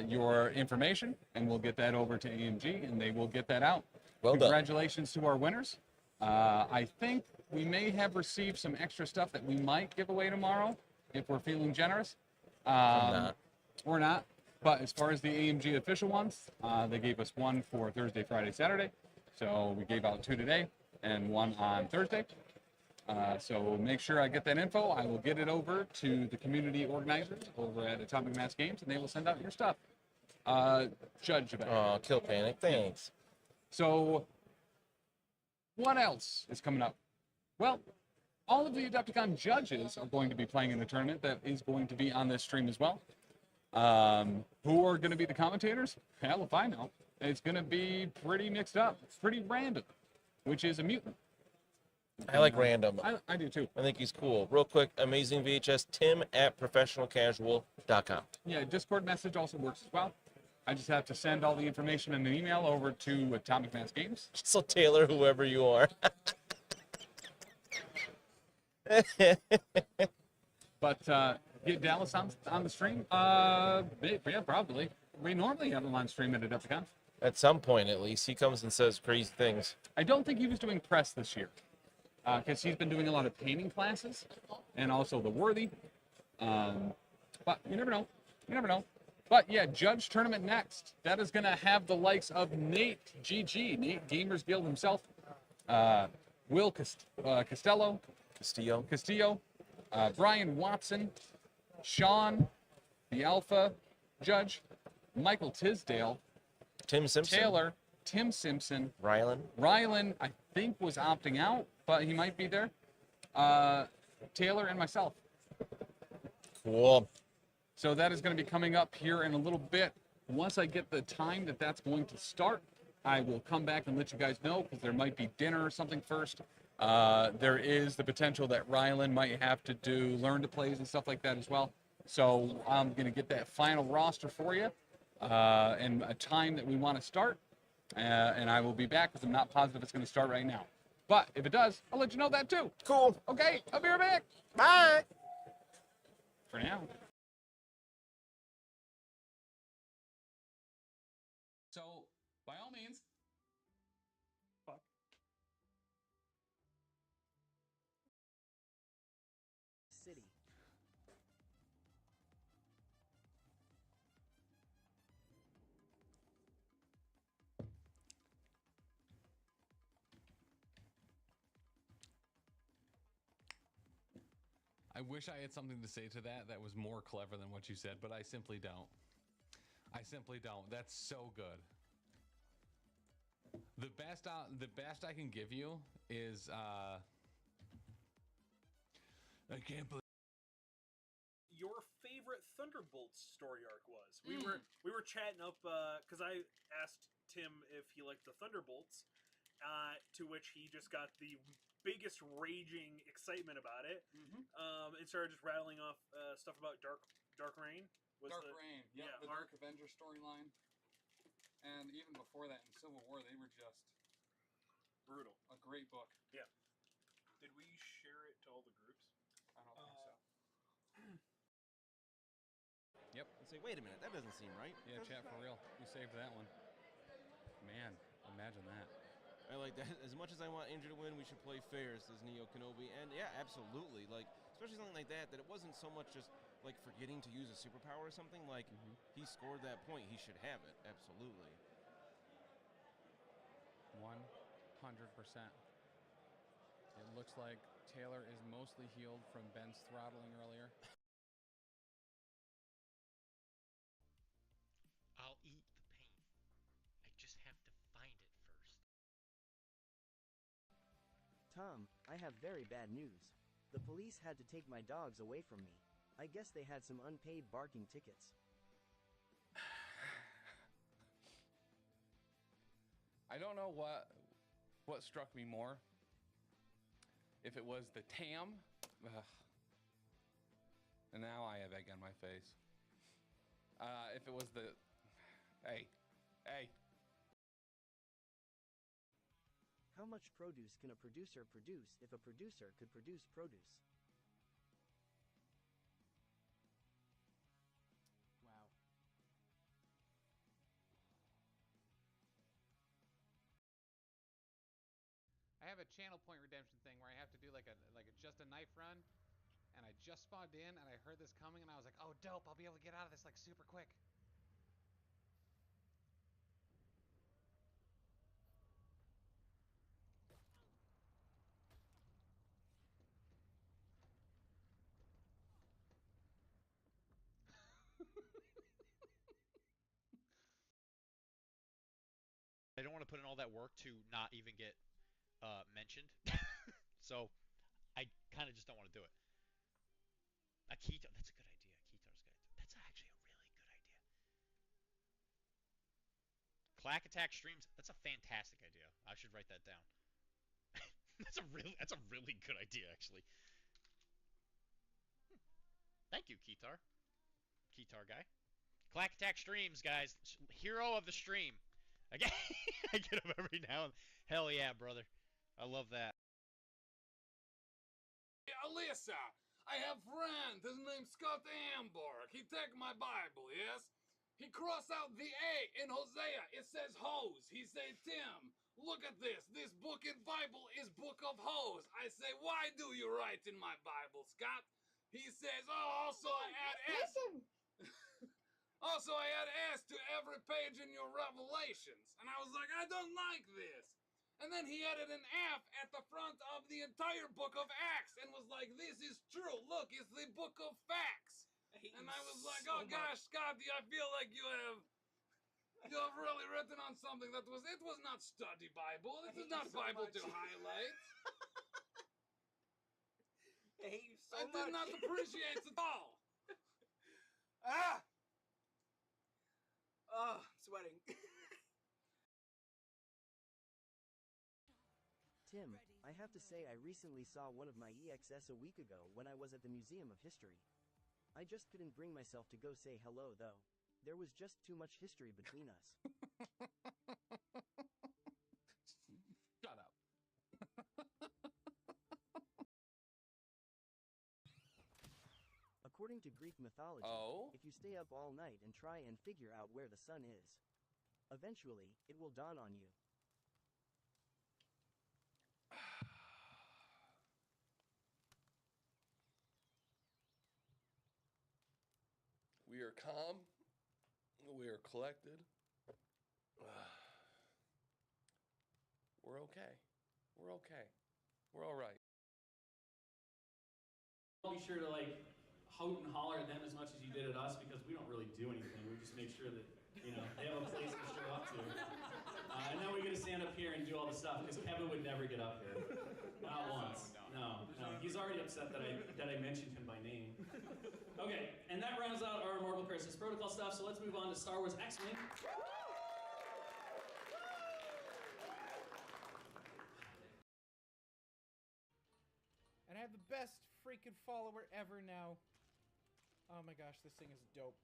your information, and we'll get that over to AMG, and they will get that out. Well done. Congratulations to our winners. I think we may have received some extra stuff that we might give away tomorrow if we're feeling generous. Or not. But as far as the AMG official ones, they gave us one for Thursday, Friday, Saturday. So we gave out 2 today and 1 on Thursday. So make sure I get that info. I will get it over to the community organizers over at Atomic Mass Games, and they will send out your stuff. Judge event. Oh, Kill Panic. Thanks. So, what else is coming up? Well, all of the AdeptiCon judges are going to be playing in the tournament that is going to be on this stream as well. Who are going to be the commentators? Hell if I know. It's going to be pretty mixed up, pretty random, which is a mutant. I like random. I do too. I think he's cool. Real quick, amazing VHS, tim@professionalcasual.com. Yeah, Discord message also works as well. I just have to send all the information in an email over to Atomic Mass Games. So Taylor, whoever you are. But get Dallas on the stream? Yeah, probably. We normally have him on stream at AdeptiCon. At some point, at least. He comes and says crazy things. I don't think he was doing press this year. Because he's been doing a lot of painting classes. And also the Worthy. But you never know. You never know. But yeah, Judge Tournament next. That is going to have the likes of Nate GG, Nate Gamers Guild himself. Will Castillo, Brian Watson, Sean, the Alpha Judge, Michael Tisdale, Tim Simpson, Taylor, Tim Simpson, Rylan, I think was opting out, but he might be there. Taylor and myself. Cool. So that is going to be coming up here in a little bit. Once I get the time that that's going to start, I will come back and let you guys know, because there might be dinner or something first. There is the potential that Rylan might have to do learn to plays and stuff like that as well. So I'm going to get that final roster for you and a time that we want to start. And I will be back, because I'm not positive it's going to start right now. But if it does, I'll let you know that too. Cool. Okay, I'll be right back. Bye. For now. So, by all means, fuck. City. I wish I had something to say to that was more clever than what you said, but I simply don't. I simply don't. That's so good. The best I can give you is I can't believe your favorite Thunderbolts story arc was. We were chatting up because I asked Tim if he liked the Thunderbolts, to which he just got the biggest raging excitement about it, and started just rattling off stuff about Dark Reign. Reign, yeah, the Dark Avenger storyline, and even before that in Civil War, they were just brutal. A great book. Yeah. Did we share it to all the groups? I don't think so. Yep. And say, wait a minute, that doesn't seem right. Yeah, chat for real. We saved that one. Man, imagine that. I like that. As much as I want Andrew to win, we should play fair, says Neo Kenobi. And yeah, absolutely. Like, especially something like that it wasn't so much just like forgetting to use a superpower or something. Like, he scored that point, he should have it. Absolutely. 100%. It looks like Taylor is mostly healed from Ben's throttling earlier. I'll eat the pain. I just have to find it first. Tom, I have very bad news. The police had to take my dogs away from me. I guess they had some unpaid barking tickets. I don't know what struck me more. If it was the TAM, and now I have egg on my face. If it was the, hey. How much produce can a producer produce if a producer could produce produce? Wow. I have a channel point redemption thing where I have to do like a just a knife run, and I just spawned in and I heard this coming and I was like, oh dope, I'll be able to get out of this like super quick. to put in all that work to not even get mentioned. So I kind of just don't want to do it. Akito, that's a good idea. Akitar's good. That's actually a really good idea. Clack Attack streams. That's a fantastic idea. I should write that down. That's a really good idea, actually. Thank you, Kitar. Kitar guy. Clack Attack streams, guys. Hero of the stream. Again, I get him every now and then. Hell yeah, brother. I love that. Alyssa, I have friend. His name's Scott Amberg. He take my Bible, yes? He cross out the A in Hosea. It says hose. He say, Tim, look at this. This book in Bible is book of hose. I say, why do you write in my Bible, Scott? He says, oh, also I add S. Also, I add S to every page in your Revelations. And I was like, I don't like this. And then he added an F at the front of the entire book of Acts and was like, this is true. Look, it's the book of facts. And I was like, oh gosh, Scotty, I feel like you have really written on something that it was not study Bible. This is not Bible to highlight. I hate you so I much. did not appreciate it at all. Ah! Oh, I'm sweating. Tim, I have to say I recently saw one of my EXS a week ago when I was at the Museum of History. I just couldn't bring myself to go say hello though. There was just too much history between us. Shut up. According to Greek mythology, if you stay up all night and try and figure out where the sun is, eventually, it will dawn on you. We are calm. We are collected. We're okay. We're okay. We're all right. Be sure to like hoot and holler at them as much as you did at us because we don't really do anything. We just make sure that they have a place to show up to. And then we get to stand up here and do all the stuff because Kevin would never get up here. Not once. No. He's already upset that I mentioned him by name. Okay, and that rounds out our Immortal Crisis Protocol stuff, so let's move on to Star Wars X-Wing. And I have the best freaking follower ever now. Oh my gosh, this thing is dope.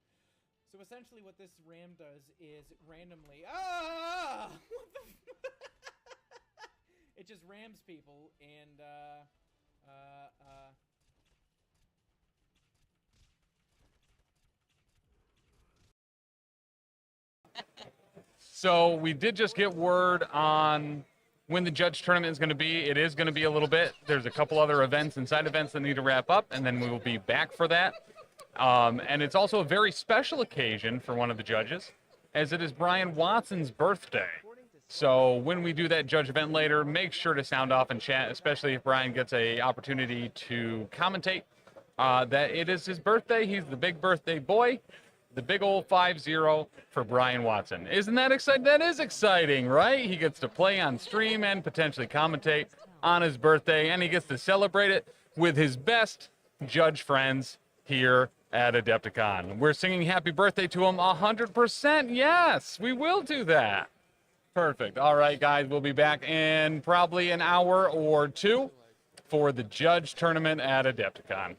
So essentially what this ram does is randomly... Ah! What the It just rams people and, So we did just get word on when the judge tournament is going to be. It is going to be a little bit. There's a couple other events and side events that need to wrap up, and then we will be back for that. And it's also a very special occasion for one of the judges, as it is Brian Watson's birthday. So when we do that judge event later, make sure to sound off and chat, especially if Brian gets an opportunity to commentate, that it is his birthday. He's the big birthday boy. The big old 5-0 for Brian Watson. Isn't that exciting? That is exciting, right? He gets to play on stream and potentially commentate on his birthday, and he gets to celebrate it with his best judge friends here at Adepticon. We're singing happy birthday to him 100%. Yes, we will do that. Perfect. All right, guys, we'll be back in probably an hour or two for the judge tournament at Adepticon.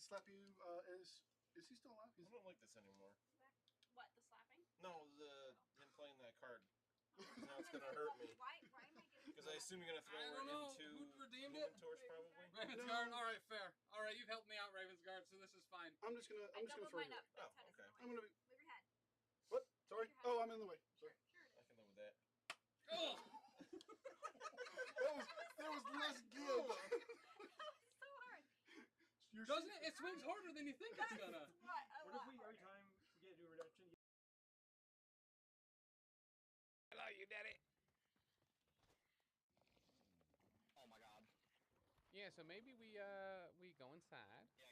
Slap you, is he still alive? I don't like this anymore. What, the slapping? No, him playing that card. Now it's gonna hurt me. Why am I getting... Because I assume you're gonna throw her into Who redeemed Human it? Torch, probably. Ravensguard? Alright, fair. Alright, you've helped me out, Ravensguard, so this is fine. I'm just gonna throw you. Oh, okay. I'm gonna be... Move your head. What? Sorry? Oh, I'm in the way. Sorry. I can live with that. Ugh! There was less give. So hard. Doesn't it? It swings harder than you think it's gonna. What? What if we every time we get a new redemption? Hello, you daddy. Yeah, so maybe we go inside.